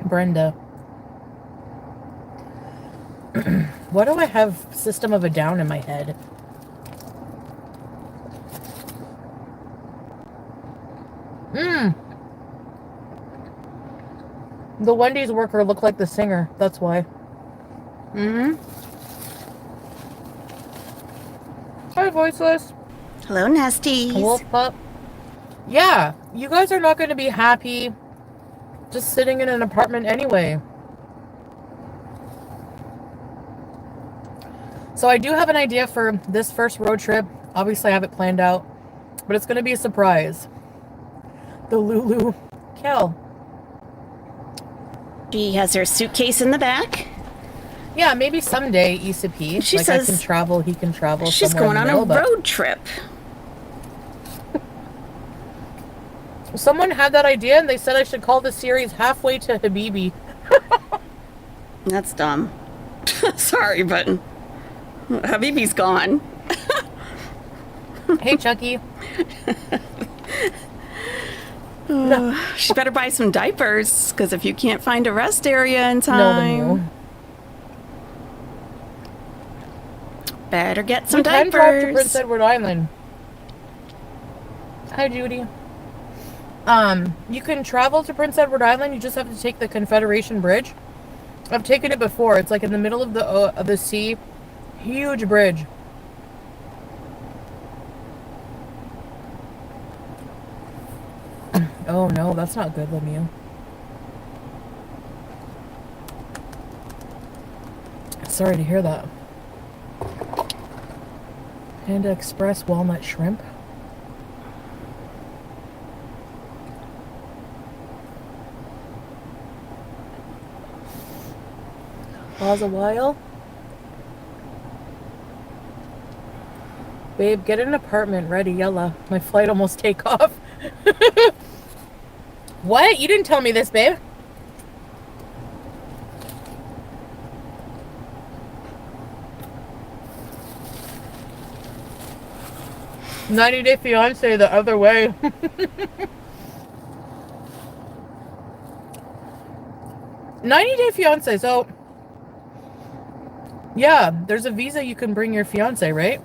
Brenda. Why do I have System of a Down in my head? The Wendy's worker looked like the singer. That's why. Hi, Voiceless. Hello, Nesties. Wolf Pup. Yeah, you guys are not going to be happy just sitting in an apartment anyway. So I do have an idea for this first road trip. Obviously, I have it planned out, but it's going to be a surprise. The Lulu Kel. She has her suitcase in the back. Yeah, maybe someday, Issa P. She like says I can travel, he can travel. She's going on a road trip. Someone had that idea and they said I should call the series Halfway to Habibi. That's dumb. Sorry, but Habibi's gone. Hey, Chucky. She better buy some diapers, because if you can't find a rest area in time, better get some diapers. We can drive to Prince Edward Island. Hi, Judy. You can travel to Prince Edward Island. You just have to take the Confederation Bridge. I've taken it before. It's like in the middle of the sea. Huge bridge. Oh no, that's not good, Lemieux. Sorry to hear that. Panda Express walnut shrimp. Pause a while. Babe, get an apartment ready, yalla. My flight almost take off. What? You didn't tell me this, babe. "90 Day Fiancé the other way." 90 Day Fiancé, so yeah, there's a visa you can bring your fiance, right?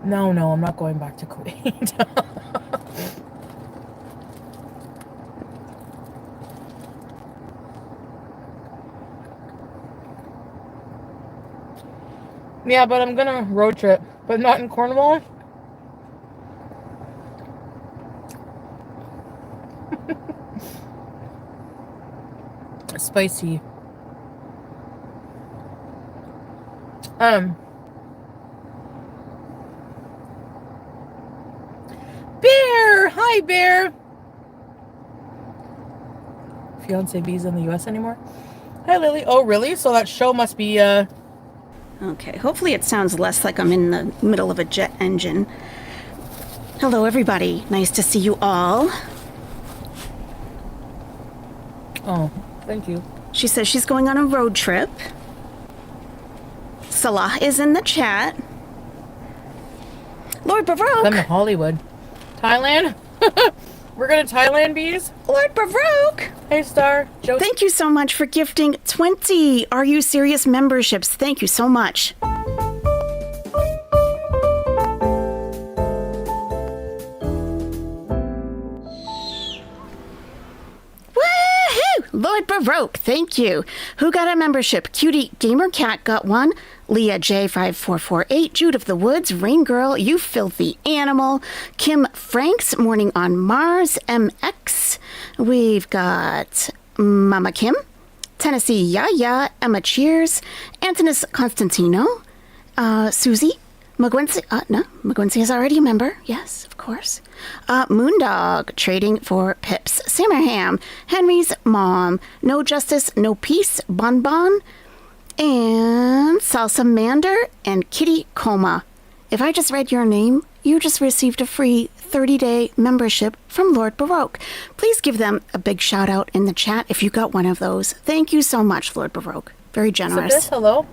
No, I'm not going back to Kuwait. Yeah, but I'm gonna road trip, but not in Cornwall. Spicy. Bear! Hi, Bear! Fiance visa in the US anymore? Hi, Lily. Oh, really? So that show must be, Okay, hopefully it sounds less like I'm in the middle of a jet engine. Hello, everybody. Nice to see you all. Oh, thank you. She says she's going on a road trip. Salah is in the chat. Lord Baroque. I'm in Hollywood. Thailand? We're going to Thailand, bees? Lord Baroque. Hey, Star. Joe. Thank you so much for gifting 20 Are You Serious memberships. Thank you so much. Lord Baroque, thank you. Who got a membership? Cutie Gamer Cat got one. Leah J5448, Jude of the Woods, Rain Girl, You Filthy Animal, Kim Franks, Morning on Mars, MX. We've got Mama Kim, Tennessee Yaya, Emma Cheers, Antonis Constantino, Susie, McGuincy, no, McGuincy is already a member. Yes, of course. Moondog, Trading for Pips. Sammerham, Henry's Mom, No Justice, No Peace, Bon Bon, and Salsa Mander, and Kitty Coma. If I just read your name, you just received a free 30-day membership from Lord Baroque. Please give them a big shout out in the chat if you got one of those. Thank you so much, Lord Baroque. Very generous. This, hello.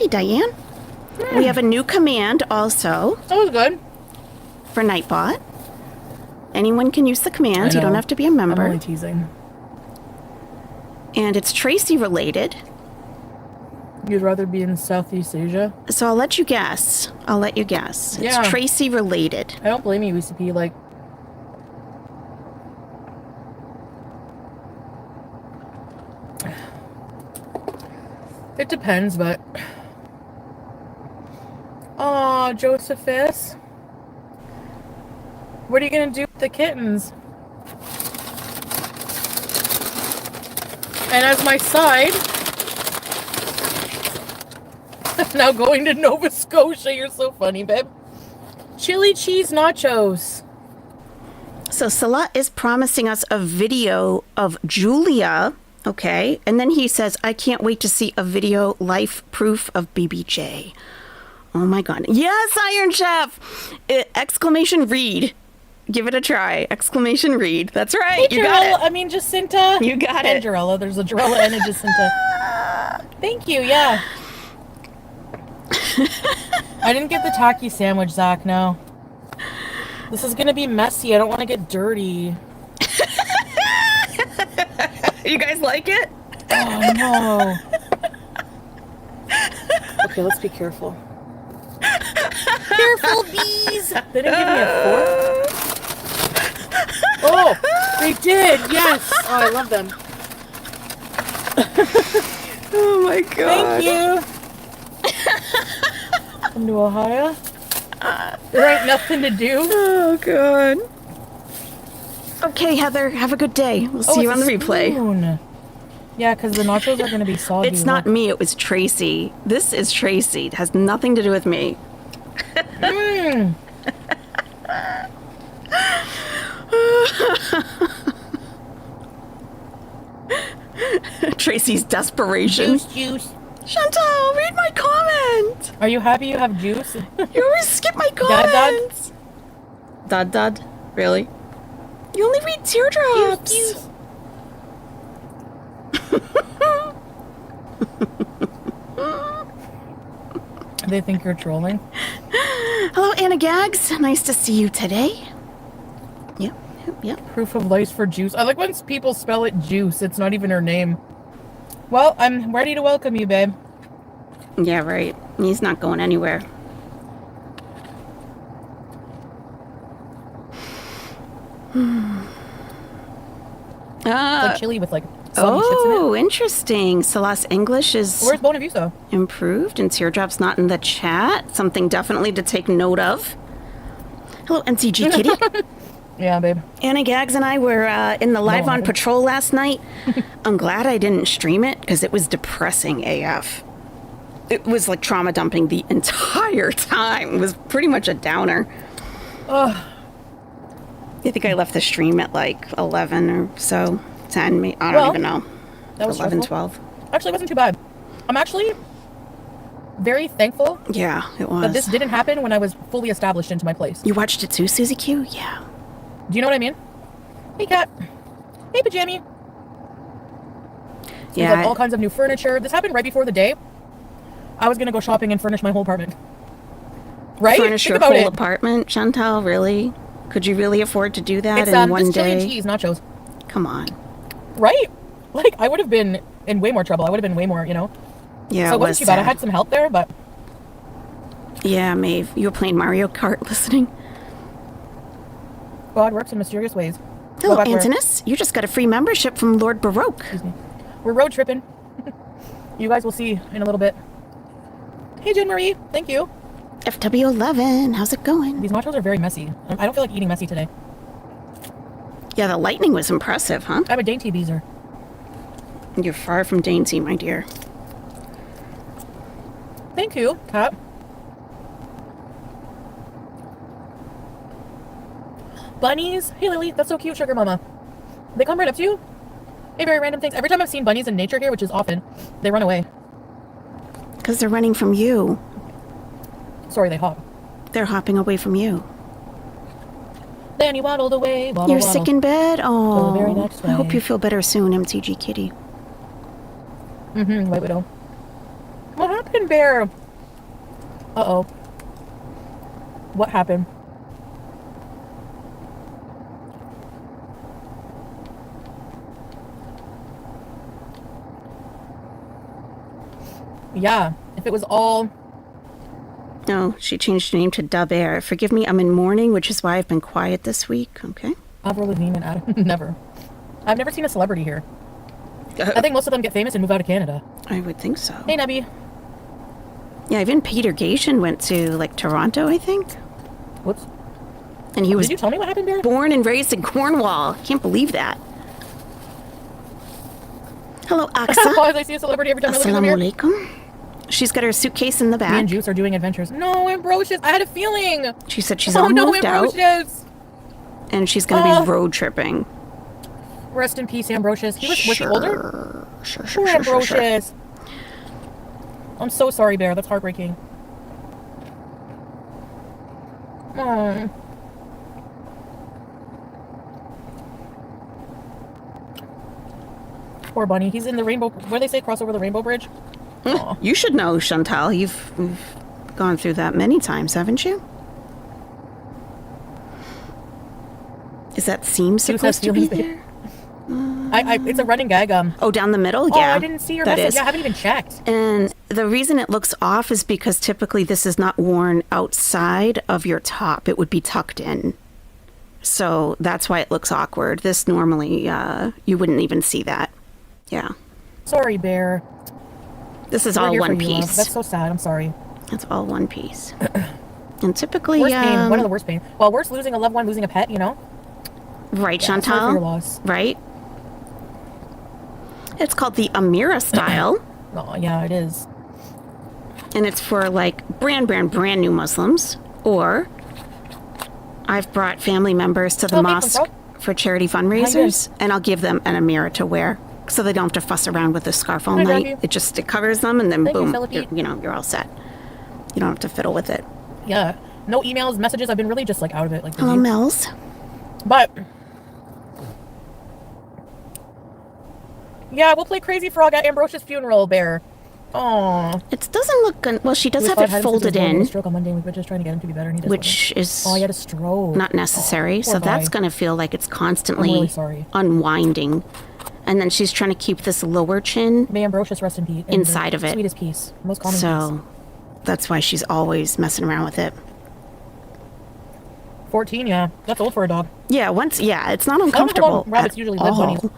Alrighty, Diane. We have a new command also That was good. for Nightbot. Anyone can use the command. You don't know. have to be a I'm member. only teasing. And it's Tracy related. You'd rather be in Southeast Asia? So I'll let you guess. It's Yeah. Tracy related. I don't blame you, UCP. Like, it depends, but. Aw, Josephus. What are you gonna do with the kittens? And as my side, now going to Nova Scotia. You're so funny, babe. Chili cheese nachos. So Salah is promising us a video of Julia, okay? And then he says, I can't wait to see a video life proof of BBJ. Oh my God. Yes, Iron Chef! Exclamation read. Give it a try. Exclamation read. That's right. Hey, You got Jarella, it. I mean, Jacinta. You got And it. Jarella. There's a Jarella and a Jacinta. Thank you, yeah. I didn't get the tacky sandwich, Zach, no. This is going to be messy. I don't want to get dirty. You guys like it? Oh, no. Okay, let's be careful. Careful, bees! They didn't give me a fork? Oh, they did, yes! Oh, I love them. Oh my God. Thank you. Come to Ohio. There ain't nothing to do. Oh God. Okay, Heather, have a good day. We'll see you on the replay. Spoon. Yeah, because the nachos are going to be soggy. It's not me, it was Tracy. This is Tracy. It has nothing to do with me. Mm. Tracy's desperation. Juice. Chantal, read my comment. Are you happy you have juice? You always skip my Dad? comments. Dad? Really? You only read teardrops. Juice. They think you're trolling. Hello, Anna Gags. Nice to see you today. Yep. Proof of life for juice. I like when people spell it juice. It's not even her name. Well, I'm ready to welcome you, babe. Yeah, right. He's not going anywhere. Like chili with like soggy chips in it. Oh, interesting. Salah's English is Where's Bonavuso? improved and teardrops not in the chat. Something definitely to take note of. Hello, NCG Kitty. Yeah, babe. Anna Gags and I were in the Live No, on I- Patrol last night. I'm glad I didn't stream it because it was depressing AF. It was like trauma dumping the entire time. It was pretty much a downer. Ugh. I think I left the stream at like 11 or so. 10, I don't Well, even know. That was 11, stressful. 12. Actually, it wasn't too bad. I'm actually very thankful Yeah, it was. that this didn't happen when I was fully established into my place. You watched it too, Susie Q? Yeah. Do you know what I mean? Hey, cat. Hey, Pajami. There's Yeah. like all kinds of new furniture. This happened right before the day I was going to go shopping and furnish my whole apartment. Right? Furnish Think your about whole it. apartment, Chantal, really? Could you really afford to do that It's in one this chili and day? cheese nachos. Come on. Right? Like, I would have been in way more trouble. I would have been way more, you know? Yeah, So it it was wasn't too bad. I sad. had some help there, but Yeah, Maeve, you were playing Mario Kart listening. God works in mysterious ways. Hello, Go back where- Antinous. You just got a free membership from Lord Baroque. Excuse me. We're road tripping. You guys will see in a little bit. Hey, Jen Marie. Thank you. FW11, how's it going? These nachos are very messy. I don't feel like eating messy today. Yeah, the lightning was impressive, huh? I'm a dainty beezer. You're far from dainty, my dear. Thank you, Cat. Bunnies. Hey, Lily. That's so cute, Sugar Mama. They come right up to you. Hey, very random things. Every time I've seen bunnies in nature here, which is often, they run away. Because they're running from you. Sorry, they hop. They're hopping away from you. Then he waddled away. Waddle, You're waddle. sick in bed? Oh, the very next I hope way. you feel better soon, MTG Kitty. White Widow. What happened? happened, Bear? Uh-oh. What happened? Yeah, if it was all... No, she changed her name to Dub Air. Forgive me, I'm in mourning, which is why I've been quiet this week. Okay. Avril Lavigne and Adam. Never. I've never seen a celebrity here. I think most of them get famous and move out of Canada. I would think so. Hey, Nebby. Yeah, even Peter Gation went to, like, Toronto, I think. Whoops. And he was Did you tell me what happened, Bear? born and raised in Cornwall. Can't believe that. Hello, Aksa. Why do I see a celebrity every time I look at them here? Assalamu alaikum. She's got her suitcase in the back. Me and Juice are doing adventures. No, Ambrosius. I had a feeling. She said she's all moved out. Ambrosius. And she's going to be road tripping. Rest in peace, Ambrosius. Was he older? Sure. Poor Ambrosius. I'm so sorry, Bear. That's heartbreaking. Oh. Poor Bunny. He's in the rainbow... Where they say cross over the rainbow bridge? You should know, Chantal. You've gone through that many times, haven't you? Is that seam supposed to be there? It's a running gag. Oh, down the middle? Oh, Yeah. I didn't see your that message. is. Yeah, I haven't even checked. And the reason it looks off is because typically this is not worn outside of your top. It would be tucked in. So that's why it looks awkward. This normally, you wouldn't even see that. Yeah. Sorry, Bear. This is We're all here one for you, love. piece. That's so sad. I'm sorry. It's all one piece. And typically, Worst pain. One of the worst pain. Well, worse losing a loved one, losing a pet, you know? right, Yeah, Chantal? sorry for your loss. Right? It's called the Amira style. Oh, yeah, it is. And it's for like brand new Muslims. Or I've brought family members to the mosque for charity fundraisers, and I'll give them an Amira to wear. So they don't have to fuss around with the scarf all night. It covers them, and then boom, you're all set. You don't have to fiddle with it. Yeah. No emails, messages. I've been really just like out of it. Like, Hello, Mel's. But yeah, we'll play Crazy Frog at Ambrosia's funeral, Bear. Oh. It doesn't look good. Well, she does have it folded in. Stroke on Monday. We've been just trying to get him to be better, and he which is he had a stroke. Not necessary. So that's going to feel like it's constantly really sorry. Unwinding. And then she's trying to keep this lower chin. May Ambrosius rest in peace. Inside of it. Sweetest peace. Most common so peace. That's why she's always messing around with it. 14, yeah. That's old for a dog. Yeah, it's not uncomfortable. Rabbits usually live bunnies.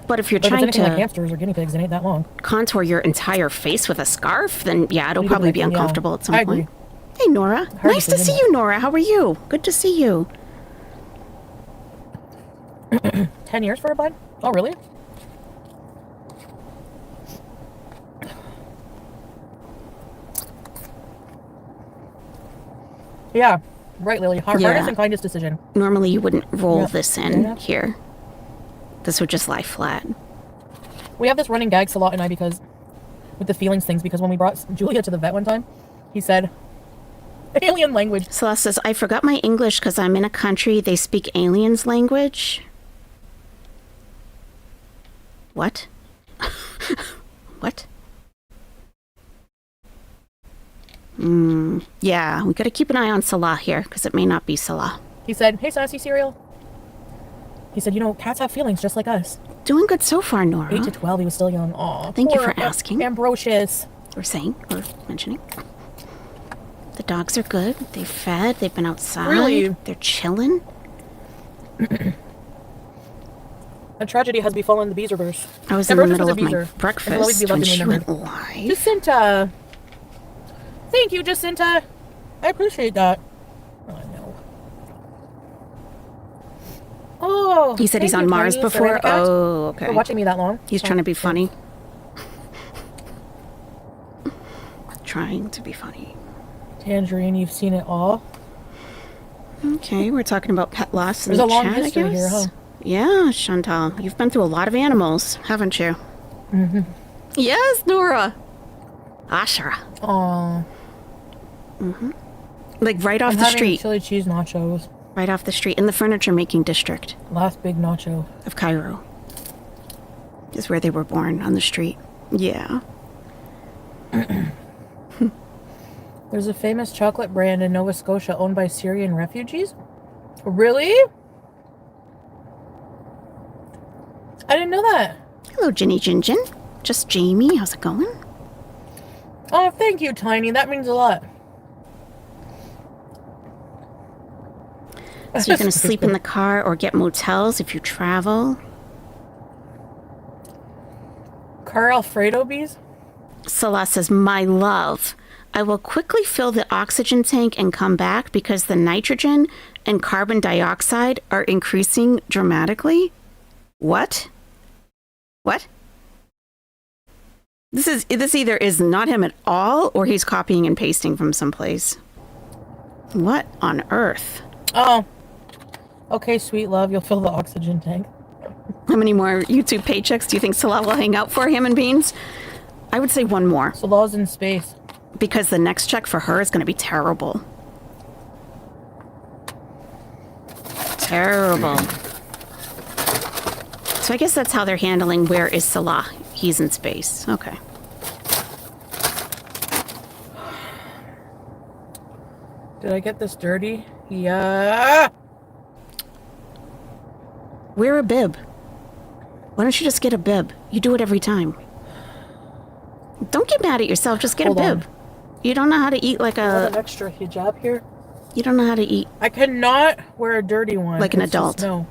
But if you're trying to like hamsters or guinea pigs, it ain't that long. Contour your entire face with a scarf, then yeah, it'll probably be uncomfortable at some point. Agree. Hey, Nora. Nice to see you, Nora. How are you? Good to see you. 10 years for a bud? Oh, really? Yeah. Right, Lily. Hardest and kindest decision. Normally you wouldn't roll this in here. This would just lie flat. We have this running gag, Salat and I, because with the feelings things, because when we brought Julia to the vet one time, he said, alien language. Celeste says, I forgot my English because I'm in a country they speak aliens language. What? What? Yeah, we gotta keep an eye on Salah here, because it may not be Salah. He said, hey, Sassy Cereal. He said, cats have feelings just like us. Doing good so far, Nora. 8 to 12, he was still young. Aw, Thank you for asking. Ambrosius. Or mentioning. The dogs are good. They've fed. They've been outside. Really? They're chilling. A tragedy has befallen the Beezerverse. I was in the middle of my breakfast when she went live. Jacinta. Thank you, Jacinta. I appreciate that. Oh, no. Oh. He said he's on Mars before. Oh, okay. For watching me that long. He's trying to be funny. Trying to be funny. Tangerine, you've seen it all. Okay, we're talking about pet loss in the chat, I guess. There's a long history here, huh? Yeah, Chantal, you've been through a lot of animals, haven't you? Mm-hmm. Yes, Nora. Ashara. Aww. Mm-hmm. Like right off the street. Chili cheese nachos. Right off the street in the furniture making district. Last big nacho. Of Cairo. Is where they were born, on the street. Yeah. There's a famous chocolate brand in Nova Scotia owned by Syrian refugees. Really? I didn't know that. Hello, Ginny Gin Gin. Just Jamie. How's it going? Oh, thank you, Tiny. That means a lot. So you're going to sleep in the car or get motels if you travel? Car Alfredo bees? Salah says, my love, I will quickly fill the oxygen tank and come back because the nitrogen and carbon dioxide are increasing dramatically. What? What? This either is not him at all or he's copying and pasting from someplace. What on earth? Oh. Okay, sweet love, you'll fill the oxygen tank. How many more YouTube paychecks do you think Salah will hang out for, Ham and Beans? I would say one more. Salah's in space. Because the next check for her is going to be terrible. Terrible. So I guess that's how they're handling where is Salah. He's in space. Okay. Did I get this dirty? Yeah. Wear a bib. Why don't you just get a bib? You do it every time. Don't get mad at yourself. Just get Hold a bib. on. You don't know how to eat like I have a... an extra hijab here. You don't know how to eat I cannot wear a dirty one. like an It's adult. just no.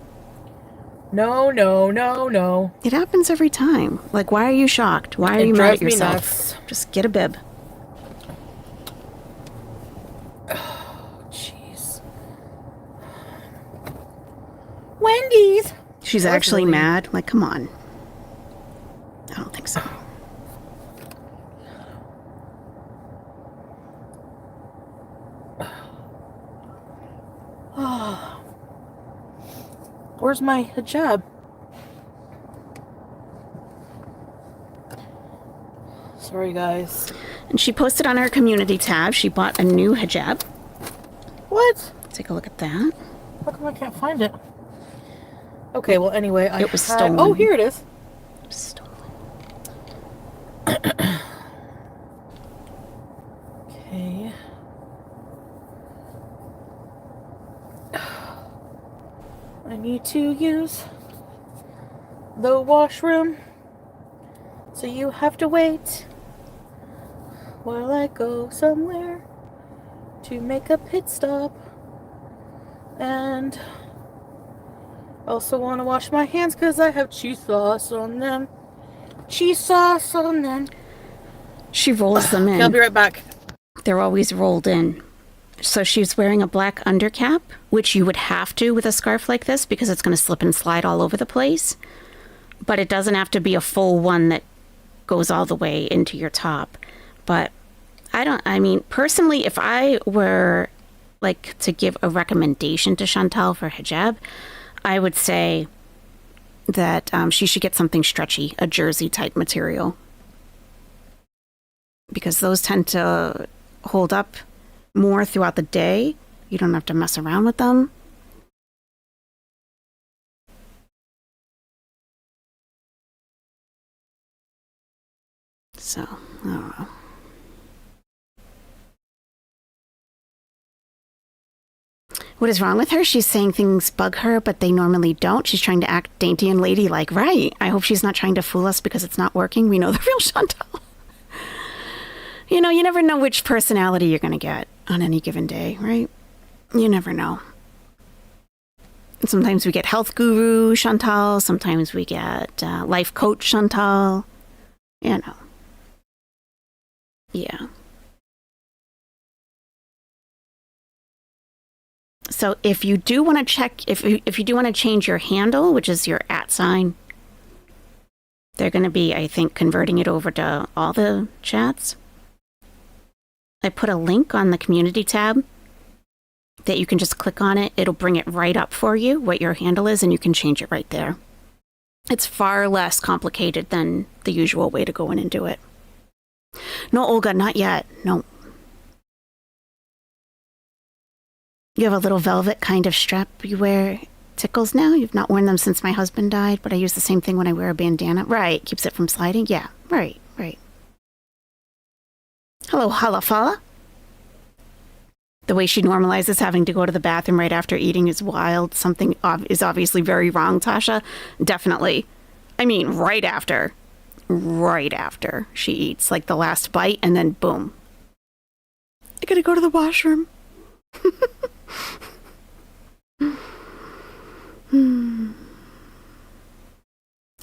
No, no, no, no. It happens every time. Like, why are you shocked? Why are It you mad drives at me yourself? nuts. Just get a bib. Jeez. Wendy's. She's That's actually really- mad? Like, come on. I don't think so. Where's my hijab? Sorry, guys. And she posted on her community tab, she bought a new hijab. What? Take a look at that. How come I can't find it? Okay, well, anyway, It was stolen. Oh, here it is. Stolen. Okay. I need to use the washroom, so you have to wait while I go somewhere to make a pit stop. And also want to wash my hands because I have cheese sauce on them. Cheese sauce on them. She rolls them in. Okay, I'll be right back. They're always rolled in. So she's wearing a black undercap, which you would have to with a scarf like this because it's going to slip and slide all over the place. But it doesn't have to be a full one that goes all the way into your top. But I mean, personally, if I were like to give a recommendation to Chantal for hijab, I would say that she should get something stretchy, a jersey type material. Because those tend to hold up more throughout the day. You don't have to mess around with them. So, I don't know. What is wrong with her? She's saying things bug her, but they normally don't. She's trying to act dainty and ladylike. Right. I hope she's not trying to fool us because it's not working. We know the real Chantal. You know, you never know which personality you're going to get on any given day, right? You never know. Sometimes we get health guru Chantal. Sometimes we get life coach Chantal. You know. Yeah. So if you do want to check, if you do want to change your handle, which is your @ sign, they're going to be, I think, converting it over to all the chats. I put a link on the community tab that you can just click on it. It'll bring it right up for you, what your handle is, and you can change it right there. It's far less complicated than the usual way to go in and do it. No, Olga, not yet. No. You have a little velvet kind of strap you wear tickles now? You've not worn them since my husband died, but I use the same thing when I wear a bandana. Right, keeps it from sliding? Yeah, right. Hello, Halafala. The way she normalizes having to go to the bathroom right after eating is wild. Something is obviously very wrong, Tasha. Definitely. I mean, right after she eats, like the last bite, and then boom. I gotta go to the washroom.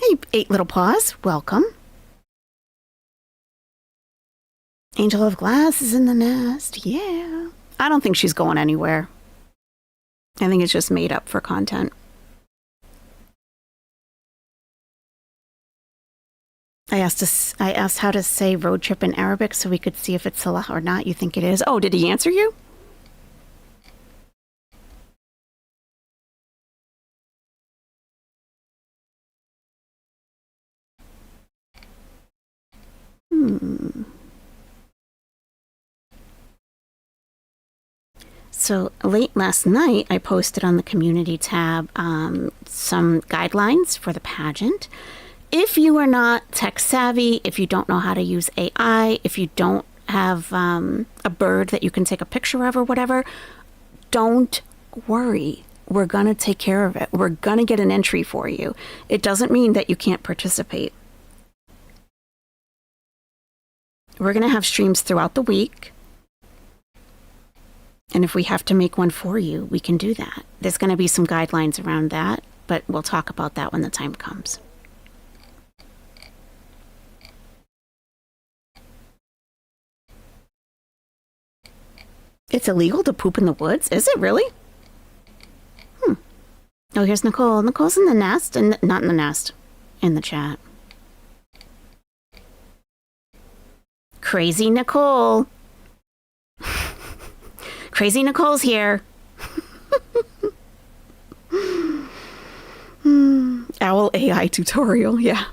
Hey, 8 Little Paws, welcome. Angel of Glass is in the nest, yeah. I don't think she's going anywhere. I think it's just made up for content. I asked how to say road trip in Arabic so we could see if it's Salah or not. You think it is? Oh, did he answer you? So late last night, I posted on the community tab some guidelines for the pageant. If you are not tech savvy, if you don't know how to use AI, if you don't have a bird that you can take a picture of or whatever, don't worry. We're going to take care of it. We're going to get an entry for you. It doesn't mean that you can't participate. We're going to have streams throughout the week. And if we have to make one for you, we can do that. There's going to be some guidelines around that, but we'll talk about that when the time comes. It's illegal to poop in the woods? Is it really? Oh, here's Nicole. Nicole's in the nest, and not in the nest, in the chat. Crazy Nicole. Crazy Nicole's here. Owl AI tutorial, yeah.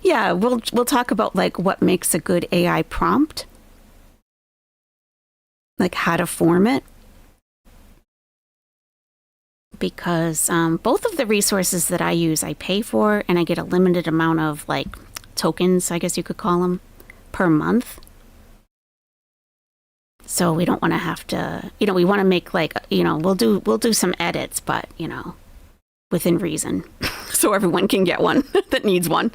Yeah, we'll talk about like what makes a good AI prompt. Like how to form it. Because both of the resources that I use, I pay for, and I get a limited amount of like tokens, I guess you could call them, per month. So we don't want to have to, we want to make like, we'll do some edits, but, within reason. So everyone can get one that needs one.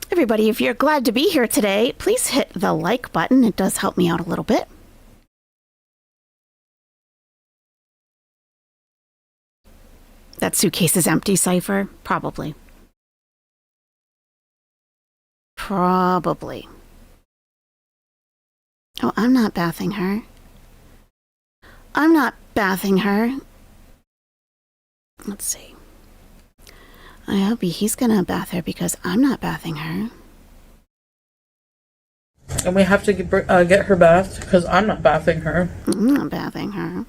Everybody, if you're glad to be here today, please hit the like button. It does help me out a little bit. That suitcase is empty, Cypher? Probably. Probably. Oh, I'm not bathing her. I'm not bathing her. Let's see. I hope he's gonna bath her because I'm not bathing her. And we have to get her bathed because I'm not bathing her. I'm not bathing her.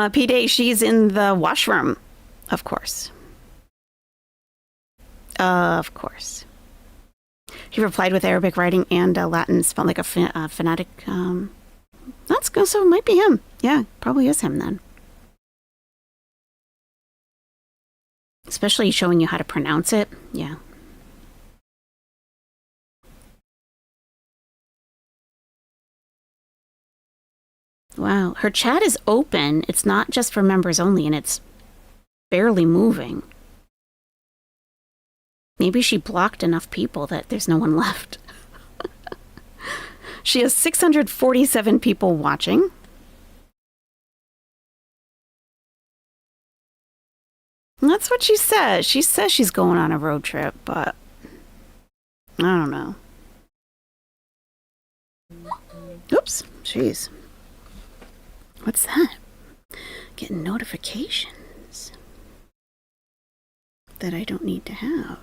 P-Day, she's in the washroom. Of course. Of course. He replied with Arabic writing and Latin spelled like a phonetic. That's good. So it might be him. Yeah, probably is him then. Especially showing you how to pronounce it. Yeah. Wow. Her chat is open. It's not just for members only, and it's barely moving. Maybe she blocked enough people that there's no one left. She has 647 people watching. That's what she says. She says she's going on a road trip, but I don't know. Oops, jeez. What's that? Getting notifications that I don't need to have.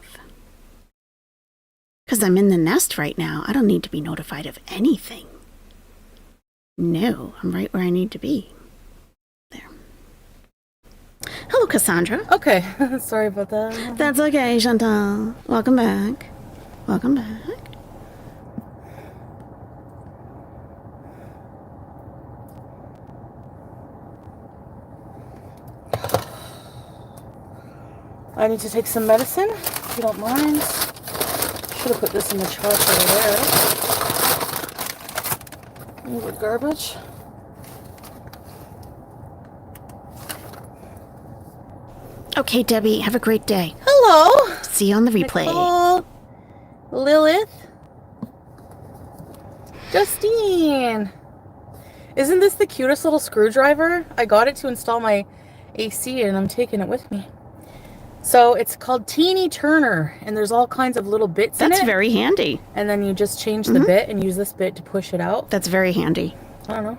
Because I'm in the nest right now. I don't need to be notified of anything. No, I'm right where I need to be. There. Hello, Cassandra. Okay, sorry about that. That's okay, Chantal. Welcome back. Welcome back. I need to take some medicine, if you don't mind. Should have put this in the charger there. Move the garbage. Okay, Debbie, have a great day. Hello. See you on the replay. Nicole, Lilith. Justine. Isn't this the cutest little screwdriver? I got it to install my AC and I'm taking it with me. So it's called Teeny Turner and there's all kinds of little bits in it. That's very handy. And then you just change the bit and use this bit to push it out. That's very handy. I don't know.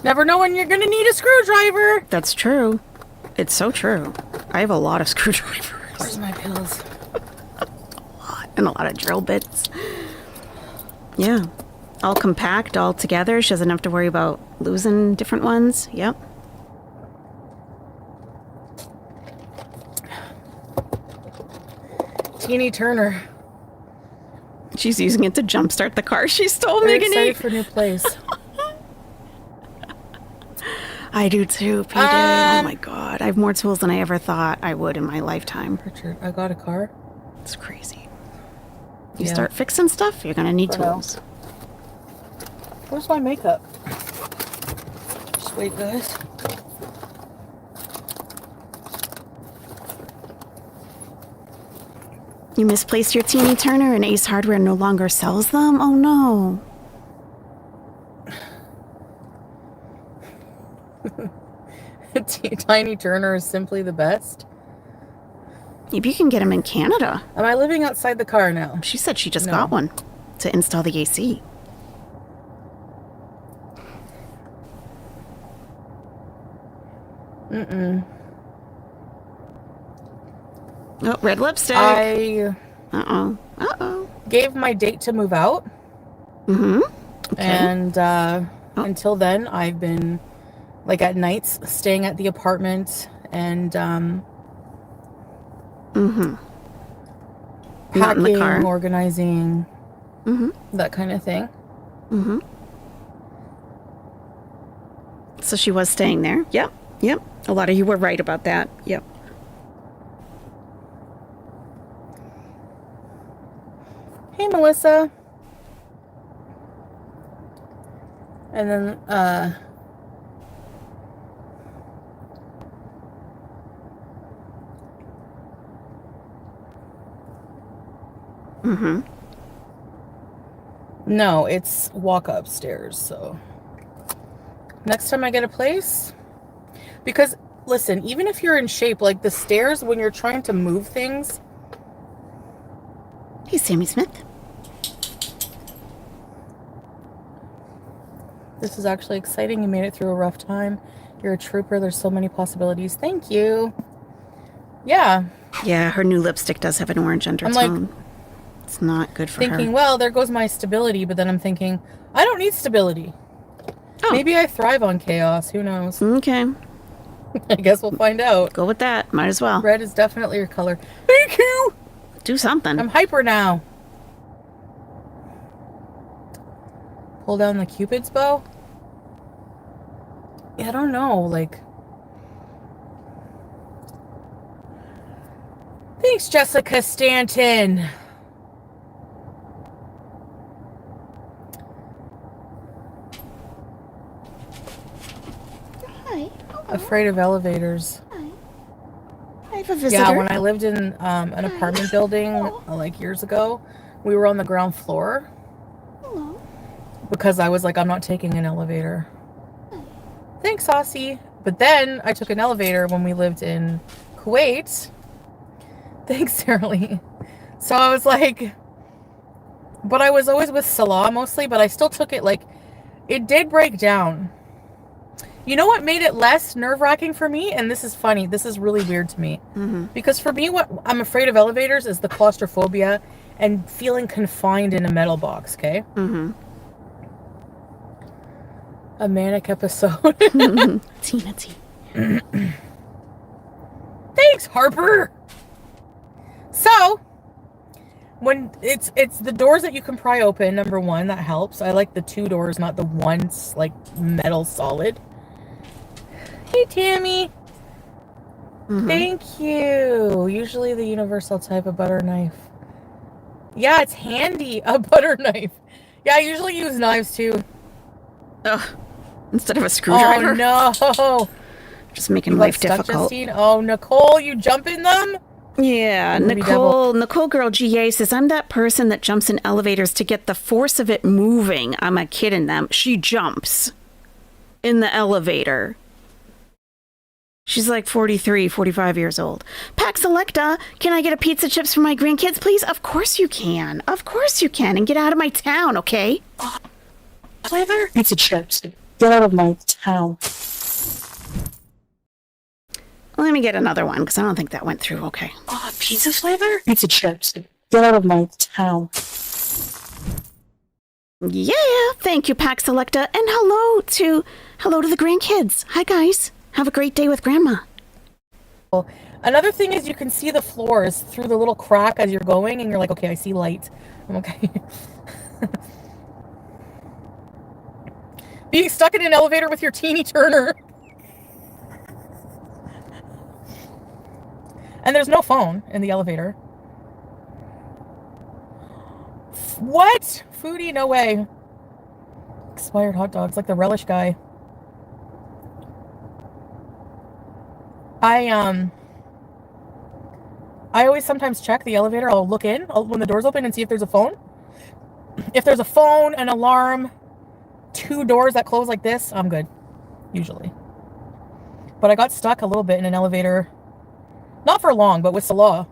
Never know when you're going to need a screwdriver. That's true. It's so true. I have a lot of screwdrivers. Where's my pills? And a lot of drill bits. Yeah. All compact, all together. She doesn't have to worry about losing different ones. Yep. Teeny Turner. She's using it to jumpstart the car she stole, Very Megan. excited for a new place. I do too, PJ. Oh my god. I have more tools than I ever thought I would in my lifetime. Richard, I got a car. It's crazy. You start fixing stuff, you're gonna need tools. Where's my makeup? Just wait, guys. You misplaced your Teeny Turner and Ace Hardware no longer sells them? Oh no. Tiny Turner is simply the best. Maybe you can get them in Canada. Am I living outside the car now? She said she just got one to install the AC. Oh, red lipstick. I gave my date to move out. Okay. And until then, I've been, like, at nights staying at the apartment and Not in the packing, car. organizing, that kind of thing. So she was staying there. Yep. Yep. A lot of you were right about that. Yep. Hey, Melissa. And then, no, it's walk upstairs, so next time I get a place, because listen, even if you're in shape, like the stairs, when you're trying to move things. Hey, Sammy Smith. This is actually exciting. You made it through a rough time. You're a trooper. There's so many possibilities. Thank you. Yeah. Yeah, her new lipstick does have an orange undertone. I'm like, it's not good for her. thinking, well, there goes my stability, but then I'm thinking, I don't need stability. Oh. Maybe I thrive on chaos. Who knows? Okay. I guess we'll find out. Go with that. Might as well. Red is definitely your color. Thank you. Do something. I'm hyper now. Pull down the Cupid's bow? Yeah, I don't know, like. Thanks, Jessica Stanton. Hi. Afraid of elevators. I have a visitor. Yeah, when I lived in an apartment building like years ago, we were on the ground floor. Hello. Because I was like, I'm not taking an elevator. Thanks, Aussie. But then I took an elevator when we lived in Kuwait. Thanks, Sarah Lee. So I was like, but I was always with Salah mostly, but I still took it, like, it did break down. You know what made it less nerve-wracking for me? And this is funny. This is really weird to me. Because for me, what I'm afraid of elevators is the claustrophobia and feeling confined in a metal box, okay? A manic episode. Tina T. Thanks, Harper. So, when it's the doors that you can pry open, number one, that helps. I like the two doors, not the one, like, metal solid. Hey, Tammy. Thank you. Usually the universal type of butter knife. Yeah, it's handy, a butter knife. Yeah, I usually use knives too. Ugh. Instead of a screwdriver. Oh no. Just making You life got stuck, difficult. Justine? Oh, Nicole, you jump in them? Yeah, Nicole Girl GA says, I'm that person that jumps in elevators to get the force of it moving. I'm a kid in them. She jumps in the elevator. She's like 43, 45 years old. Pax Selecta, can I get a pizza chips for my grandkids, please? Of course you can. Of course you can. And get out of my town, okay? Flavor? Pizza chips. Get out of my town. Let me get another one, because I don't think that went through okay. Pizza flavor? Pizza chips. Get out of my town. Yeah, thank you, Pax Selecta. And hello to the grandkids. Hi, guys. Have a great day with Grandma. Another thing is you can see the floors through the little crack as you're going, and you're like, okay, I see light. I'm okay. Being stuck in an elevator with your teeny Turner. And there's no phone in the elevator. What? Foodie? No way. Expired hot dogs, like the relish guy. I always sometimes check the elevator. I'll look in when the doors open and see if there's a phone. If there's a phone, an alarm, 2 doors that close like this, I'm good. Usually. But I got stuck a little bit in an elevator. Not for long, but with Salah.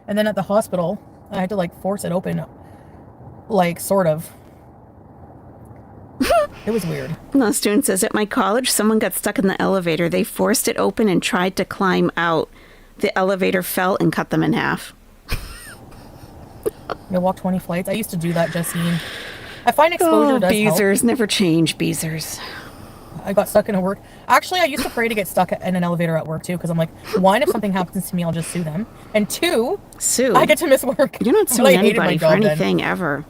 And then at the hospital, I had to like force it open. Like, sort of. It was weird. No, student says, at my college, someone got stuck in the elevator. They forced it open and tried to climb out. The elevator fell and cut them in half. You'll walk 20 flights. I used to do that, Justine. I find exposure does Beezers, help. never change, Beezers. I got stuck in a work. Actually, I used to pray to get stuck in an elevator at work too, because I'm like, one, if something happens to me, I'll just sue them, and 2, I get to miss work. You're not suing anybody for anything ever.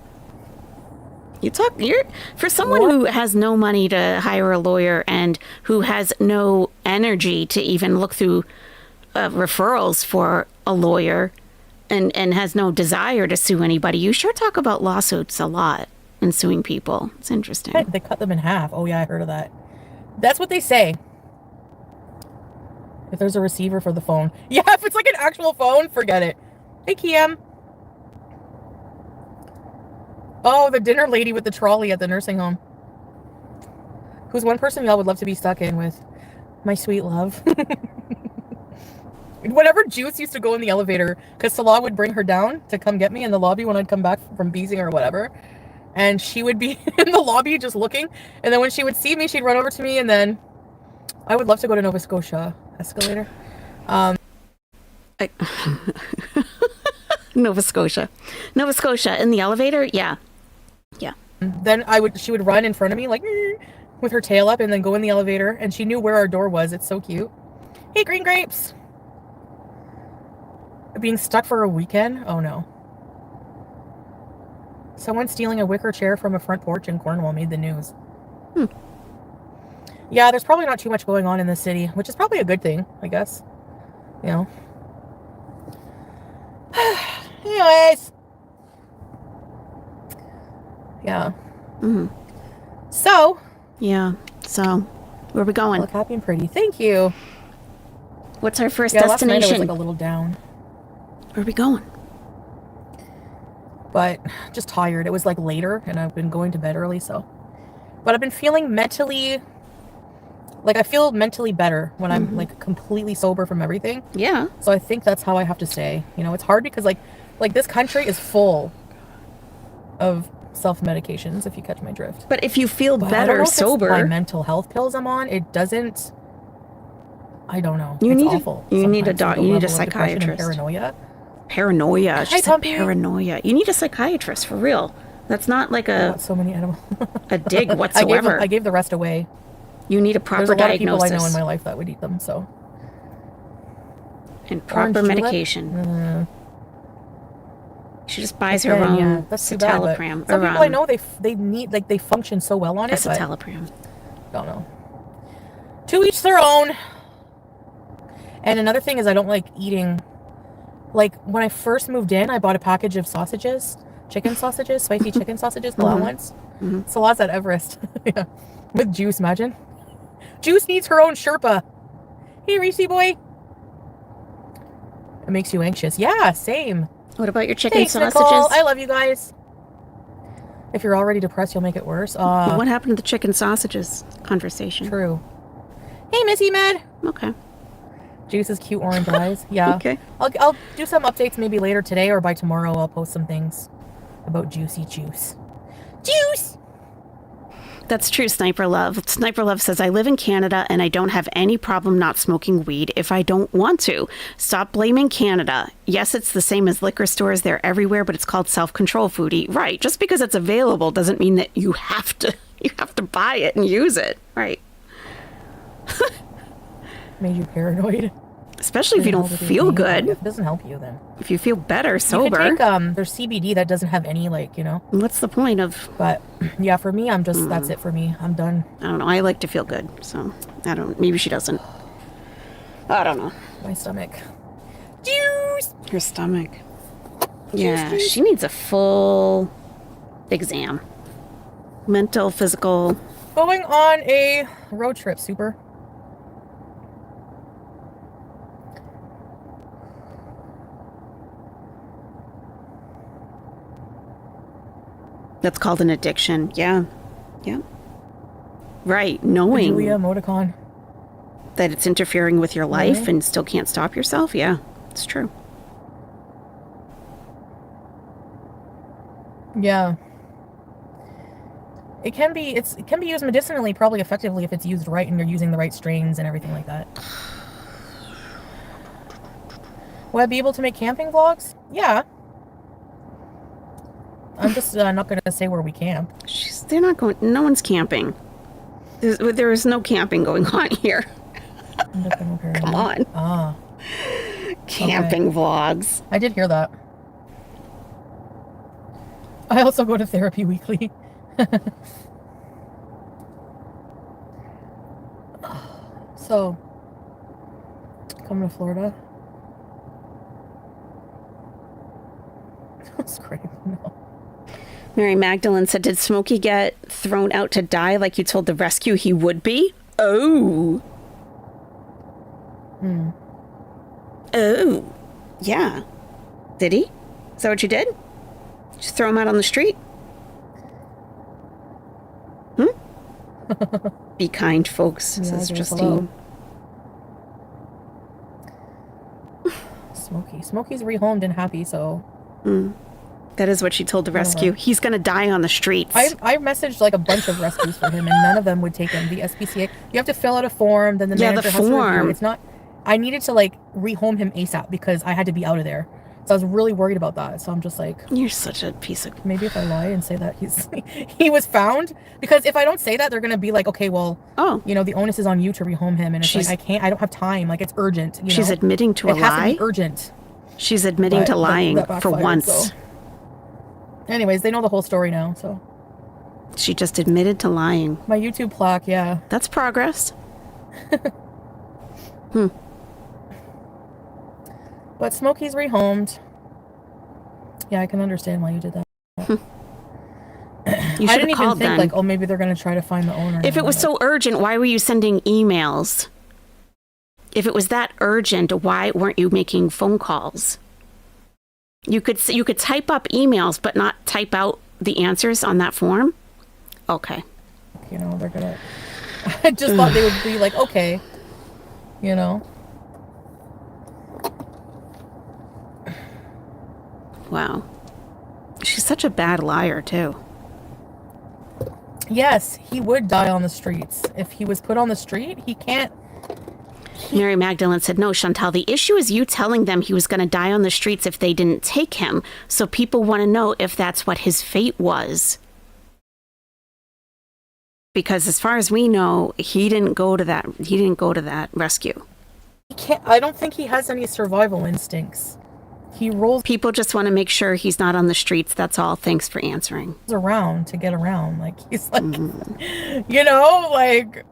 For someone who has no money to hire a lawyer and who has no energy to even look through referrals for a lawyer and has no desire to sue anybody, you sure talk about lawsuits a lot and suing people. It's interesting. They cut them in half. Oh yeah, I heard of that. That's what they say. If there's a receiver for the phone. Yeah, if it's like an actual phone, forget it. Hey, Kiam. Oh, the dinner lady with the trolley at the nursing home. Who's one person y'all would love to be stuck in with? My sweet love. Whenever Juice used to go in the elevator, because Salah would bring her down to come get me in the lobby when I'd come back from beezing or whatever. And she would be in the lobby just looking. And then when she would see me, she'd run over to me. And then I would love to go to Nova Scotia escalator. Nova Scotia in the elevator. Yeah. Then she would run in front of me like with her tail up and then go in the elevator. And she knew where our door was. It's so cute. Hey, green grapes. Being stuck for a weekend? Oh no. Someone stealing a wicker chair from a front porch in Cornwall made the news. Yeah, there's probably not too much going on in the city, which is probably a good thing, I guess. You know. Anyways. Yeah. So. Yeah. So, where are we going? Look happy and pretty. Thank you. What's our first destination? Last night I was like a little down. Where are we going? But just tired. It was like later and I've been going to bed early, so. But I've been feeling mentally, like I feel mentally better when I'm like completely sober from everything. Yeah. So I think that's how I have to stay. You know, it's hard because like this country is full of self-medications, if you catch my drift. But if you feel better sober. My mental health pills I'm on, it doesn't, I don't know. It's awful. You need a psychiatrist. Paranoia. She said paranoia. You need a psychiatrist for real. That's not like so many edibles. a dig whatsoever. I gave the rest away. You need a proper diagnosis. There's a lot of people I know in my life that would eat them, so. And proper medication. She just buys her own citalopram. Some people I know, they need, like, they function so well on it. Citalopram. Don't know. To each their own. And another thing is I don't like eating, like when I first moved in, I bought a package of sausages, chicken sausages, spicy chicken sausages, pull-out ones. Salaz at Everest. Yeah. With Juice, imagine. Juice needs her own Sherpa. Hey, Reese boy. It makes you anxious. Yeah, same. What about your chicken Thanks, sausages? Nicole. I love you guys. If you're already depressed, you'll make it worse. What happened to the chicken sausages conversation? True. Hey, Missy Med. Okay. Juice's cute orange eyes. Yeah. Okay. I'll do some updates maybe later today or by tomorrow. I'll post some things about Juicy Juice. Juice! That's true, Sniper Love. Sniper Love says, I live in Canada and I don't have any problem not smoking weed if I don't want to. Stop blaming Canada. Yes, it's the same as liquor stores. They're everywhere, but it's called self-control, Foodie. Right. Just because it's available doesn't mean that you have to buy it and use it. Right. Made you paranoid. Especially if you don't feel good. If it doesn't help you, then. If you feel better, sober. You can take, there's CBD that doesn't have any, like, you know. What's the point of... But, yeah, for me, that's it for me. I'm done. I don't know. I like to feel good, so maybe she doesn't. I don't know. My stomach. Juice! Her stomach. Yeah, she needs a full exam. Mental, physical. Going on a road trip, super. That's called an addiction. Yeah. Yeah. Right. Knowing Julia emoticon. that it's interfering with your life and still can't stop yourself. Yeah, it's true. Yeah. It can be used medicinally probably effectively if it's used right and you're using the right strains and everything like that. Will I be able to make camping vlogs? Yeah. I'm just not going to say where we camp. They're not going... No one's camping. There is no camping going on here. Come on. Ah. Camping vlogs. I did hear that. I also go to therapy weekly. So, coming to Florida. That's great. No. Mary Magdalene said, did Smokey get thrown out to die like you told the rescue he would be? Oh. Oh. Yeah. Did he? Is that what you did? Just throw him out on the street? Be kind, folks, says Justine. Smokey's rehomed and happy, so... That is what she told the rescue. He's going to die on the streets. I messaged like a bunch of rescues for him, and none of them would take him. The SPCA, you have to fill out a form, then the manager has to review. It's not... I needed to like rehome him ASAP because I had to be out of there. So I was really worried about that. So I'm just like... You're such a piece of... Maybe if I lie and say that he was found. Because if I don't say that, they're going to be like, okay, well, you know, the onus is on you to rehome him. And it's like, I don't have time. Like, it's urgent. You she's know? Admitting to a lie? It has to be urgent. She's admitting to lying that for once. So. Anyways, they know the whole story now, so... She just admitted to lying. My YouTube plaque, yeah. That's progress. But Smokey's rehomed. Yeah, I can understand why you did that. You I didn't even think then. like, oh, maybe they're going to try to find the owner. If it was so urgent, why were you sending emails? If it was that urgent, why weren't you making phone calls? You could type up emails, but not type out the answers on that form? Okay. You know, they're going to... I just thought they would be like, okay. You know? Wow. She's such a bad liar, too. Yes, he would die on the streets. If he was put on the street, he can't... Mary Magdalene said, no, Chantal, the issue is you telling them he was going to die on the streets if they didn't take him. So people want to know if that's what his fate was. Because as far as we know, he didn't go to that rescue. I don't think he has any survival instincts. He rolls... People just want to make sure he's not on the streets. That's all. Thanks for answering. Around to get around. Like, he's like, you know, like...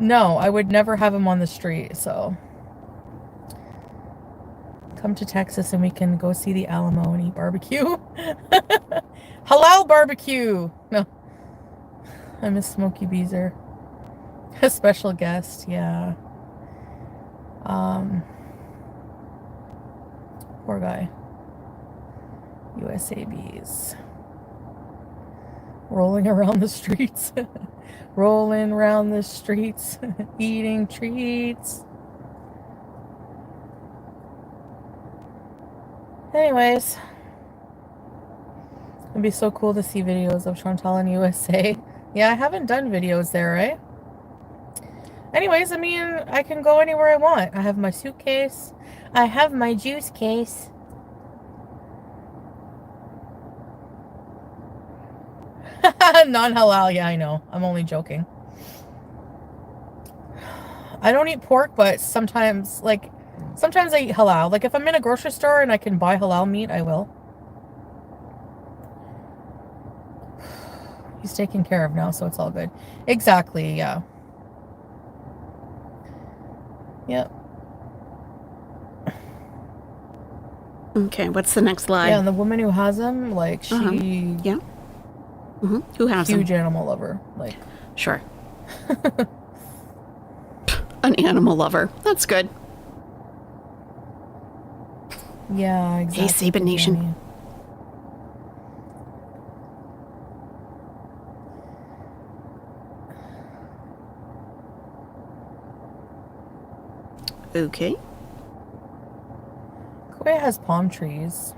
No, I would never have him on the street, so. Come to Texas and we can go see the Alamo and eat barbecue. Halal barbecue! No. I miss Smokey Beezer. A special guest, yeah. Poor guy. USA bees. Rolling around the streets. Rolling around the streets. Eating treats. Anyways. It'd be so cool to see videos of Chantal in USA. Yeah, I haven't done videos there, right? Anyways, I mean, I can go anywhere I want. I have my suitcase. I have my juice case. Non-halal, yeah, I know. I'm only joking. I don't eat pork, but sometimes I eat halal. Like, if I'm in a grocery store and I can buy halal meat, I will. He's taken care of now, so it's all good. Exactly, yeah. Yep. Okay, what's the next lie? Yeah, and the woman who has him, like, she... Yeah. Who has him? Huge animal lover. Like... Sure. An animal lover. That's good. Yeah, exactly. Hey, Sabin Nation. Okay. Kauai has palm trees.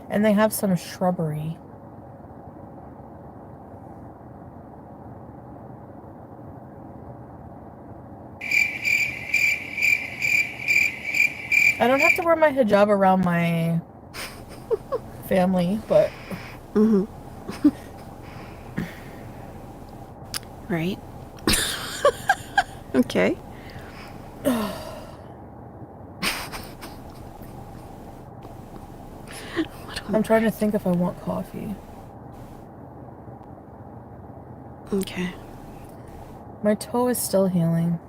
And they have some shrubbery. I don't have to wear my hijab around my family, but... Right. Okay. I'm trying to think if I want coffee. Okay. My toe is still healing.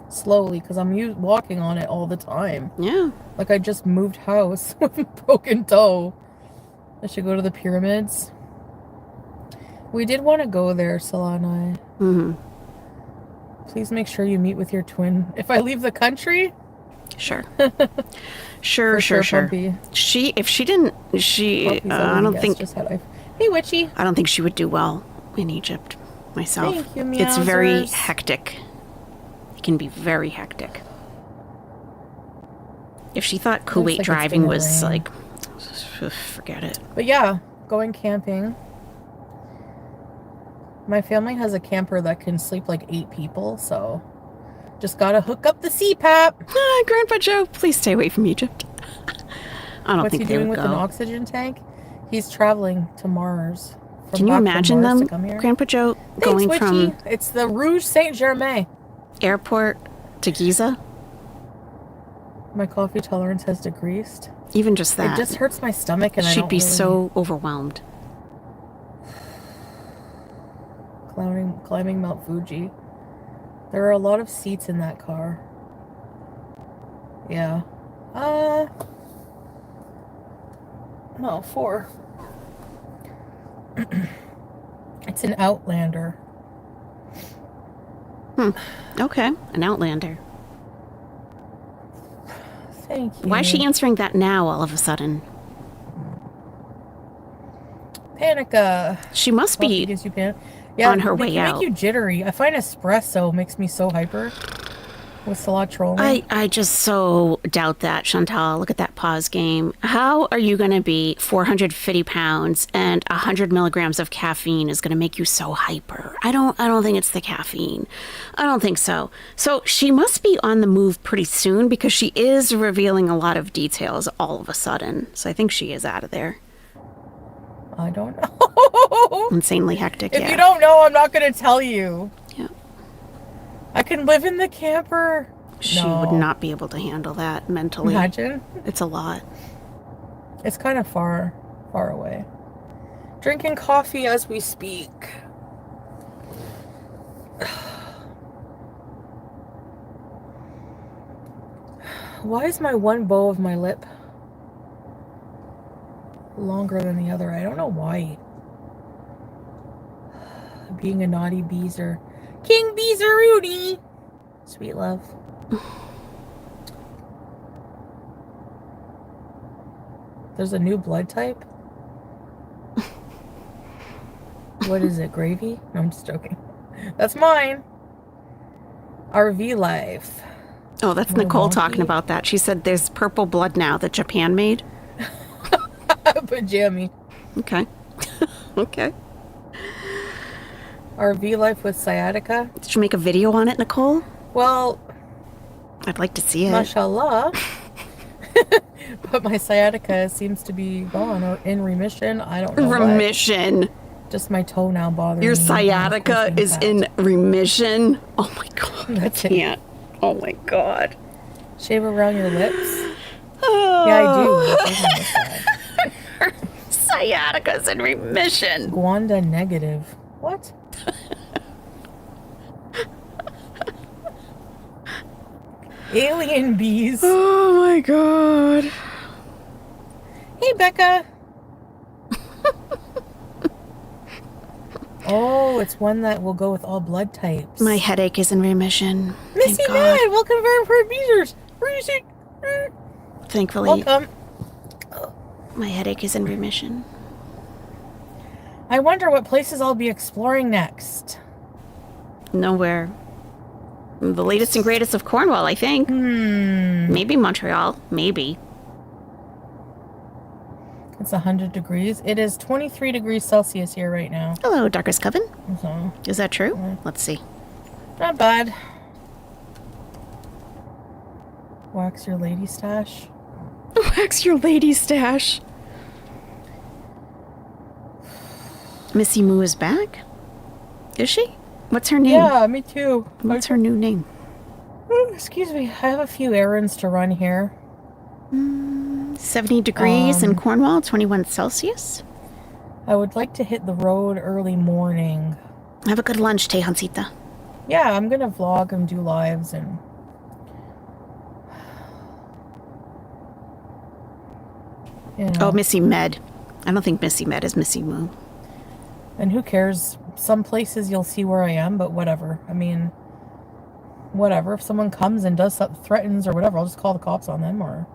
Slowly, because I'm walking on it all the time. Yeah. Like I just moved house with a broken toe. I should go to the pyramids. We did want to go there, Solana. Please make sure you meet with your twin. If I leave the country? Sure. Sure. Pumpy. If she didn't, I don't think... Hey, Witchy. I don't think she would do well in Egypt myself. Thank you, meowsers. It's very hectic. It can be very hectic. If she thought Kuwait driving was like, forget it. But yeah, going camping. My family has a camper that can sleep like 8 people, so just gotta hook up the CPAP. Grandpa Joe, please stay away from Egypt. I don't think they would go. What's he doing with an oxygen tank? He's traveling to Mars. Can you imagine them, Grandpa Joe, going from... It's the Rouge Saint-Germain. Airport to Giza? My coffee tolerance has decreased. Even just that. It just hurts my stomach and she'd be so overwhelmed. Climbing Mount Fuji. There are a lot of seats in that car. Yeah. No, 4. It's an Outlander. Okay, an Outlander. Thank you. Why is she answering that now all of a sudden? Panica. She must be on her way out. Make you jittery. I find espresso makes me so hyper. With cilantro. I just so doubt that, Chantal. Look at that pause game. How are you going to be 450 pounds and 100 milligrams of caffeine is going to make you so hyper? I don't think it's the caffeine. I don't think so. So she must be on the move pretty soon because she is revealing a lot of details all of a sudden. So I think she is out of there. I don't know. Insanely hectic, If you don't know, I'm not going to tell you. Yeah. I can live in the camper. She would not be able to handle that mentally. Imagine. It's a lot. It's kind of far away. Drinking coffee as we speak. Why is my one bow of my lip longer than the other? I don't know why. Being a naughty beezer. King Beezer Rudy! Sweet love. There's a new blood type? What is it, gravy? No, I'm just joking. That's mine. RV life. Oh, that's Nicole talking about that. She said there's purple blood now that Japan made. Pajammy. Okay. Okay. RV life with sciatica. Did you make a video on it, Nicole? Well, I'd like to see it. mashallah. But my sciatica seems to be gone or in remission. I don't know. Remission. What. Just my toe now bothering me. Your sciatica is in remission. Oh my god. That's I can't. Oh my god. Shave around your lips? Oh. Yeah, I do. Sciatica's in remission. Gwanda negative. What? Alien bees. Oh my god. Hey, Becca. Oh, it's one that will go with all blood types. My headache is in remission. Missy Mad, welcome to for Beezers. Thankfully, welcome. My headache is in remission. I wonder what places I'll be exploring next. Nowhere. The latest and greatest of Cornwall, I think. Maybe Montreal. Maybe. It's 100 degrees. It is 23 degrees Celsius here right now. Hello, Darkest Coven. So, Is that true? Let's see. not bad. Wax your lady stash. Wax your lady stash. Missy Moo is back? Is she? What's her name? Yeah, me too. What's her new name? Excuse me. I have a few errands to run here. 70 degrees in Cornwall, 21 Celsius. I would like to hit the road early morning. Have a good lunch, Tejancita. Yeah, I'm going to vlog and do lives and... You know. Oh, Missy Med. I don't think Missy Med is Missy Moo. And who cares? Some places you'll see where I am, but whatever. I mean, whatever. If someone comes and does something, threatens or whatever, I'll just call the cops on them or...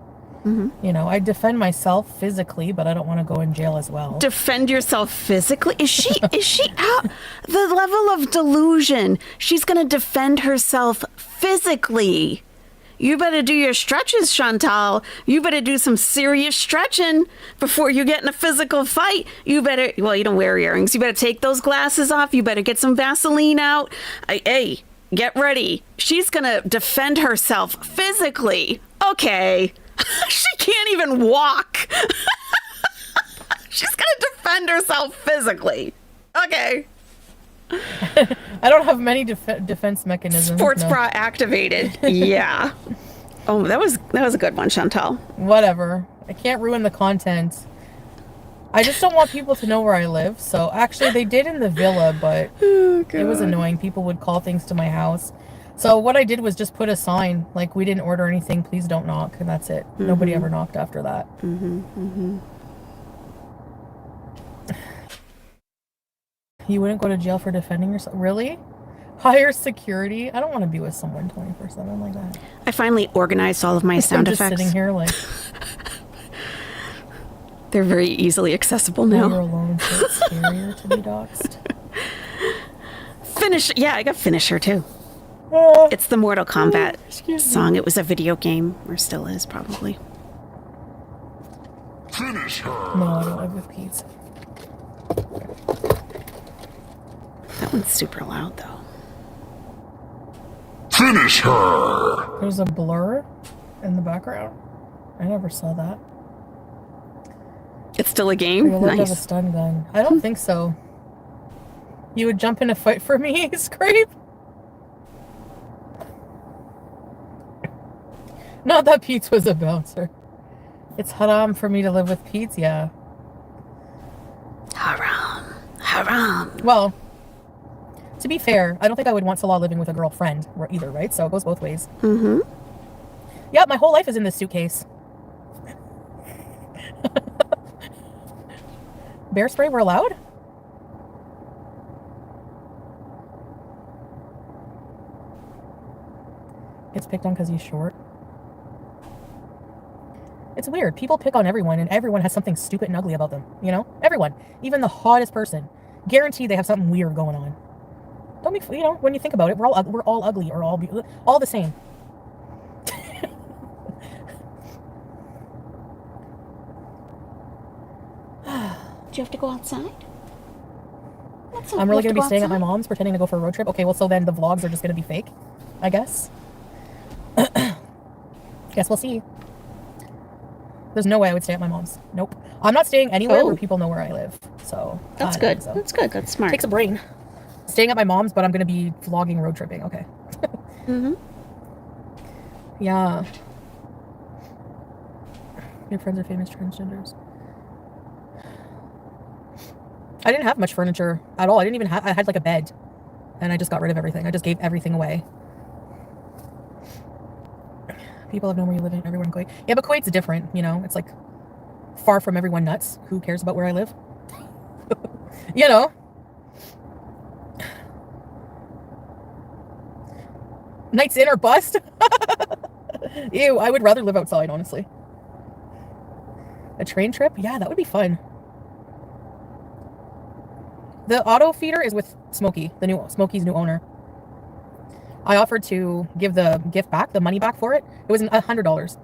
You know, I defend myself physically, but I don't want to go in jail as well. Defend yourself physically? Is she out? The level of delusion. She's going to defend herself physically. You better do your stretches, Chantal. You better do some serious stretching before you get in a physical fight. You better, well, you don't wear earrings. You better take those glasses off. You better get some Vaseline out. Hey, get ready. She's going to defend herself physically. Okay. She can't even walk. She's going to defend herself physically. Okay. I don't have many defense mechanisms. Sports bra activated. Yeah. Oh, that was a good one, Chantal. Whatever. I can't ruin the content. I just don't want people to know where I live. So actually, they did in the villa, but it was annoying. People would call things to my house. So what I did was just put a sign, like, we didn't order anything, please don't knock, and that's it. Nobody ever knocked after that. You wouldn't go to jail for defending yourself? Really? Higher security? I don't want to be with someone 24/7 like that. I finally organized all of my sound I'm just effects. sitting here like... They're very easily accessible now. You're alone, so it's scarier to be doxxed. Finish. Yeah, I got Finisher, too. Oh, It's the Mortal Kombat excuse me. song. It was a video game, or still is, probably. Finish her. No, I don't live with Pete. That one's super loud, though. Finish her. There's a blur in the background. I never saw that. It's still a Are game? you allowed to have a Nice. stun gun? I don't think so. You would jump in a fight for me, Scrape? Not that Pete's was a bouncer. It's haram for me to live with Pete's, yeah. Haram. Haram. Well, to be fair, I don't think I would want Salah living with a girlfriend either, right? So it goes both ways. Yep, my whole life is in this suitcase. Bear spray, we're allowed? Gets picked on because he's short. It's weird. People pick on everyone, and everyone has something stupid and ugly about them. You know? Everyone. Even the hottest person. Guaranteed they have something weird going on. Don't be, you know, when you think about it, we're all ugly or all the same. Do you have to go outside? I'm really going to be staying at my mom's, pretending to go for a road trip. Okay, well, so then the vlogs are just going to be fake, I guess. Guess we'll see. There's no way I would stay at my mom's. Nope. I'm not staying anywhere where people know where I live. So that's good. So. That's good. That's smart. Takes a brain. Staying at my mom's, but I'm going to be vlogging road tripping. Okay. Mm-hmm. Yeah. Your friends are famous transgenders. I didn't have much furniture at all. I didn't even have, I had like a bed and I just got rid of everything. I just gave everything away. People have known where you live in everywhere in Kuwait. Yeah, but Kuwait's different, you know. It's like far from everyone nuts. Who cares about where I live? You know. Nights in or bust? Ew, I would rather live outside, honestly. A train trip? Yeah, that would be fun. The auto feeder is with Smokey, Smokey's new owner. I offered to give the gift back, the money back for it. It was $100.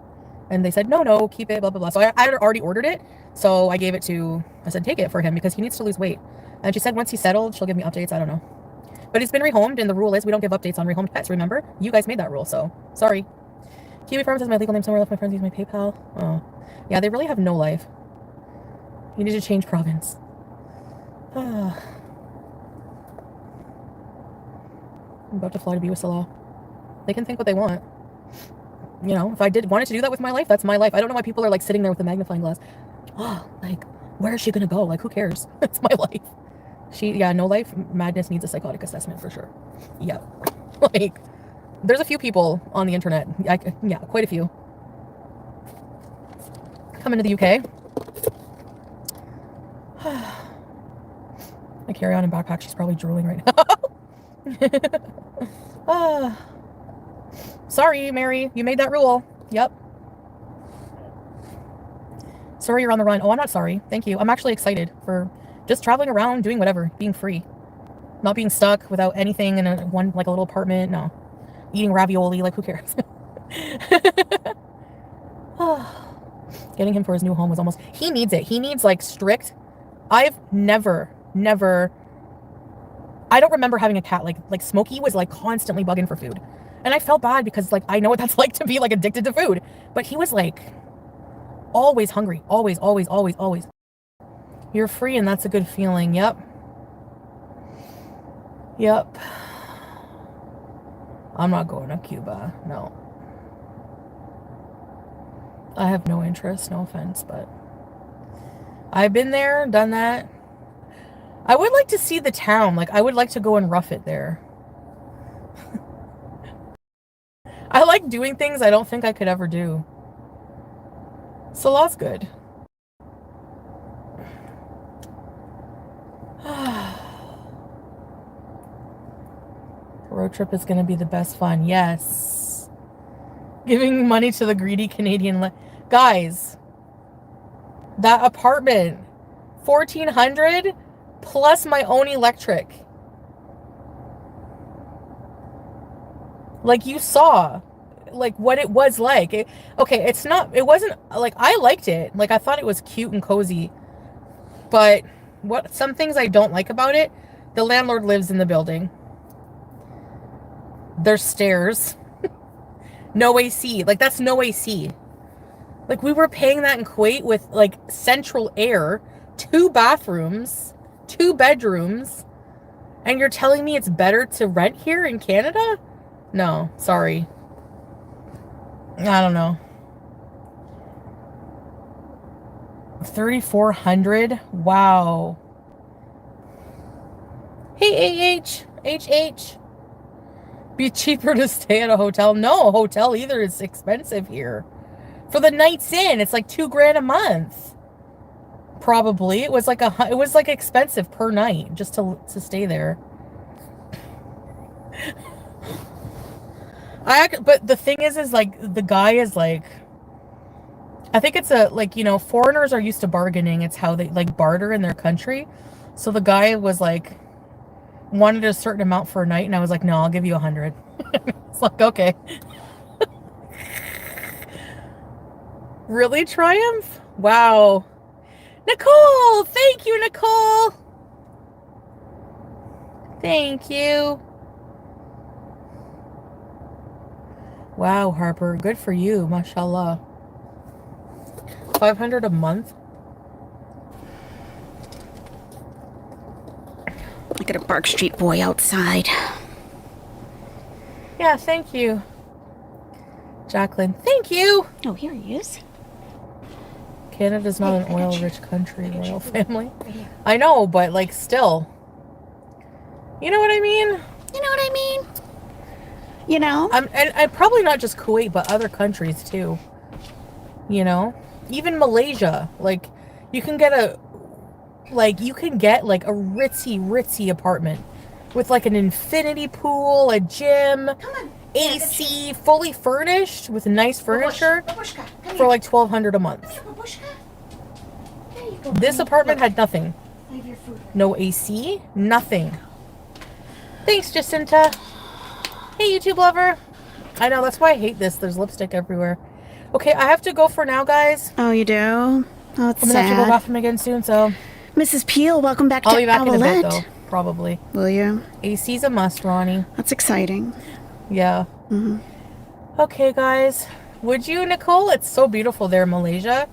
And they said, no, keep it, blah, blah, blah. So I had already ordered it. So I gave it to, I said, take it for him because he needs to lose weight. And she said once he's settled, she'll give me updates. I don't know. But it's been rehomed, and the rule is we don't give updates on rehomed pets, remember? You guys made that rule, so sorry. Kiwi Farms has my legal name somewhere. Left my friends use my PayPal. Oh. Yeah, they really have no life. You need to change province. I'm about to fly to be with Salah. They can think what they want. You know, if I wanted to do that with my life, that's my life. I don't know why people are like sitting there with a magnifying glass. Oh, like, where is she gonna go? Like, who cares? It's my life. Yeah, no life madness needs a psychotic assessment for sure. Yeah. Like, there's a few people on the internet. Yeah, quite a few. Coming to the UK. I carry on in backpack. She's probably drooling right now. Sorry, Mary. You made that rule. Yep. Sorry you're on the run. Oh, I'm not sorry. Thank you. I'm actually excited for just traveling around, doing whatever, being free. Not being stuck without anything in a little apartment. No. Eating ravioli. Like, who cares? Getting him for his new home was almost... He needs it. He needs, like, strict... I've never... I don't remember having a cat. Like Smokey was, like, constantly bugging for food. And I felt bad because, like, I know what that's like to be, like, addicted to food. But he was, like, always hungry. Always. You're free and that's a good feeling. Yep. I'm not going to Cuba. No. I have no interest. No offense, but I've been there, done that. I would like to see the town. Like, I would like to go and rough it there. I like doing things I don't think I could ever do. Salah's good. Road trip is going to be the best fun. Yes. Giving money to the greedy Canadian... Guys. That apartment. $1,400 plus my own electric. Like, you saw, like, what it was like. It wasn't, like, I liked it. Like, I thought it was cute and cozy. But some things I don't like about it, the landlord lives in the building. There's stairs. No AC. Like, that's no AC. Like, we were paying that in Kuwait with, like, central air, 2 bathrooms, 2 bedrooms, and you're telling me it's better to rent here in Canada? No, sorry. I don't know. 3,400? Wow. Hey, HH. Be cheaper to stay at a hotel. No, a hotel either is expensive here. For the nights in, it's like $2,000 a month. Probably. It was like expensive per night just to stay there. But the thing is like the guy is like, I think it's foreigners are used to bargaining. It's how they like barter in their country. So the guy was like, wanted a certain amount for a night, and I was like, no, I'll give you 100. It's like, okay. Really, Triumph? Wow. Nicole! Thank you, Nicole! Thank you. Wow, Harper. Good for you. Mashallah. 500 a month? Look at a Bark Street boy outside. Yeah, thank you. Jacqueline, thank you. Oh, here he is. Canada's not an oil-rich country, royal family. I know, but like still. You know what I mean? You know what I mean? You know? And probably not just Kuwait, but other countries too. You know? Even Malaysia. Like, you can get a ritzy apartment with like an infinity pool, a gym, AC, fully furnished with nice furniture for like $1,200 a month. This apartment had nothing. No AC, nothing. Thanks, Jacinta. Hey, YouTube lover. I know, that's why I hate this. There's lipstick everywhere. Okay, I have to go for now, guys. Oh, you do? Oh, it's I'm gonna have to go to the bathroom again soon, so Mrs. Peel, welcome back to Owlette. I'll be back in a bit, though, probably. Will you? AC's a must, Ronnie. That's exciting. Yeah. Mm-hmm. Okay, guys. Would you, Nicole? It's so beautiful there in Malaysia.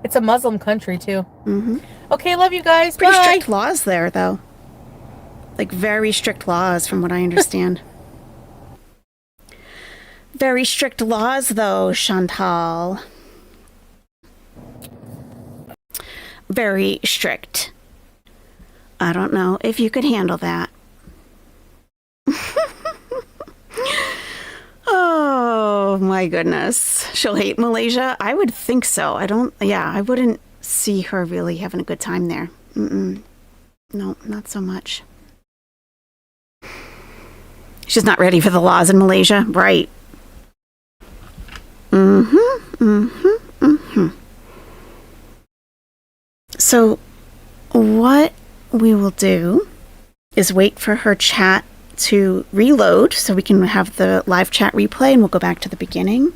It's a Muslim country, too. Mm-hmm. Okay, love you guys. Pretty Bye. strict laws there, though. Like, very strict laws, from what I understand. Very strict laws, though, Chantal. Very strict. I don't know if you could handle that. Oh, my goodness. She'll hate Malaysia? I would think so. I wouldn't see her really having a good time there. Mm-mm. No, not so much. She's not ready for the laws in Malaysia? Right. So, what we will do is wait for her chat to reload so we can have the live chat replay, and we'll go back to the beginning.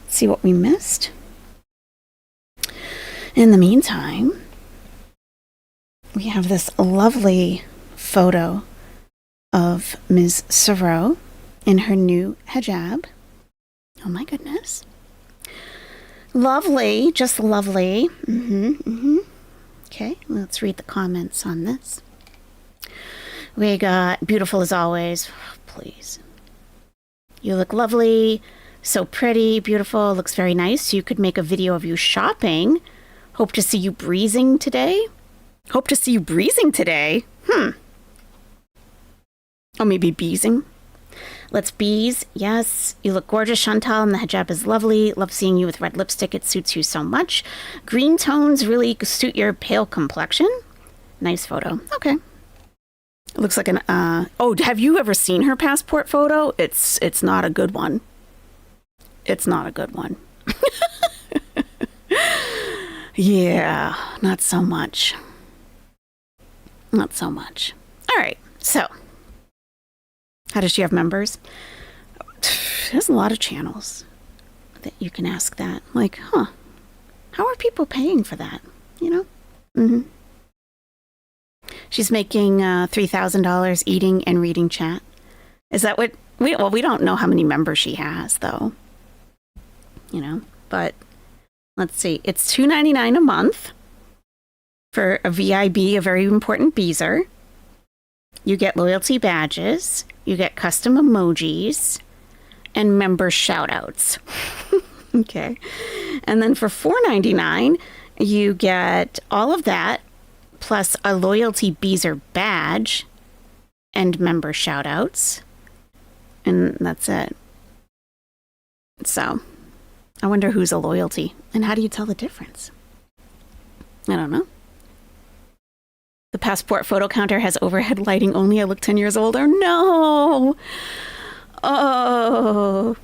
See what we missed. In the meantime, we have this lovely photo of Ms. Sarow in her new hijab. Oh my goodness. Lovely, just lovely. Okay, let's read the comments on this. We got beautiful as always. Please. You look lovely, so pretty, beautiful, looks very nice. You could make a video of you shopping. Hope to see you breezing today. Hope to see you breezing today. Or maybe beezing. Let's bees. Yes, you look gorgeous, Chantal, and the hijab is lovely. Love seeing you with red lipstick. It suits you so much. Green tones really suit your pale complexion. Nice photo. Okay. It looks like an, oh, have you ever seen her passport photo? It's not a good one. It's not a good one. Yeah, not so much. Not so much. All right, so. How does she have members? There's a lot of channels that you can ask that. Like, how are people paying for that? You know? She's making $3,000 eating and reading chat. Is that what? We don't know how many members she has, though. You know? But, let's see. It's $2.99 a month for a VIB, a very important beezer. You get loyalty badges, you get custom emojis, and member shoutouts. Okay. And then for $4.99, you get all of that, plus a loyalty beezer badge, end member shout-outs. And that's it. So, I wonder who's a loyalty. And how do you tell the difference? I don't know. The passport photo counter has overhead lighting only. I look 10 years older. No! Oh.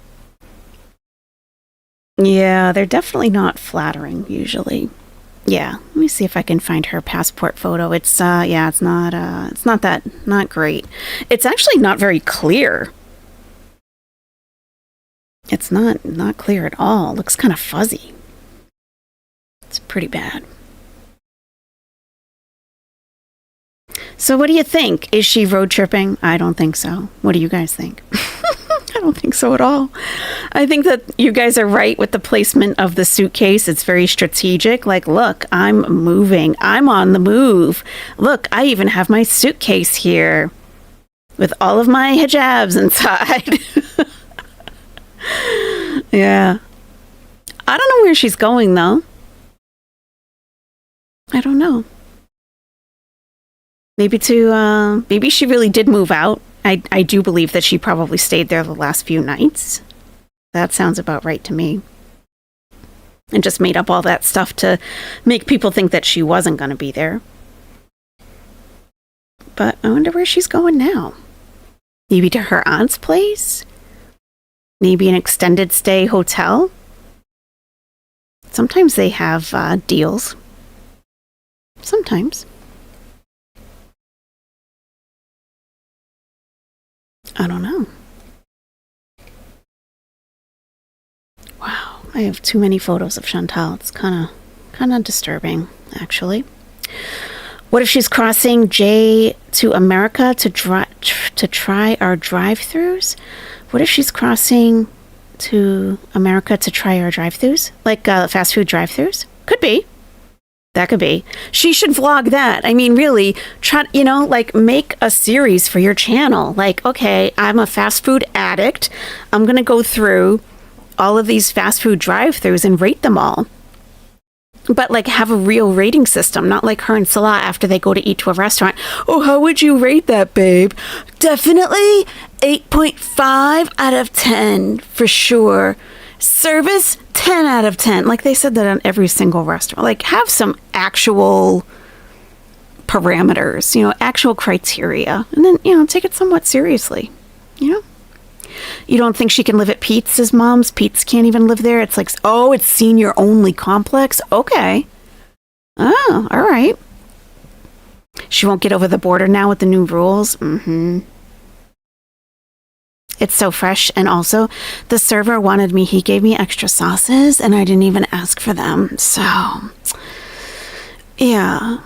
Yeah, they're definitely not flattering, usually. Yeah, let me see if I can find her passport photo. It's not great. It's actually not very clear. It's not clear at all. It looks kind of fuzzy. It's pretty bad. So what do you think? Is she road tripping? I don't think so. What do you guys think? I don't think so at all. I think that you guys are right with the placement of the suitcase. It's very strategic. Like, look, I'm moving. I'm on the move. Look, I even have my suitcase here with all of my hijabs inside. Yeah. I don't know where she's going, though. I don't know. Maybe she really did move out. I do believe that she probably stayed there the last few nights. That sounds about right to me. And just made up all that stuff to make people think that she wasn't going to be there. But I wonder where she's going now. Maybe to her aunt's place? Maybe an extended stay hotel? Sometimes they have deals. Sometimes. I don't know. Wow, I have too many photos of Chantal. It's kind of disturbing, actually. What if she's crossing J to America to try our drive-thrus? What if she's crossing to America to try our drive-thrus? Like fast food drive-thrus? Could be. That could be. She should vlog that. I mean, really, try, make a series for your channel. Like, okay, I'm a fast food addict. I'm going to go through all of these fast food drive-thrus and rate them all. But, have a real rating system, not like her and Salah after they go to eat to a restaurant. Oh, how would you rate that, babe? Definitely 8.5 out of 10, for sure. Service, 10 out of 10. Like they said that on every single restaurant. Have some actual parameters, actual criteria. And then, take it somewhat seriously, You don't think she can live at Pete's mom's? Pete's can't even live there. It's it's senior only complex. Okay. Oh, all right. She won't get over the border now with the new rules. Mm-hmm. It's so fresh. And also, the server wanted me. He gave me extra sauces, and I didn't even ask for them. So, yeah.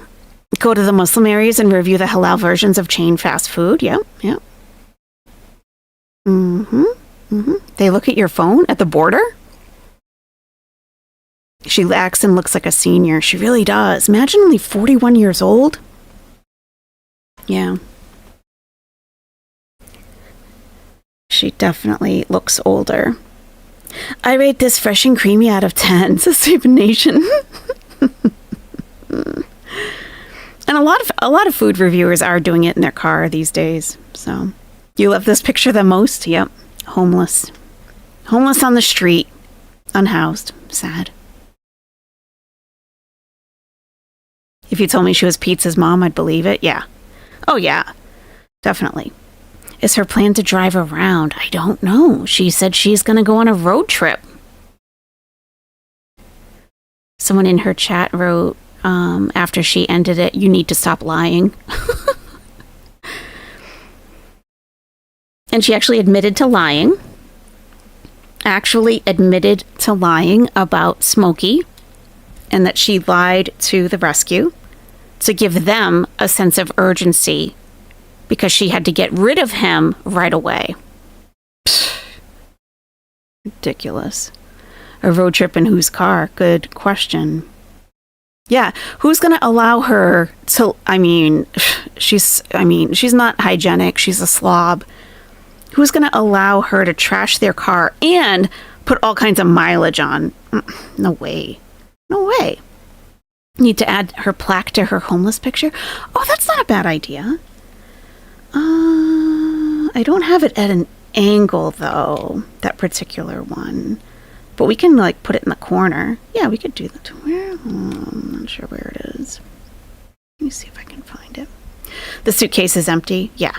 Go to the Muslim areas and review the halal versions of chain fast food. Yep. Mm-hmm. Mm-hmm. They look at your phone at the border? She acts and looks like a senior. She really does. Imagine only 41 years old. Yeah. She definitely looks older. I rate this fresh and creamy out of 10, says Saving Nation. And a lot of food reviewers are doing it in their car these days. So, you love this picture the most? Yep. Homeless. Homeless on the street. Unhoused. Sad. If you told me she was Pete's mom, I'd believe it. Yeah. Oh, yeah. Definitely. Is her plan to drive around? I don't know. She said she's going to go on a road trip. Someone in her chat wrote, after she ended it, you need to stop lying. And she actually admitted to lying. About Smokey. And that she lied to the rescue to give them a sense of urgency because she had to get rid of him right away. Pfft. Ridiculous. A road trip in whose car? Good question. Yeah, who's going to allow her to, she's not hygienic. She's a slob. Who's going to allow her to trash their car and put all kinds of mileage on? No way. No way. Need to add her plaque to her homeless picture? Oh, that's not a bad idea. I don't have it at an angle, though, that particular one. But we can, like, put it in the corner. Yeah, we could do that. Where? I'm not sure where it is. Let me see if I can find it. The suitcase is empty. Yeah.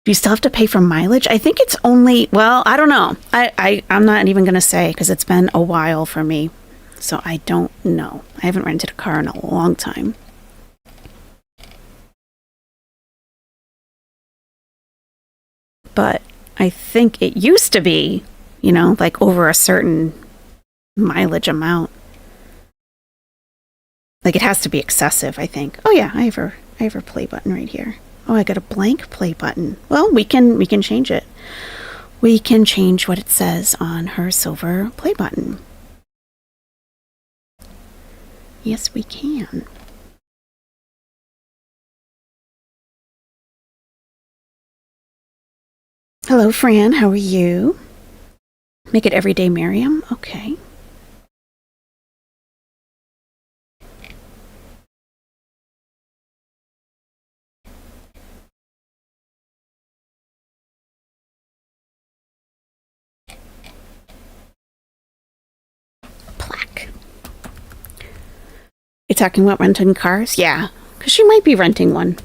Do you still have to pay for mileage? I think it's only, well, I don't know. I'm not even going to say because it's been a while for me. So I don't know. I haven't rented a car in a long time. But I think it used to be, you know, like over a certain mileage amount. Like it has to be excessive, I think. Oh yeah, I have her play button right here. Oh, I got a blank play button. Well, we can change it. We can change what it says on her silver play button. Yes, we can. Hello, Fran. How are you? Make it Everyday Miriam. Okay. Plaque. You talking about renting cars? Yeah, because she might be renting one.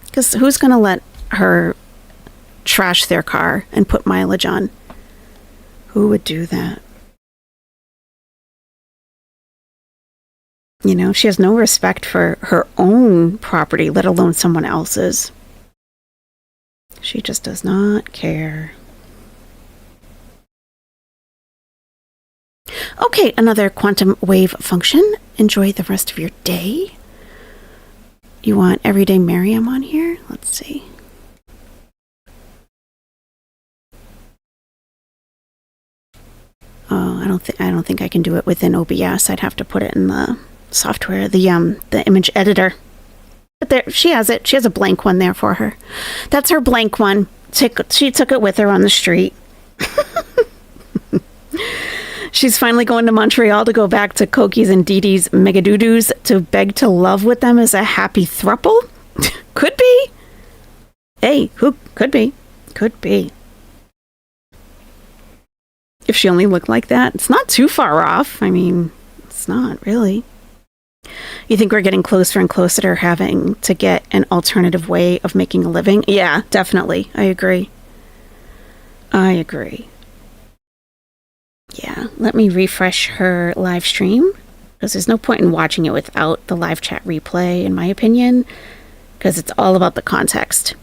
Because who's going to let her trash their car and put mileage on? Who would do that? You know, she has no respect for her own property, let alone someone else's. She just does not care. Okay, another quantum wave function. Enjoy the rest of your day. You want Everyday Miriam on here? Let's see. Oh, I don't think I can do it within OBS. I'd have to put it in the software, the image editor. But there, she has it. She has a blank one there for her. That's her blank one. She took it with her on the street. She's finally going to Montreal to go back to Koki's and Dee Dee's Megadoodoo's to beg to love with them as a happy throuple. Could be. Hey, who could be? Could be. If she only looked like that, it's not too far off. I mean, it's not really. You think we're getting closer and closer to having to get an alternative way of making a living? Yeah, definitely. I agree. Yeah, let me refresh her live stream because there's no point in watching it without the live chat replay, in my opinion, because it's all about the context.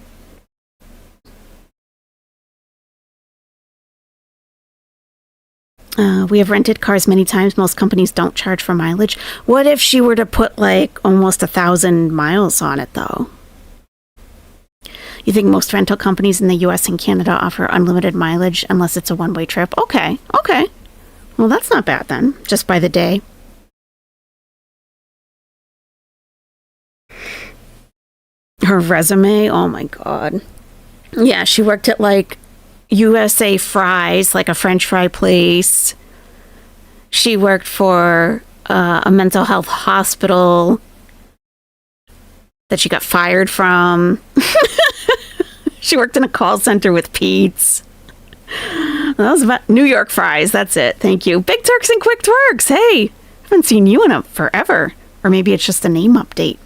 We have rented cars many times. Most companies don't charge for mileage. What if she were to put like almost 1,000 miles on it, though? You think most rental companies in the US and Canada offer unlimited mileage unless it's a one-way trip? Okay. Well, that's not bad then. Just by the day. Her resume, oh my God. Yeah, she worked at like USA Fries, like a French fry place. She worked for a mental health hospital that she got fired from. She worked in a call center with Pete's. That was about New York Fries. That's it. Thank you. Big Turks and Quick Twerks. Hey, haven't seen you in forever. Or maybe it's just a name update.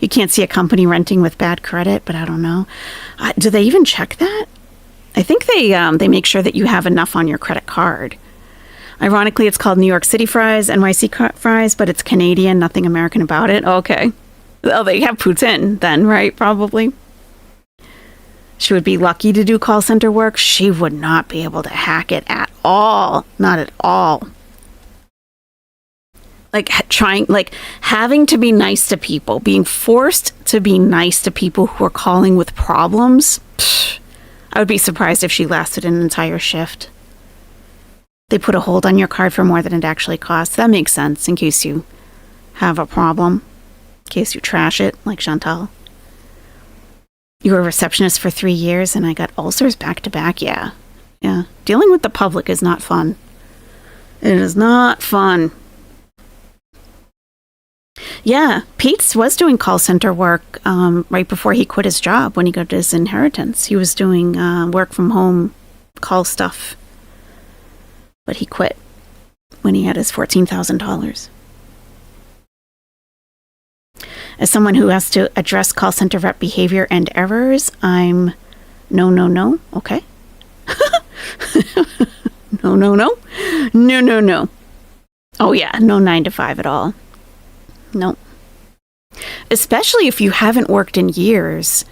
You can't see a company renting with bad credit, but I don't know. Do they even check that? I think they make sure that you have enough on your credit card. Ironically, it's called New York City Fries, NYC Fries, but it's Canadian, nothing American about it. Okay. Well, they have poutine then, right? Probably. She would be lucky to do call center work. She would not be able to hack it at all. Not at all. Like having to be nice to people, being forced to be nice to people who are calling with problems. I would be surprised if she lasted an entire shift. They put a hold on your card for more than it actually costs. That makes sense in case you have a problem, in case you trash it, like Chantal. You were a receptionist for 3 years and I got ulcers back to back. Yeah. Dealing with the public is not fun. It is not fun. Yeah, Pete was doing call center work right before he quit his job when he got his inheritance. He was doing work from home call stuff, but he quit when he had his $14,000. As someone who has to address call center rep behavior and errors, I'm no. Okay. No. Oh yeah, no 9 to 5 at all. No. Especially if you haven't worked in years.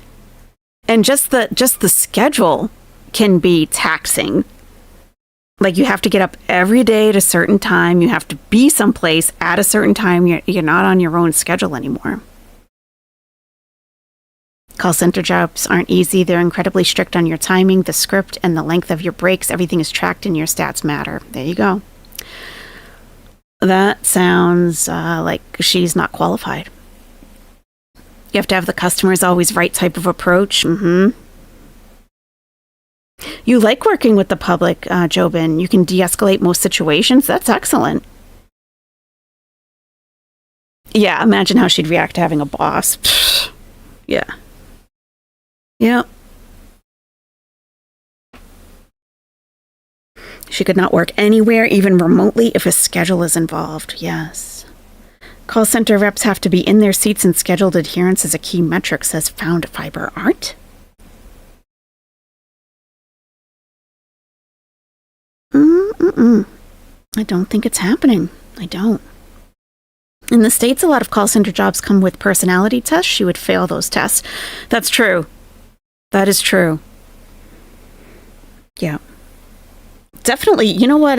And just the schedule can be taxing. Like, you have to get up every day at a certain time. You have to be someplace at a certain time. You're not on your own schedule anymore. Call center jobs aren't easy. They're incredibly strict on your timing, the script, and the length of your breaks. Everything is tracked and your stats matter. There you go. That sounds like she's not qualified. You have to have the customers always right type of approach. Mm-hmm. You like working with the public, Jobin. You can de-escalate most situations. That's excellent. Yeah, imagine how she'd react to having a boss. Pfft. Yeah. Yep. She could not work anywhere, even remotely, if a schedule is involved. Yes. Call center reps have to be in their seats, and scheduled adherence is a key metric, says Found Fiber Art. I don't think it's happening. I don't. In the States, a lot of call center jobs come with personality tests. She would fail those tests. That's true. That is true. Yeah. Definitely. You know what?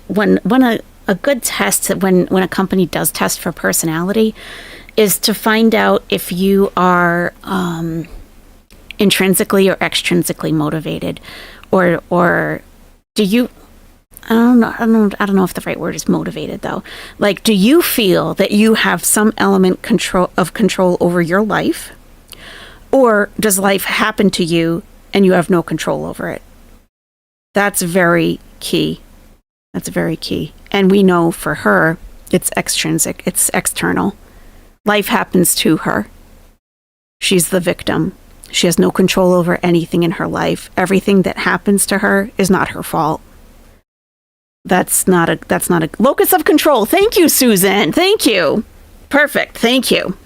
When a good test, when a company does test for personality, is to find out if you are intrinsically or extrinsically motivated, or do you? I don't know if the right word is motivated, though. Like, do you feel that you have some element of control over your life, or does life happen to you and you have no control over it? That's very key. That's very key. And we know for her, it's extrinsic. It's external. Life happens to her. She's the victim. She has no control over anything in her life. Everything that happens to her is not her fault. That's not a locus of control. Thank you, Susan. Thank you. Perfect. Thank you.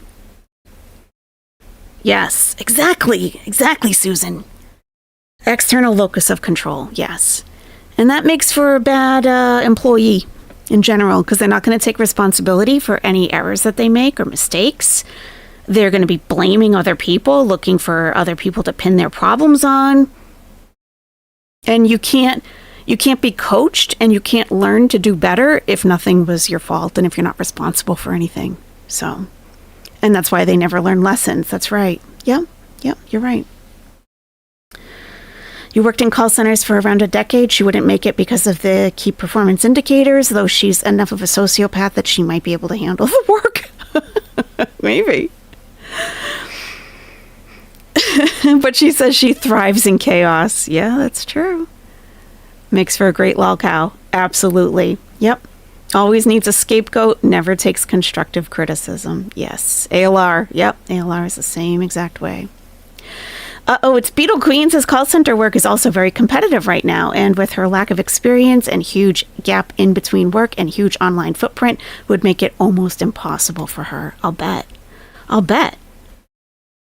Yes, exactly, Susan. External locus of control, yes. And that makes for a bad employee in general, because they're not going to take responsibility for any errors that they make or mistakes. They're going to be blaming other people, looking for other people to pin their problems on. And you can't be coached, and you can't learn to do better if nothing was your fault and if you're not responsible for anything. So, and that's why they never learn lessons. That's right. Yep, you're right. You worked in call centers for around a decade. She wouldn't make it because of the key performance indicators, though she's enough of a sociopath that she might be able to handle the work. Maybe. But she says she thrives in chaos. Yeah, that's true. Makes for a great lol cow. Absolutely. Yep. Always needs a scapegoat. Never takes constructive criticism. Yes. ALR. Yep. ALR is the same exact way. It's Beetle Queen says call center work is also very competitive right now. And with her lack of experience and huge gap in between work and huge online footprint would make it almost impossible for her. I'll bet.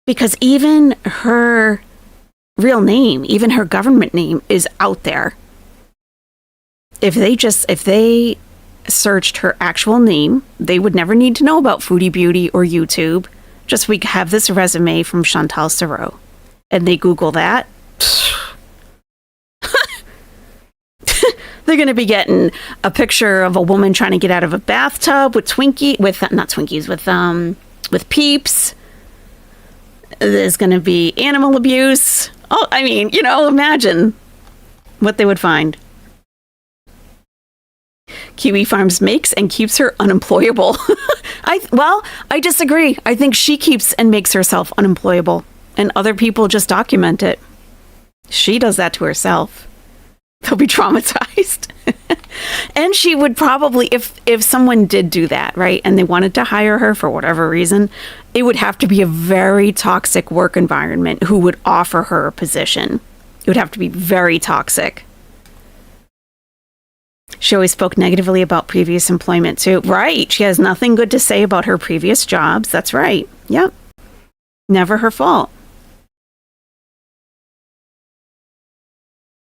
Because even her real name, even her government name is out there. If they searched her actual name, they would never need to know about Foodie Beauty or YouTube. Just we have this resume from Chantal Theroux. And they Google that. They're going to be getting a picture of a woman trying to get out of a bathtub with with Peeps. There's going to be animal abuse. Oh, I mean, imagine what they would find. Kiwi Farms makes and keeps her unemployable. I disagree. I think she keeps and makes herself unemployable, and other people just document it. She does that to herself. They'll be traumatized. And she would probably, if someone did do that, right, and they wanted to hire her for whatever reason, it would have to be a very toxic work environment who would offer her a position. It would have to be very toxic. She always spoke negatively about previous employment too. Right. She has nothing good to say about her previous jobs. That's right. Yep. Never her fault.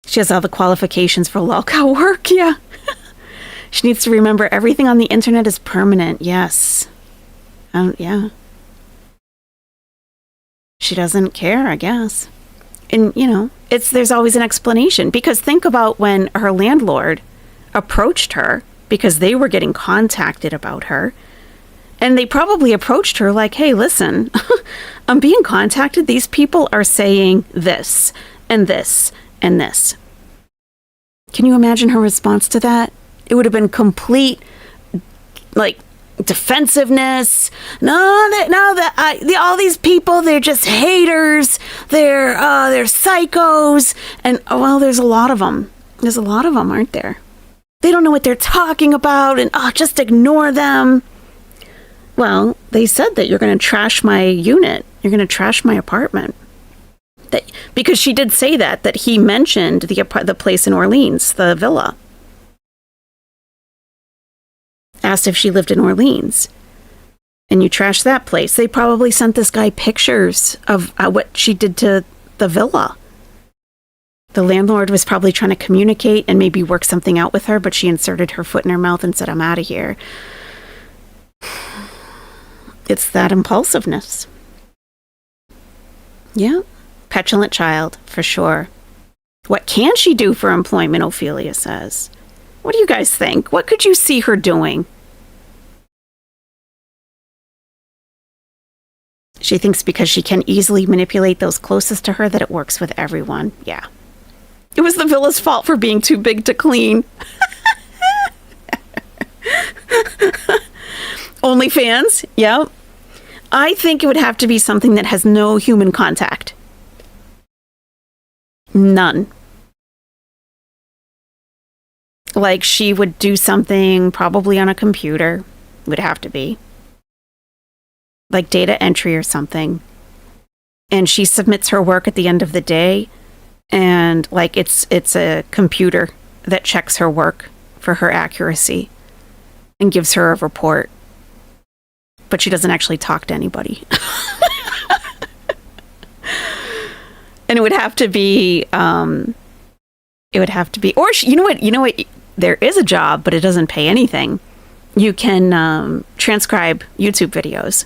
She has all the qualifications for lolcow work. Yeah. She needs to remember everything on the internet is permanent. Yes. Yeah. She doesn't care, I guess. And, you know, there's always an explanation, because think about when her landlord approached her because they were getting contacted about her, and they probably approached her like, hey, listen, I'm being contacted. These people are saying this and this and this. Can you imagine her response to that? It would have been complete, like, defensiveness. All these people, they're just haters. They're psychos. And, well, there's a lot of them. There's a lot of them, aren't there? They don't know what they're talking about, and just ignore them. Well, they said that you're going to trash my unit. You're going to trash my apartment. Because she did say that he mentioned the place in Orleans, the villa. Asked if she lived in Orleans. And you trashed that place. They probably sent this guy pictures of what she did to the villa. The landlord was probably trying to communicate and maybe work something out with her, but she inserted her foot in her mouth and said, I'm out of here. It's that impulsiveness. Yeah. Petulant child, for sure. What can she do for employment, Ophelia says. What do you guys think? What could you see her doing? She thinks because she can easily manipulate those closest to her that it works with everyone. Yeah. It was the villa's fault for being too big to clean. OnlyFans, yep. I think it would have to be something that has no human contact. None. Like, she would do something probably on a computer. Would have to be. Like data entry or something. And she submits her work at the end of the day. And, like, it's a computer that checks her work for her accuracy and gives her a report. But she doesn't actually talk to anybody. And it would have to be, or you know what, there is a job, but it doesn't pay anything. You can transcribe YouTube videos.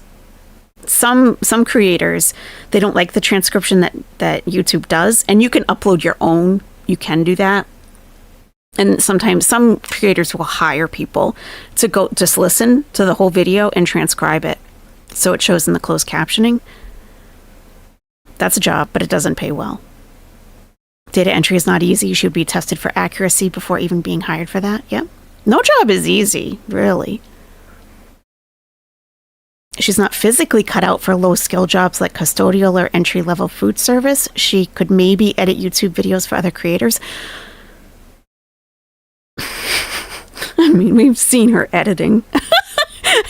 Some creators, they don't like the transcription that YouTube does, and you can upload your own. You can do that. And sometimes some creators will hire people to go just listen to the whole video and transcribe it, so it shows in the closed captioning. That's a job, but it doesn't pay well. Data entry is not easy. You should be tested for accuracy before even being hired for that. Yep. No job is easy, really. She's not physically cut out for low-skill jobs like custodial or entry-level food service. She could maybe edit YouTube videos for other creators. I mean, we've seen her editing.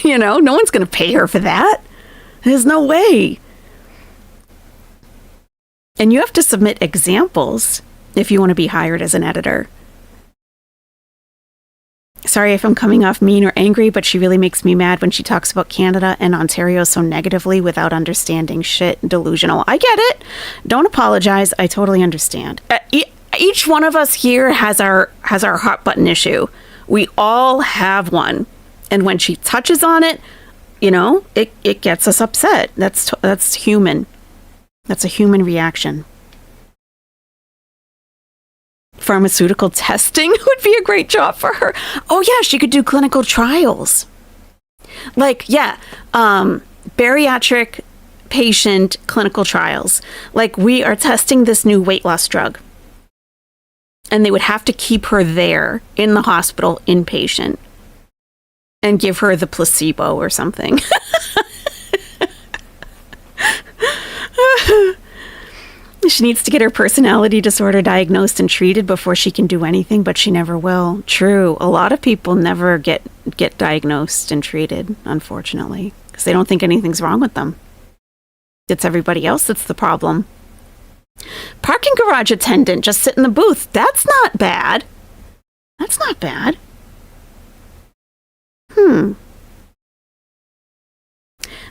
You know, no one's going to pay her for that. There's no way. And you have to submit examples if you want to be hired as an editor. Sorry if I'm coming off mean or angry, but she really makes me mad when she talks about Canada and Ontario so negatively without understanding shit. Delusional. I get it. Don't apologize. I totally understand. Each one of us here has our hot button issue. We all have one. And when she touches on it, you know, it gets us upset. That's human. That's a human reaction. Pharmaceutical testing would be a great job for her. Oh yeah, she could do clinical trials. Like, yeah, bariatric patient clinical trials. Like, we are testing this new weight loss drug. And they would have to keep her there in the hospital, inpatient, and give her the placebo or something. She needs to get her personality disorder diagnosed and treated before she can do anything, but she never will. True. A lot of people never get diagnosed and treated, unfortunately, because they don't think anything's wrong with them. It's everybody else that's the problem. Parking garage attendant, just sit in the booth. That's not bad. That's not bad.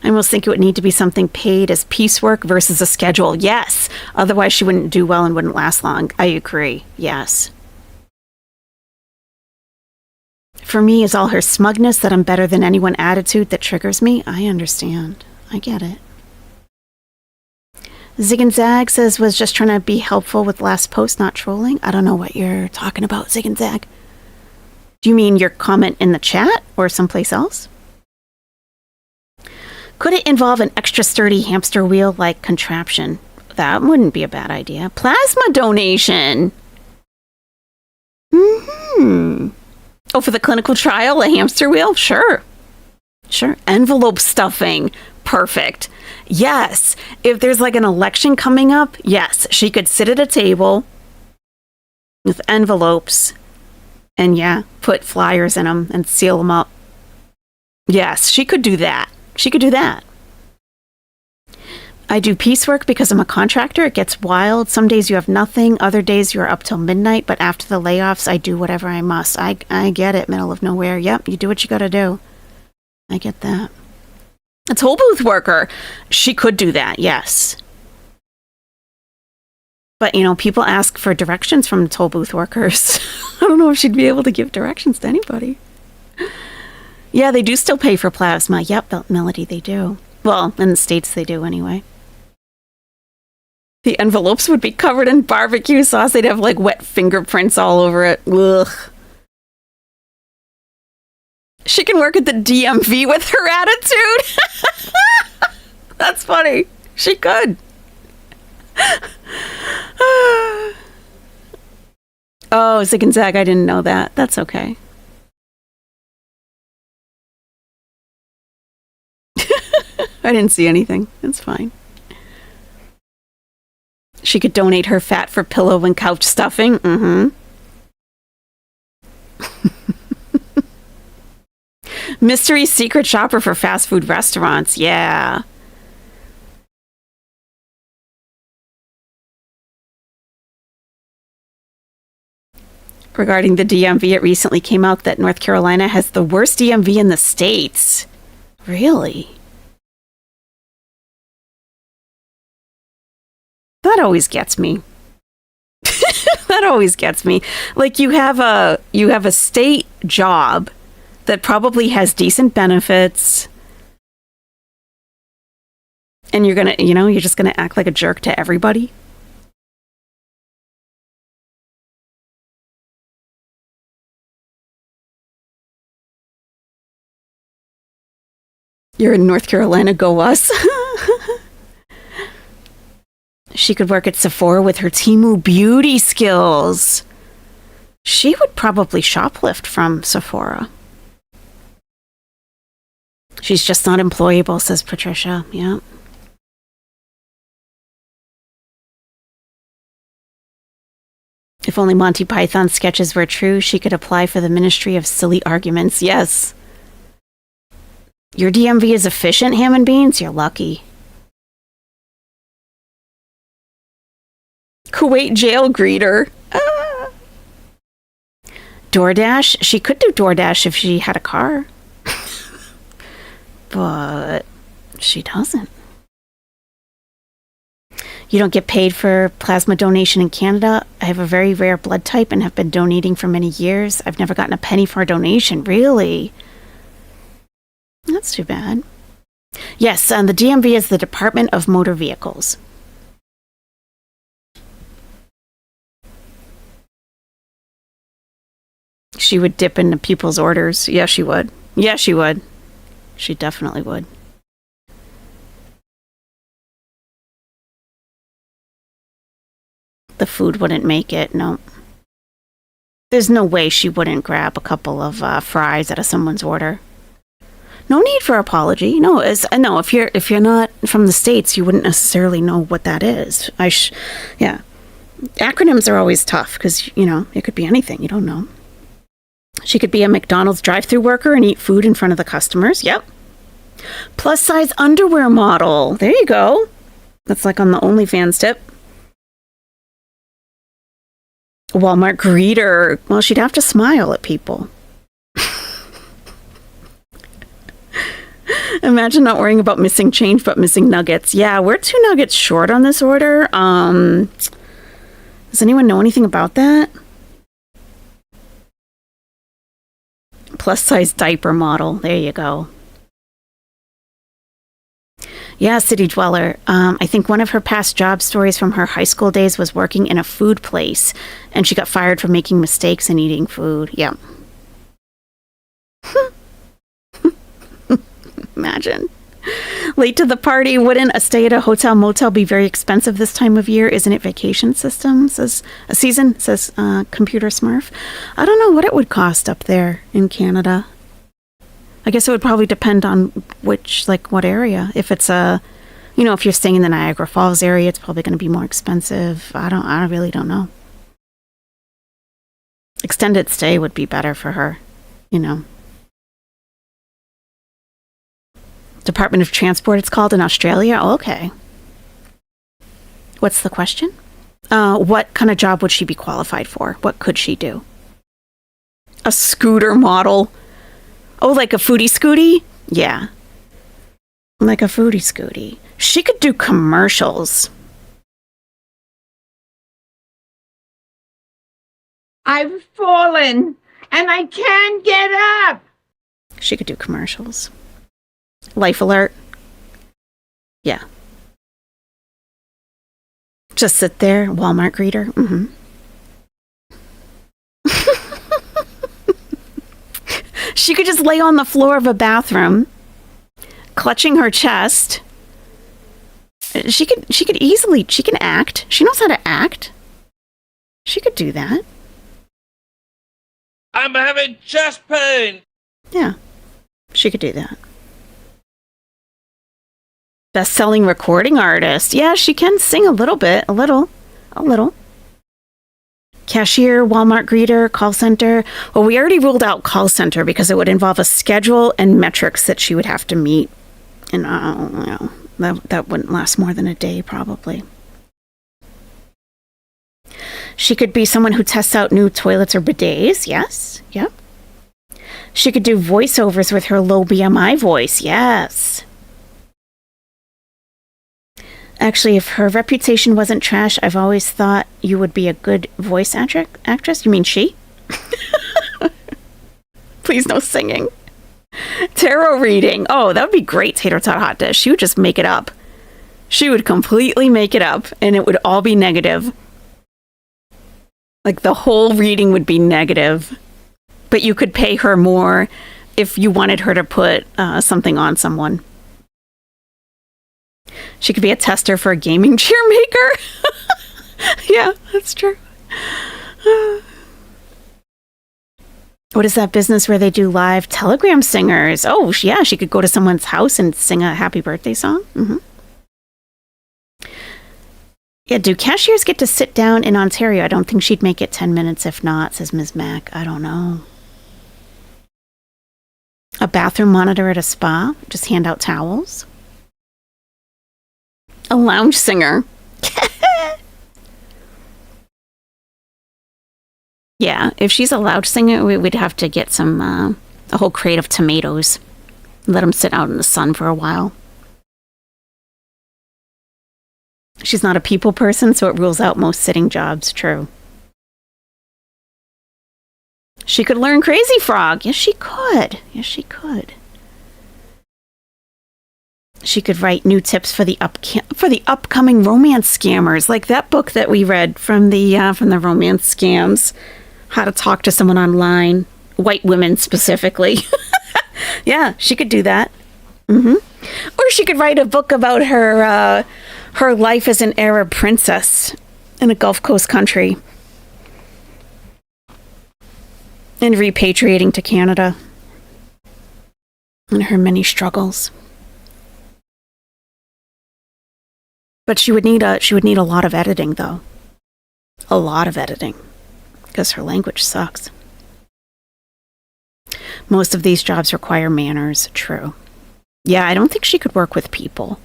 I almost think it would need to be something paid as piecework versus a schedule. Yes. Otherwise, she wouldn't do well and wouldn't last long. I agree. Yes. For me, is all her smugness that I'm better than anyone attitude that triggers me. I understand. I get it. Zig and Zag says, was just trying to be helpful with last post, not trolling. I don't know what you're talking about, Zig and Zag. Do you mean your comment in the chat or someplace else? Could it involve an extra sturdy hamster wheel-like contraption? That wouldn't be a bad idea. Plasma donation. Oh, for the clinical trial, a hamster wheel? Sure. Sure. Envelope stuffing. Perfect. Yes. If there's like an election coming up, yes, she could sit at a table with envelopes and, yeah, put flyers in them and seal them up. Yes, she could do that. She could do that. I do piecework because I'm a contractor. It gets wild. Some days you have nothing. Other days you're up till midnight. But after the layoffs, I do whatever I must. I get it. Middle of nowhere. Yep, you do what you got to do. I get that. A toll booth worker. She could do that, yes. But, you know, people ask for directions from toll booth workers. I don't know if she'd be able to give directions to anybody. Yeah, they do still pay for plasma. Yep, Melody, they do. Well, in the States they do anyway. The envelopes would be covered in barbecue sauce. They'd have like wet fingerprints all over it. Ugh. She can work at the DMV with her attitude. That's funny. She could. Oh, Zig and Zag, I didn't know that. That's okay. I didn't see anything. It's fine. She could donate her fat for pillow and couch stuffing. Mystery secret shopper for fast food restaurants. Yeah. Regarding the DMV, it recently came out that North Carolina has the worst DMV in the States. Really? That always gets me. That always gets me. Like you have a state job that probably has decent benefits, and you're just gonna act like a jerk to everybody. You're in North Carolina, go us. She could work at Sephora with her Temu beauty skills. She would probably shoplift from Sephora. She's just not employable, says Patricia. Yeah. If only Monty Python's sketches were true, she could apply for the Ministry of Silly Arguments. Yes. Your DMV is efficient, ham and beans? You're lucky. Kuwait jail greeter. DoorDash. She could do DoorDash if she had a car. But she doesn't. You don't get paid for plasma donation in Canada. I have a very rare blood type and have been donating for many years. I've never gotten a penny for a donation. Really? That's too bad. Yes, and the DMV is the Department of Motor Vehicles. She would dip into people's orders. Yeah, she would. Yeah, she would. She definitely would. The food wouldn't make it, no. There's no way she wouldn't grab a couple of fries out of someone's order. No need for apology. No, if you're not from the States, you wouldn't necessarily know what that is. Yeah. Acronyms are always tough because, it could be anything. You don't know. She could be a McDonald's drive-thru worker and eat food in front of the customers. Yep. Plus size underwear model. There you go. That's like on the OnlyFans tip. Walmart greeter. Well, she'd have to smile at people. Imagine not worrying about missing change, but missing nuggets. Yeah, we're 2 nuggets short on this order. Does anyone know anything about that? Plus size diaper model. There you go. Yeah, city dweller. I think one of her past job stories from her high school days was working in a food place, and she got fired for making mistakes and eating food. Yeah. Imagine. Late to the party. Wouldn't a stay at a hotel motel be very expensive this time of year? Isn't it vacation system? Says a season, says Computer Smurf. I don't know what it would cost up there in Canada. I guess it would probably depend on what area. If it's if you're staying in the Niagara Falls area, it's probably going to be more expensive. I really don't know. Extended stay would be better for her, Department of Transport, it's called in Australia. Oh, okay. What's the question? What kind of job would she be qualified for? What could she do? A scooter model. Oh, like a foodie scooty? Yeah. Like a foodie scooty. She could do commercials. I've fallen and I can't get up. She could do commercials. Life alert. Yeah. Just sit there, Walmart greeter. Mm-hmm. She could just lay on the floor of a bathroom, clutching her chest. She can act. She knows how to act. She could do that. I'm having chest pain. Yeah, she could do that. Best-selling recording artist. Yeah, she can sing a little bit. A little. Cashier, Walmart greeter, call center. Well, we already ruled out call center because it would involve a schedule and metrics that she would have to meet. And that wouldn't last more than a day, probably. She could be someone who tests out new toilets or bidets. Yes. Yep. She could do voiceovers with her low BMI voice. Yes. Actually, if her reputation wasn't trash, I've always thought you would be a good voice actress. You mean she? Please no singing. Tarot reading. Oh, that would be great, Tater Tot Hot Dish. She would just make it up. She would completely make it up, and it would all be negative. Like, the whole reading would be negative. But you could pay her more if you wanted her to put something on someone. She could be a tester for a gaming chair maker. Yeah, that's true. What is that business where they do live telegram singers? Oh, yeah, she could go to someone's house and sing a happy birthday song. Mm-hmm. Yeah, do cashiers get to sit down in Ontario? I don't think she'd make it 10 minutes if not, says Ms. Mack. I don't know. A bathroom monitor at a spa? Just hand out towels? A lounge singer. Yeah, if she's a lounge singer, we'd have to get a whole crate of tomatoes. Let them sit out in the sun for a while. She's not a people person, so it rules out most sitting jobs. True. She could learn Crazy Frog. Yes, she could. Yes, she could. She could write new tips for the upcoming romance scammers, like that book that we read from the romance scams. How to talk to someone online, white women specifically. Yeah, she could do that. Mm-hmm. Or she could write a book about her life as an Arab princess in a Gulf Coast country and repatriating to Canada. and her many struggles. But she would need a lot of editing, though. A lot of editing, because her language sucks. Most of these jobs require manners. True. Yeah, I don't think she could work with people.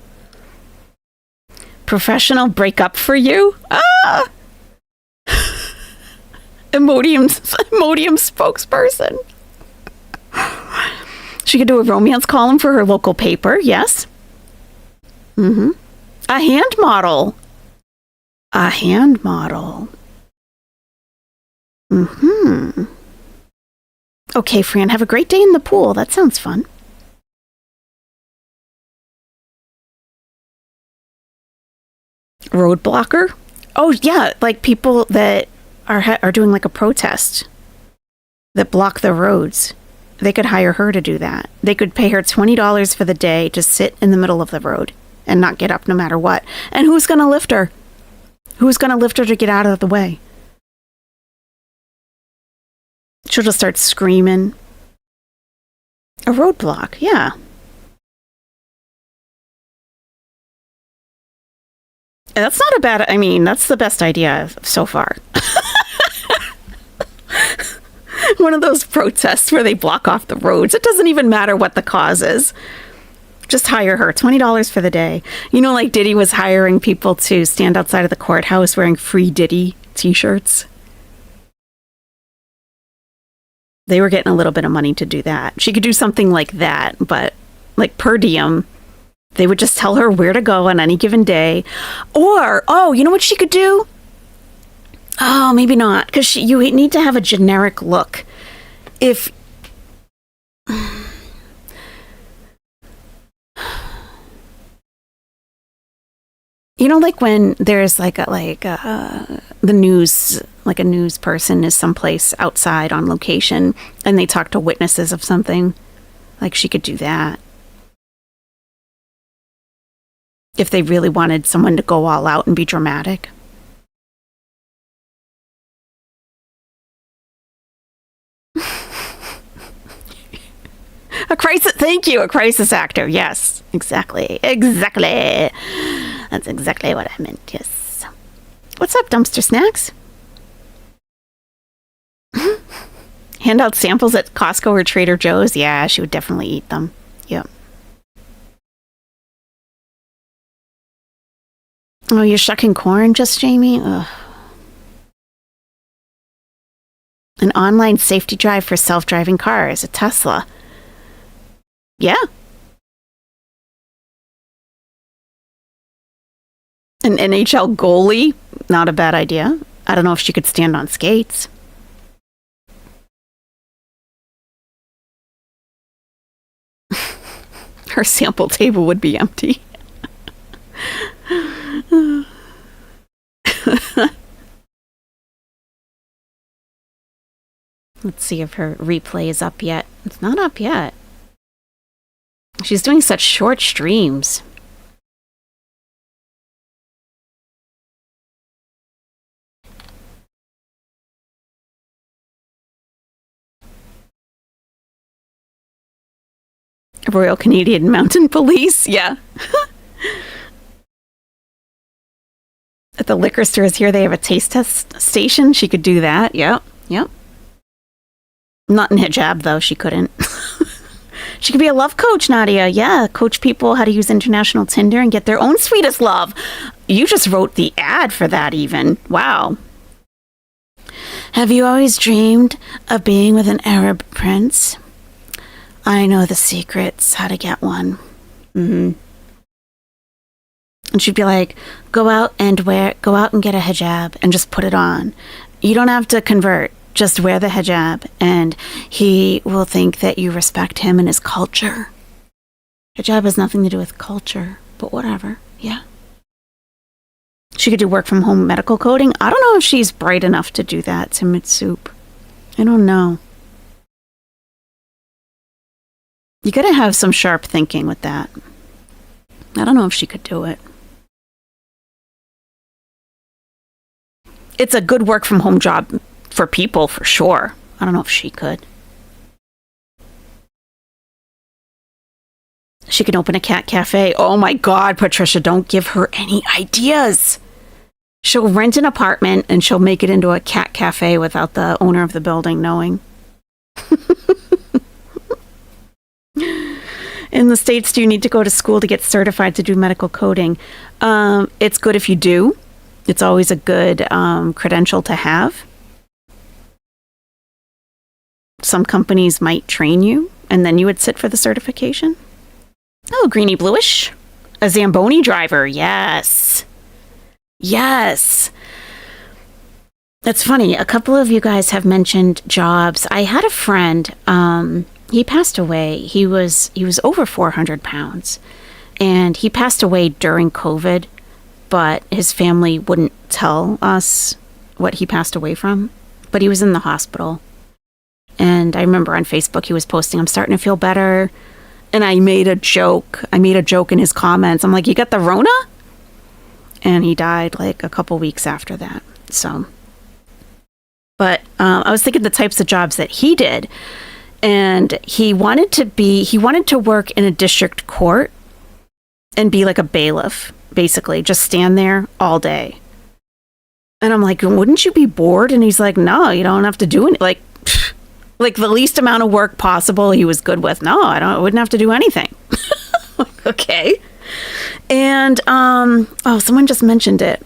Professional breakup for you? Ah! Emodium spokesperson. She could do a romance column for her local paper, yes. Mm-hmm. A hand model. A hand model. Mm-hmm. Okay, Fran, have a great day in the pool. That sounds fun. Roadblocker? Oh, yeah, like people that are doing like a protest that block the roads. They could hire her to do that. They could pay her $20 for the day to sit in the middle of the road and not get up no matter what. And who's going to lift her? Who's going to lift her to get out of the way? She'll just start screaming. A roadblock, yeah. That's not a bad, I mean, that's the best idea so far. One of those protests where they block off the roads. It doesn't even matter what the cause is. Just hire her. $20 for the day. You know, like Diddy was hiring people to stand outside of the courthouse wearing Free Diddy t-shirts. They were getting a little bit of money to do that. She could do something like that, but like per diem, they would just tell her where to go on any given day. Or, oh, you know what she could do? Oh, maybe not, because you need to have a generic look. If you know, like when there's the news, like a news person is someplace outside on location, and they talk to witnesses of something, like she could do that. If they really wanted someone to go all out and be dramatic. A crisis, thank you, a crisis actor. Yes, exactly. That's exactly what I meant, yes. What's up, Dumpster Snacks? Hand out samples at Costco or Trader Joe's? Yeah, she would definitely eat them. Yep. Oh, you're shucking corn just, Jamie? Ugh. An online safety drive for self-driving cars, a Tesla. Yeah. An NHL goalie, not a bad idea. I don't know if she could stand on skates. Her sample table would be empty. Let's see if her replay is up yet. It's not up yet. She's doing such short streams. Royal Canadian Mounted Police, yeah. At the liquor stores here, they have a taste test station. She could do that. Yep. Not in hijab, though. She couldn't. She could be a love coach, Nadia. Yeah, coach people how to use international Tinder and get their own sweetest love. You just wrote the ad for that even. Wow. Have you always dreamed of being with an Arab prince? I know the secrets, how to get one. Mm-hmm. And she'd be like, go out and get a hijab and just put it on. You don't have to convert. Just wear the hijab and he will think that you respect him and his culture. Hijab has nothing to do with culture, but whatever. Yeah. She could do work from home medical coding. I don't know if she's bright enough to do that, to Mitsup. I don't know. You gotta have some sharp thinking with that. I don't know if she could do it. It's a good work from home job for people, for sure. I don't know if she could. She can open a cat cafe. Oh my God, Patricia, don't give her any ideas. She'll rent an apartment and she'll make it into a cat cafe without the owner of the building knowing. In the States, do you need to go to school to get certified to do medical coding? It's good if you do. It's always a good credential to have. Some companies might train you, and then you would sit for the certification. Oh, greeny bluish. A Zamboni driver. Yes. Yes. That's funny. A couple of you guys have mentioned jobs. I had a friend, he passed away. He was over 400 pounds, and he passed away during COVID, but his family wouldn't tell us what he passed away from, but he was in the hospital. And I remember on Facebook he was posting, I'm starting to feel better. And I made a joke. I made a joke in his comments. I'm like, you got the Rona? And he died like a couple weeks after that. So, but I was thinking the types of jobs that he did. And he wanted to work in a district court and be like a bailiff, basically. Just stand there all day. And I'm like, wouldn't you be bored? And he's like, no, you don't have to do anything. Like the least amount of work possible he was good with. No, I wouldn't have to do anything. Okay. And, someone just mentioned it.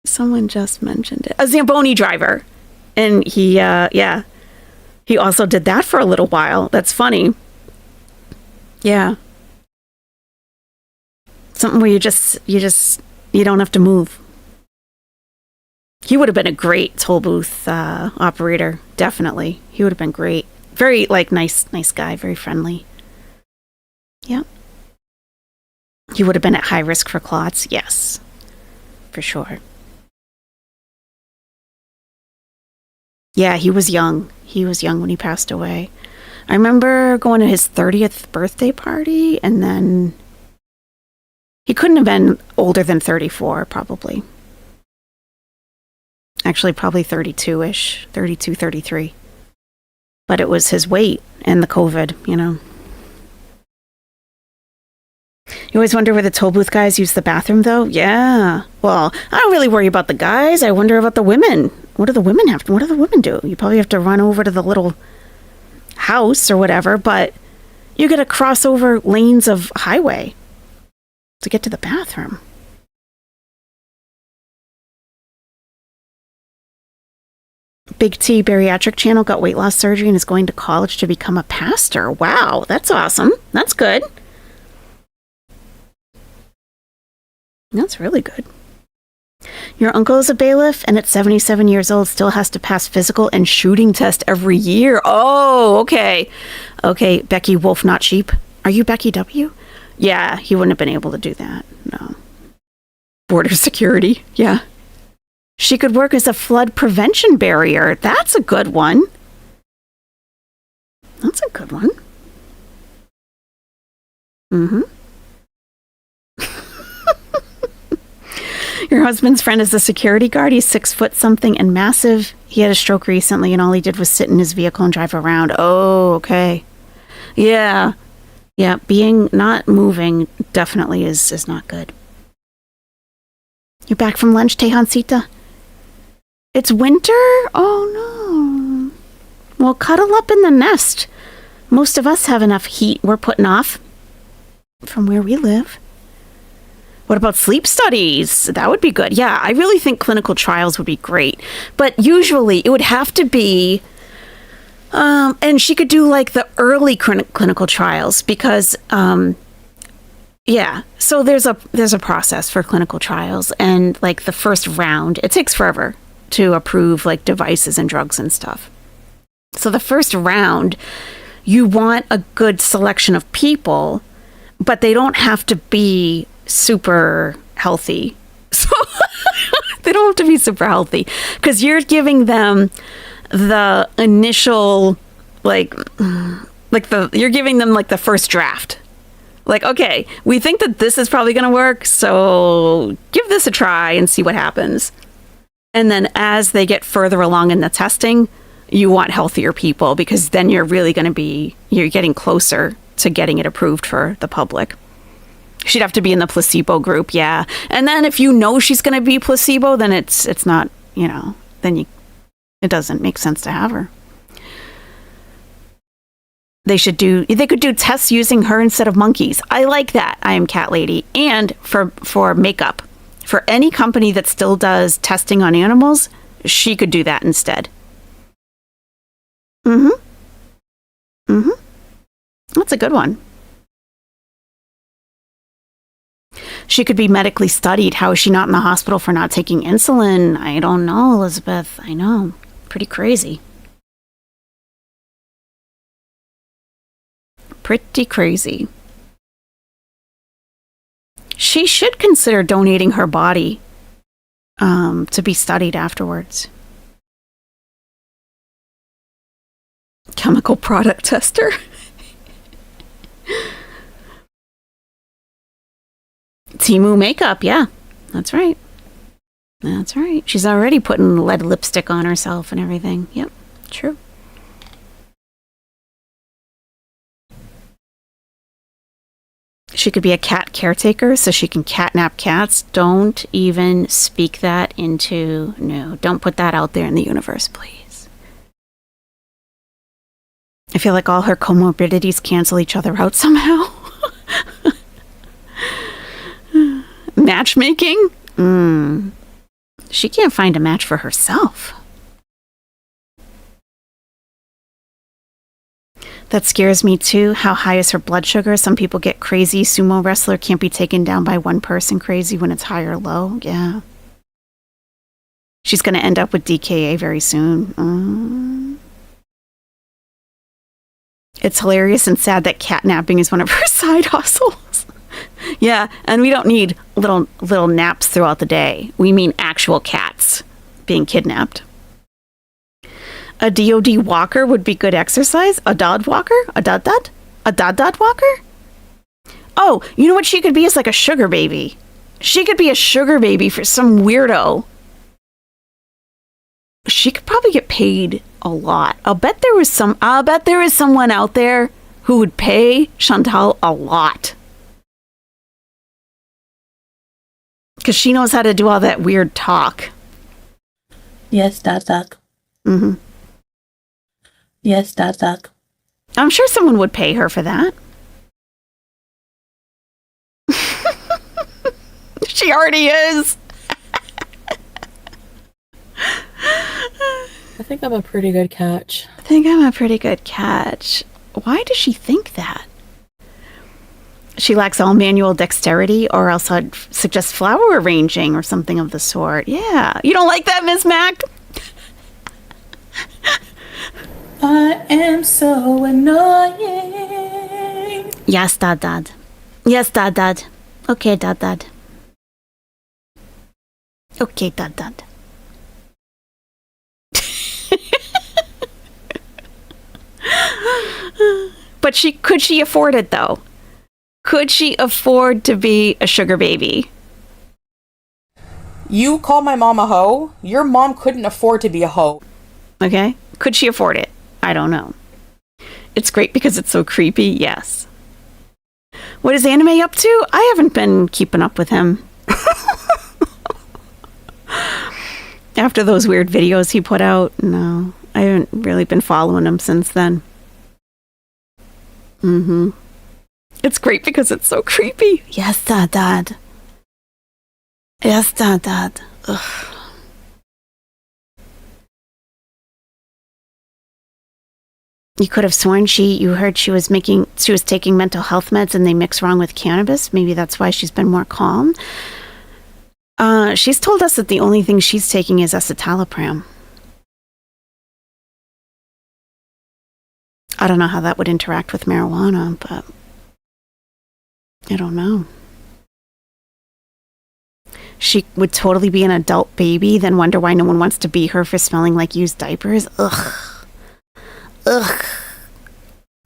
A Zamboni driver. And he also did that for a little while. That's funny. Yeah. Something where you don't have to move. He would have been a great toll booth operator. Definitely. He would have been great. Very, nice guy. Very friendly. Yep. He would have been at high risk for clots. Yes. For sure. Yeah, he was young. He was young when he passed away. I remember going to his 30th birthday party, and then he couldn't have been older than 34, probably. Actually, probably 32-ish, 32, 33. But it was his weight and the COVID, you know. You always wonder where the toll booth guys use the bathroom, though? Yeah. Well, I don't really worry about the guys. I wonder about the women. What do the women do? You probably have to run over to the little house or whatever, but you got to cross over lanes of highway to get to the bathroom. Big T Bariatric Channel got weight loss surgery and is going to college to become a pastor. Wow, that's awesome. That's good. That's really good. Your uncle is a bailiff and at 77 years old still has to pass physical and shooting test every year. Oh, okay. Okay, Becky Wolf, not sheep. Are you Becky W? Yeah, he wouldn't have been able to do that. No. Border security. Yeah. She could work as a flood prevention barrier. That's a good one. That's a good one. Mm-hmm. Your husband's friend is a security guard. He's 6 foot something and massive. He had a stroke recently and all he did was sit in his vehicle and drive around. Oh, okay. Yeah. Yeah, being not moving definitely is not good. You're back from lunch, Tejancita? It's winter? Oh, no. Well, cuddle up in the nest. Most of us have enough heat we're putting off from where we live. What about sleep studies? That would be good. Yeah, I really think clinical trials would be great. But usually it would have to be, and she could do like the early clinical trials because, yeah. So there's a process for clinical trials, and like the first round, it takes forever to approve like devices and drugs and stuff. So the first round, you want a good selection of people, but they don't have to be super healthy. So they don't have to be super healthy because you're giving them the initial you're giving them like the first draft. Like, okay, we think that this is probably going to work, so give this a try and see what happens. And then as they get further along in the testing, you want healthier people because then you're really going to be, you're getting closer to getting it approved for the public. She'd have to be in the placebo group, yeah. And then if you know she's going to be placebo, then it's not, then it doesn't make sense to have her. They could do tests using her instead of monkeys. I like that. I am cat lady. And for makeup, for any company that still does testing on animals, she could do that instead. That's a good one. She could be medically studied. How is she not in the hospital for not taking insulin? I don't know, Elizabeth. I know. Pretty crazy. Pretty crazy. She should consider donating her body to be studied afterwards. Chemical product tester. Timu makeup, yeah. That's right. That's right. She's already putting lead lipstick on herself and everything. Yep, true. She could be a cat caretaker so she can catnap cats. Don't even speak that into... No, don't put that out there in the universe, please. I feel like all her comorbidities cancel each other out somehow. Matchmaking? She can't find a match for herself. That scares me too. How high is her blood sugar? Some people get crazy. Sumo wrestler can't be taken down by one person crazy when it's high or low. Yeah. She's going to end up with DKA very soon. It's hilarious and sad that catnapping is one of her side hustles. Yeah, and we don't need little naps throughout the day. We mean actual cats being kidnapped. A DOD walker would be good exercise. A dod walker? A dod walker? Oh, you know what she could be is like a sugar baby. She could be a sugar baby for some weirdo. She could probably get paid a lot. I'll bet there is someone out there who would pay Chantal a lot. Because she knows how to do all that weird talk. Yes, Dad. Mm-hmm. Yes, Dad. I'm sure someone would pay her for that. She already is. I think I'm a pretty good catch. Why does she think that? She lacks all manual dexterity, or else I'd suggest flower arranging or something of the sort. Yeah. You don't like that, Ms. Mac? I am so annoying. Yes, Dad. Yes, Dad. Okay, Dad. Okay, Dad. But could she afford it, though? Could she afford to be a sugar baby? You call my mom a hoe? Your mom couldn't afford to be a hoe. Okay. Could she afford it? I don't know. It's great because it's so creepy, yes. What is Anime up to? I haven't been keeping up with him. After those weird videos he put out, no. I haven't really been following him since then. It's great because it's so creepy. Yes, Dad. Yes, Dad. Ugh. You could have sworn you heard she was taking mental health meds and they mix wrong with cannabis. Maybe that's why she's been more calm. She's told us that the only thing she's taking is escitalopram. I don't know how that would interact with marijuana, but I don't know. She would totally be an adult baby, then wonder why no one wants to be her for smelling like used diapers. Ugh.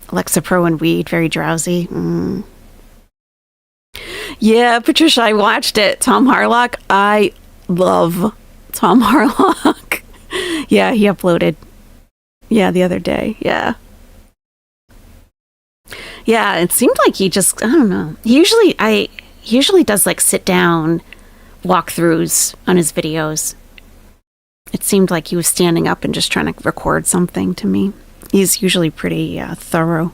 Lexapro and weed, very drowsy. Yeah, Patricia, I watched it. Tom Harlock. I love Tom Harlock. Yeah, he uploaded. Yeah, the other day. Yeah. Yeah, it seemed like he just, I don't know. He usually does like sit down walkthroughs on his videos. It seemed like he was standing up and just trying to record something to me. He's usually pretty thorough.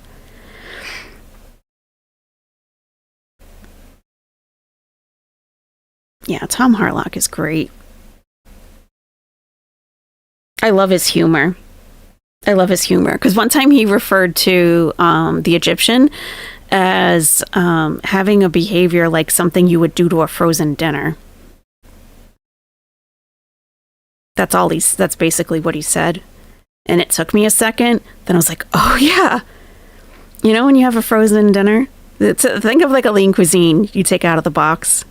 Yeah, Tom Harlock is great. I love his humor. Because one time he referred to the Egyptian as having a behavior like something you would do to a frozen dinner. That's basically what he said. And it took me a second. Then I was like, oh yeah. You know when you have a frozen dinner? Think of like a lean cuisine you take out of the box.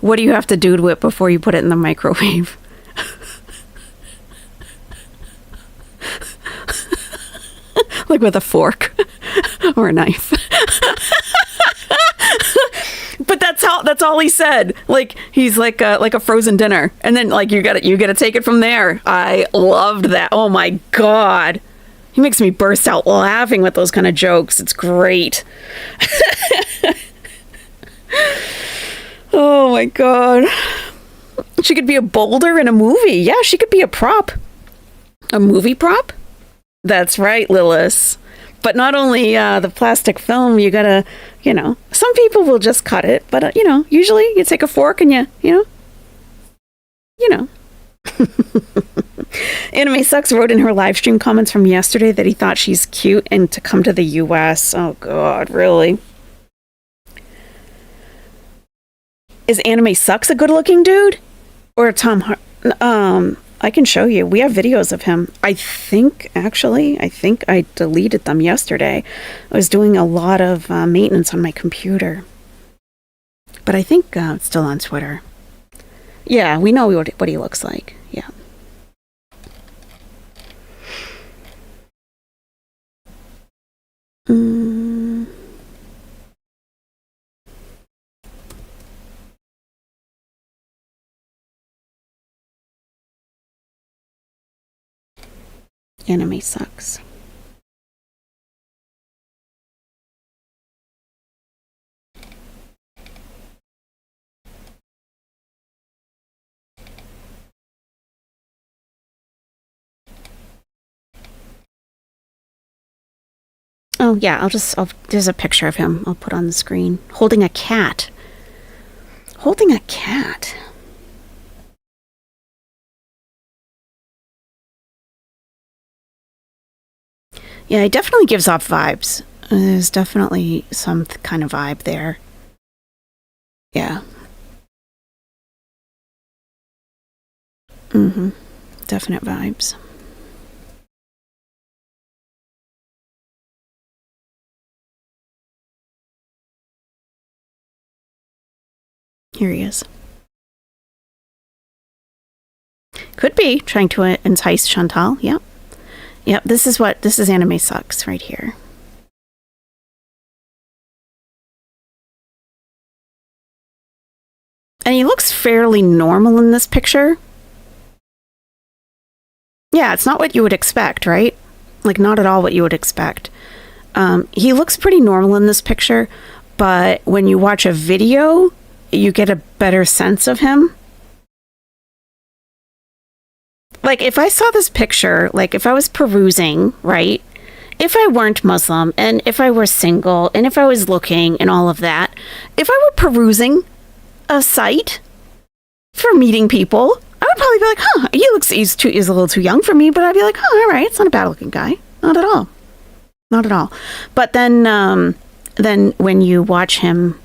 What do you have to do to it before you put it in the microwave? Like with a fork or a knife. But that's all he said. Like he's like a frozen dinner, and then like you gotta take it from there. I loved that. Oh my god, he makes me burst out laughing with those kind of jokes. It's great. Oh my god, she could be a boulder in a movie. Yeah, she could be a prop, a movie prop. That's right, Lillis. But not only the plastic film, you gotta, some people will just cut it, but, usually you take a fork and you know. Anime Sucks wrote in her live stream comments from yesterday that he thought she's cute and to come to the U.S. Oh, God, really? Is Anime Sucks a good-looking dude? Or Tom I can show you. We have videos of him. I think I deleted them yesterday. I was doing a lot of maintenance on my computer. But I think it's still on Twitter. Yeah, we know what he looks like. Yeah. Anime Sucks. Oh yeah, there's a picture of him I'll put on the screen. Holding a cat. Holding a cat. Yeah, he definitely gives off vibes. There's definitely some kind of vibe there. Yeah. Definite vibes. Here he is. Could be trying to entice Chantal. Yep. Yep, this is Anime Sucks right here. And he looks fairly normal in this picture. Yeah, it's not what you would expect, right? Like, not at all what you would expect. He looks pretty normal in this picture, but when you watch a video, you get a better sense of him. Like, if I saw this picture, like, if I was perusing, right? If I weren't Muslim, and if I were single, and if I was looking, and all of that, if I were perusing a site for meeting people, I would probably be like, he's a little too young for me, but I'd be like, all right, it's not a bad looking guy. Not at all. Not at all. But then when you watch him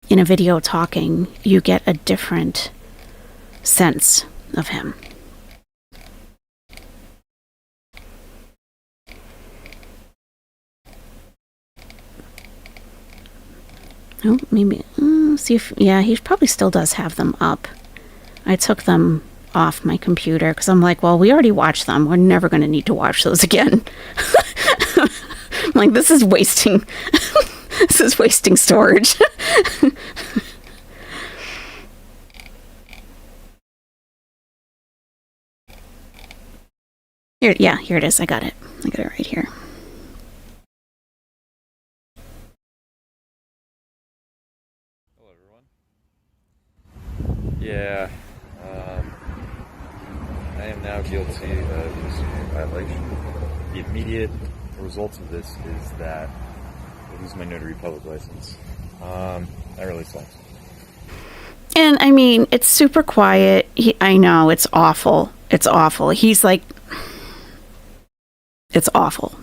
in a video talking, you get a different sense of him. Oh, maybe. See if. Yeah, he probably still does have them up. I took them off my computer because I'm like, well, we already watched them. We're never going to need to watch those again. I'm like, this is wasting. This is wasting storage. Here it is. I got it right here. Yeah, I am now guilty of this violation. The immediate result of this is that I lose my notary public license. That really sucks. And I mean, it's super quiet. I know, it's awful. It's awful. He's like, it's awful.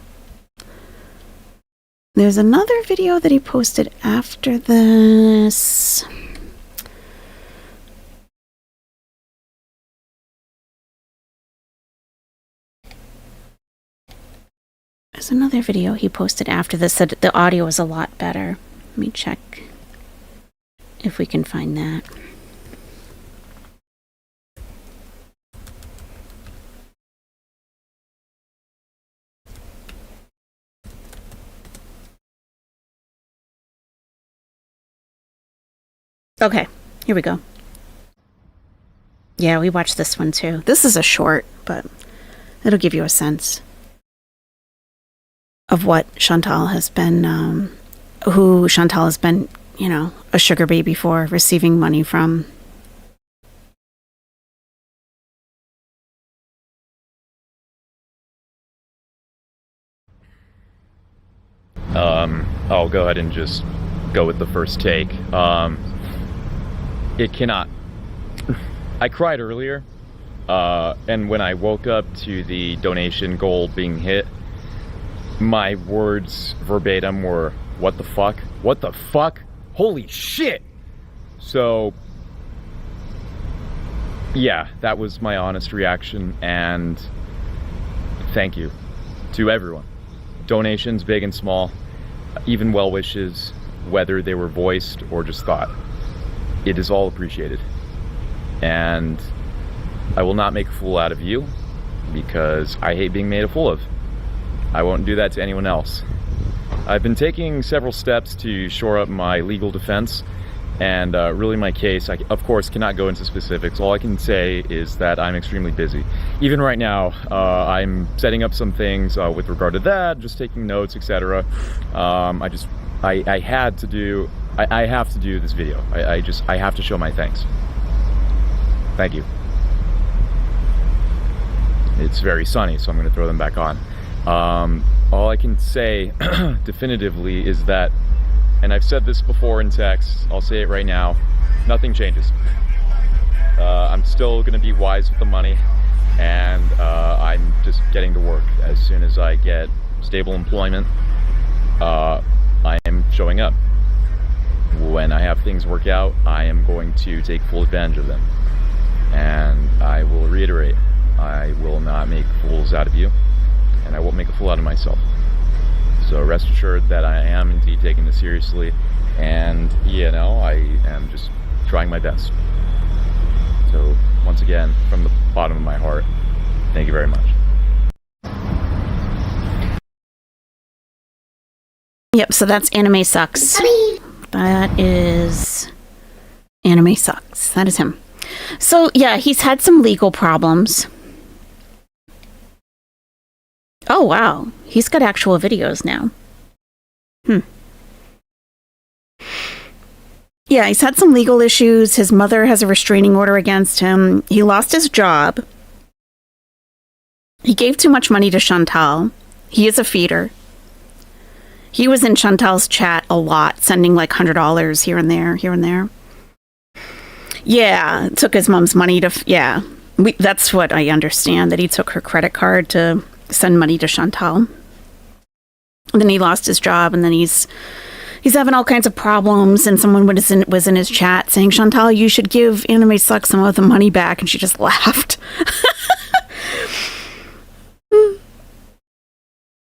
There's another video that he posted after this. There's another video he posted after this that the audio is a lot better. Let me check if we can find that. Okay, here we go. Yeah, we watched this one too. This is a short, but it'll give you a sense of what Chantal has been, who Chantal has been, you know, a sugar baby for, receiving money from. I'll go ahead and just go with the first take. It cannot. I cried earlier, and when I woke up to the donation goal being hit, my words verbatim were, "What the fuck? What the fuck? Holy shit!" So, yeah, that was my honest reaction, and thank you to everyone. Donations, big and small, even well wishes, whether they were voiced or just thought. It is all appreciated. And I will not make a fool out of you, because I hate being made a fool of. I won't do that to anyone else. I've been taking several steps to shore up my legal defense, and really my case, I of course cannot go into specifics. All I can say is that I'm extremely busy. Even right now, I'm setting up some things with regard to that, just taking notes, etc. I have to do this video. I have to show my thanks. Thank you. It's very sunny, so I'm going to throw them back on. All I can say definitively is that, and I've said this before in text, I'll say it right now, nothing changes. I'm still going to be wise with the money, and I'm just getting to work. As soon as I get stable employment, I am showing up. When I have things work out, I am going to take full advantage of them. And I will reiterate, I will not make fools out of you, and I won't make a fool out of myself. So rest assured that I am indeed taking this seriously, and you know, I am just trying my best. So once again, from the bottom of my heart, thank you very much. Yep, so that's Anime Sucks. That is Anime Sucks. That is him. So yeah, he's had some legal problems. Oh wow, he's got actual videos now. Yeah, he's had some legal issues. His mother has a restraining order against him. He lost his job. He gave too much money to Chantal. He is a feeder. He was in Chantal's chat a lot, sending like $100 here and there, here and there. Yeah, took his mom's money to, that's what I understand, that he took her credit card to send money to Chantal. And then he lost his job, and then he's having all kinds of problems, and someone was in his chat saying, "Chantal, you should give Anime Sucks some of the money back," and she just laughed.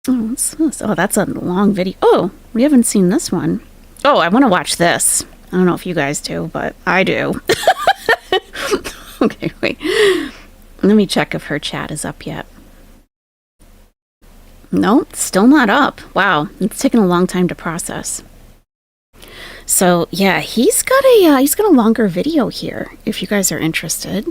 Oh, what's this? Oh, that's a long video. Oh, we haven't seen this one. Oh, I want to watch this. I don't know if you guys do, but I do. Okay, wait. Let me check if her chat is up yet. No, still not up. Wow, it's taken a long time to process. So yeah, he's got a longer video here. If you guys are interested,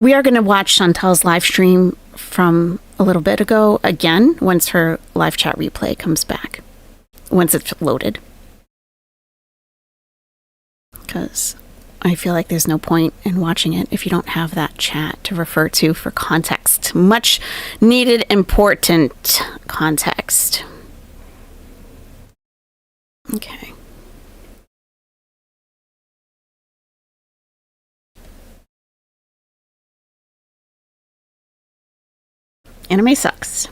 we are going to watch Chantal's live stream from a little bit ago again once her live chat replay comes back, once it's loaded. Because I feel like there's no point in watching it if you don't have that chat to refer to for context. Much needed, important context. Okay. Anime sucks.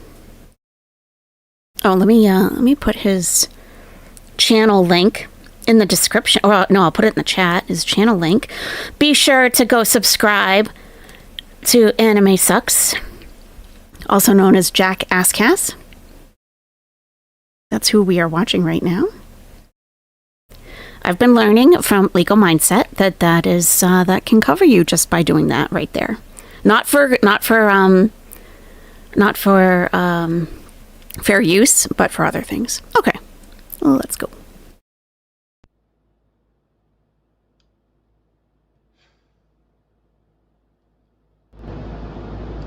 Oh, let me put his channel link in the description. Well, no, I'll put it in the chat. His channel link. Be sure to go subscribe to Anime Sucks, also known as Jack Asscass. That's who we are watching right now. I've been learning from Legal Mindset that is that can cover you just by doing that right there. Not for fair use, but for other things. Okay, well, let's go.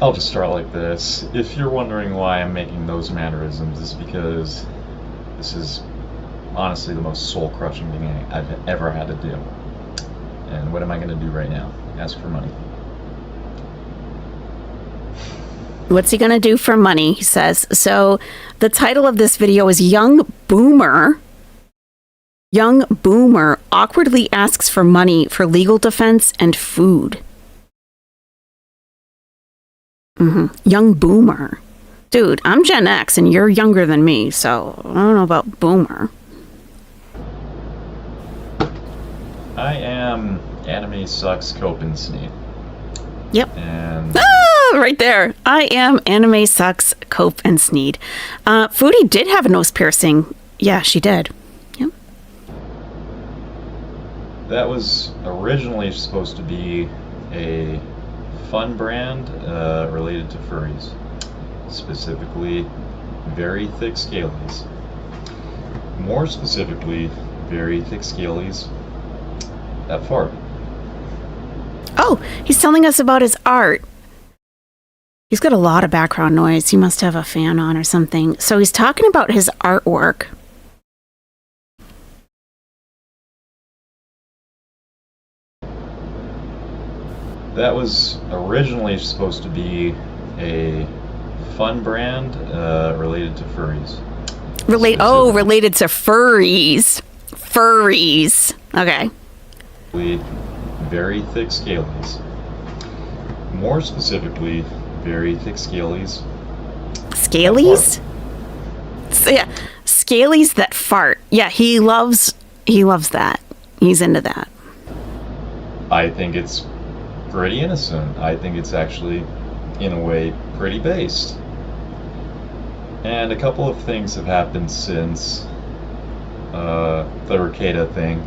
I'll just start like this. If you're wondering why I'm making those mannerisms, it's because this is honestly the most soul-crushing thing I've ever had to do. And what am I going to do right now? Ask for money. What's he gonna do for money, he says. So the title of this video is Young Boomer awkwardly asks for money for legal defense and food. Young Boomer. Dude, I'm Gen X and you're younger than me, so I don't know about Boomer. I am Anime Sucks Copenhagen. Yep. And right there. I am Anime Sucks Cope and Sneed. Foodie did have a nose piercing. Yeah, she did. Yep. that was originally supposed to be a fun brand related to furries, specifically very thick scalies. More specifically, very thick scalies that fart. Oh, he's telling us about his art. He's got a lot of background noise. He must have a fan on or something. So he's talking about his artwork. That was originally supposed to be a fun brand related to furries. Related to furries. Furries. Okay. Very thick scalies. More specifically, very thick scalies. Scalies? So, yeah, scalies that fart. Yeah, he loves that. He's into that. I think it's pretty innocent. I think it's actually, in a way, pretty based. And a couple of things have happened since the Ricada thing.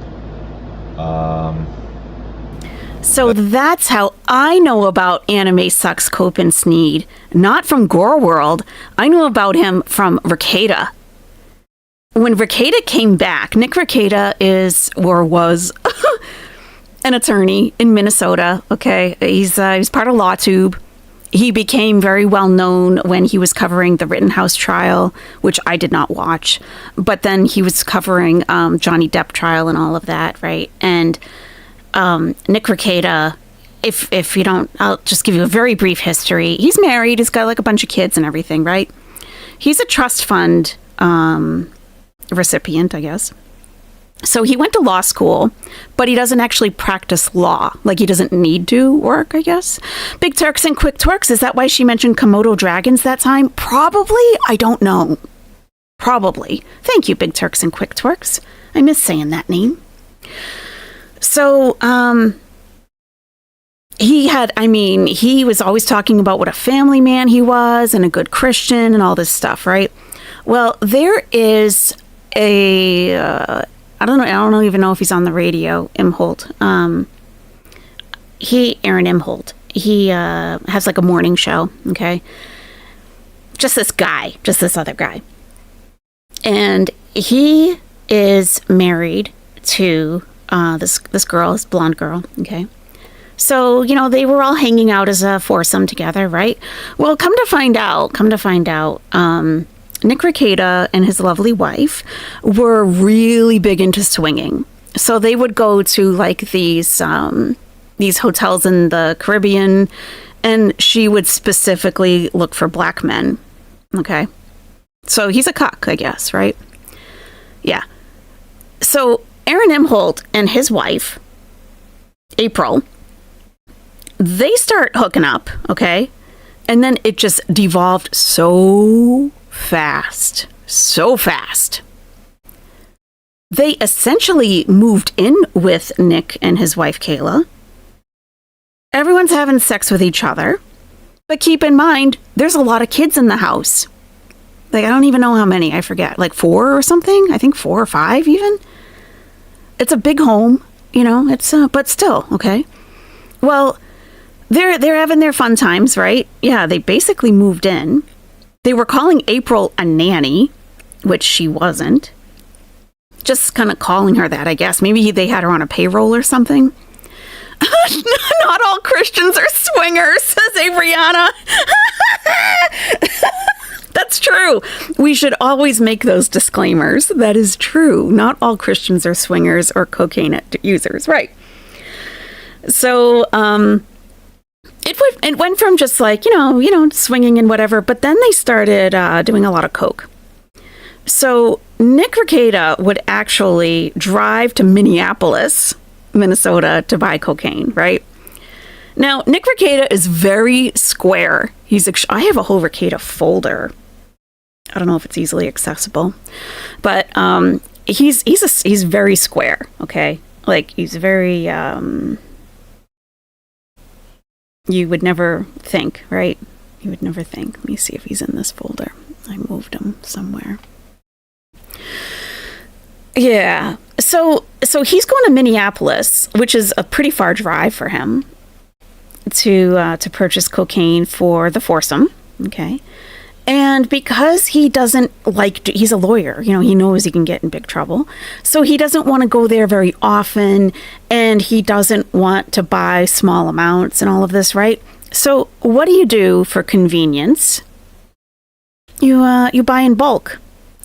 So that's how I know about Anime Sucks Cope and Sneed. Not from Gore World. I knew about him from Ricada. When Ricada came back, Nick Ricada was an attorney in Minnesota. Okay, he's part of LawTube. He became very well known when he was covering the Rittenhouse trial, which I did not watch. But then he was covering Johnny Depp trial and all of that, right? And Nick Ricada, if you don't, I'll just give you a very brief history. He's married. He's got like a bunch of kids and everything, right? He's a trust fund recipient, I guess. So he went to law school, but he doesn't actually practice law. Like, he doesn't need to work, I guess. Big Turks and Quick Twerks, is that why she mentioned Komodo dragons that time? Probably. I don't know. Probably. Thank you, Big Turks and Quick Twerks. I miss saying that name. So, he was always talking about what a family man he was and a good Christian and all this stuff, right? Well, there is I don't even know if he's on the radio, Imholt. Aaron Imholt. He has like a morning show, okay? Just this other guy. And he is married to this girl, this blonde girl, okay? So, they were all hanging out as a foursome together, right? Well, come to find out, Nick Ricada and his lovely wife were really big into swinging. So they would go to like these hotels in the Caribbean, and she would specifically look for black men. Okay. So he's a cuck, I guess, right? Yeah. So Aaron Imholt and his wife, April, they start hooking up, okay? And then it just devolved so fast. So fast. They essentially moved in with Nick and his wife, Kayla. Everyone's having sex with each other. But keep in mind, there's a lot of kids in the house. Like, I don't even know how many. I forget. Like 4 or something? I think 4 or 5 even. It's a big home, you know. It's but still, okay. Well, they're having their fun times, right? Yeah, they basically moved in. They were calling April a nanny, which she wasn't. Just kind of calling her that, I guess. Maybe they had her on a payroll or something. Not all Christians are swingers, says Abriana. That's true. We should always make those disclaimers. That is true. Not all Christians are swingers or cocaine users. Right. So, it went from just like, you know, swinging and whatever, but then they started doing a lot of coke. So Nick Rekieta would actually drive to Minneapolis, Minnesota to buy cocaine, right? Now, Nick Rekieta is very square. I have a whole Rekieta folder. I don't know if it's easily accessible, but he's very square, okay? Like, he's very, you would never think, right? You would never think. Let me see if he's in this folder. I moved him somewhere. Yeah. So he's going to Minneapolis, which is a pretty far drive for him, to purchase cocaine for the foursome. Okay. And because he doesn't he's a lawyer, you know, he knows he can get in big trouble. So he doesn't want to go there very often, and he doesn't want to buy small amounts and all of this, right? So what do you do for convenience? You buy in bulk.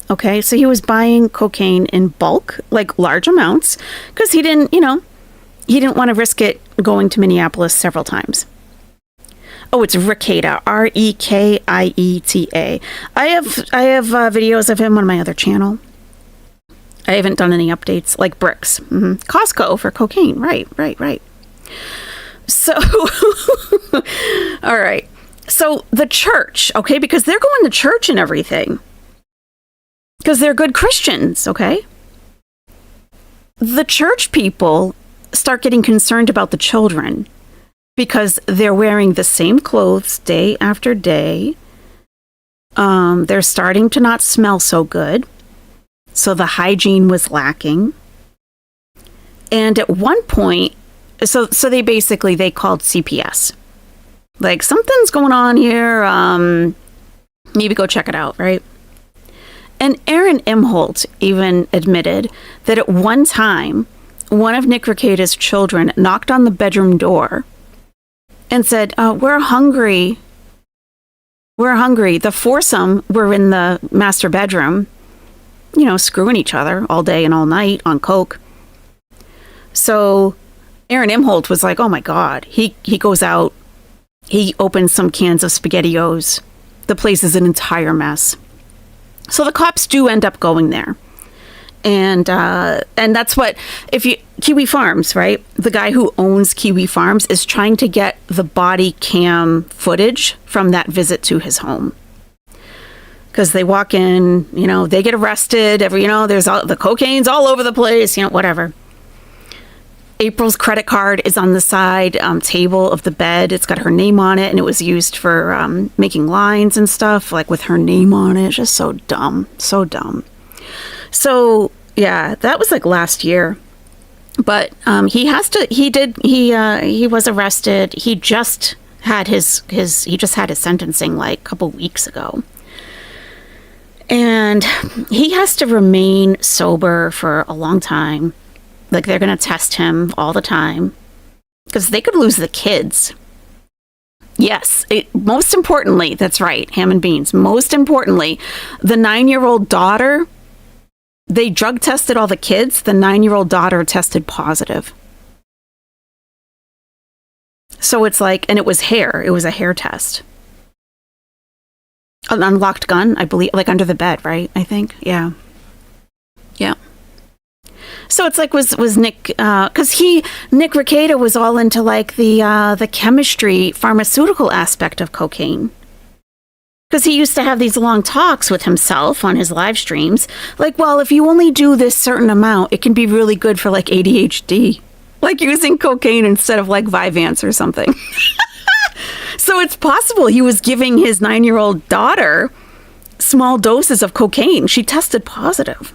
Okay, so he was buying cocaine in bulk, like large amounts, because he didn't want to risk it going to Minneapolis several times. Oh, it's Rekieta, Rekieta. I have videos of him on my other channel. I haven't done any updates, like bricks. Costco for cocaine, right. So, all right. So the church, okay, because they're going to church and everything. Because they're good Christians, okay? The church people start getting concerned about the children because they're wearing the same clothes day after day. They're starting to not smell so good. So the hygiene was lacking. And at one point, so they called CPS. Like, something's going on here. Maybe go check it out, right? And Aaron Imholt even admitted that at one time, one of Nick Rekieta's children knocked on the bedroom door and said, we're hungry. We're hungry. The foursome were in the master bedroom, you know, screwing each other all day and all night on coke. So Aaron Imholt was like, oh my God. He goes out. He opens some cans of SpaghettiOs. The place is an entire mess. So the cops do end up going there. And that's what, Kiwi Farms, right? The guy who owns Kiwi Farms is trying to get the body cam footage from that visit to his home. Because they walk in, you know, they get arrested, there's the cocaine's all over the place, whatever. April's credit card is on the side table of the bed. It's got her name on it, and it was used for making lines and stuff, like with her name on it. Just so dumb. So dumb. So, yeah, that was like last year. But he was arrested. He just had his sentencing like a couple weeks ago. And he has to remain sober for a long time. Like, they're going to test him all the time because they could lose the kids. Yes, most importantly, that's right, ham and beans. Most importantly, the 9-year-old daughter They drug tested all the kids. The 9-year-old daughter tested positive. So it's like, and it was hair. It was a hair test. An unlocked gun, I believe, like under the bed, right? I think. Yeah. Yeah. So it's like, was Nick, because Nick Rekieta was all into like the chemistry, pharmaceutical aspect of cocaine. Because he used to have these long talks with himself on his live streams. Like, well, if you only do this certain amount, it can be really good for like ADHD. Like using cocaine instead of like Vyvanse or something. So it's possible he was giving his 9-year-old daughter small doses of cocaine. She tested positive.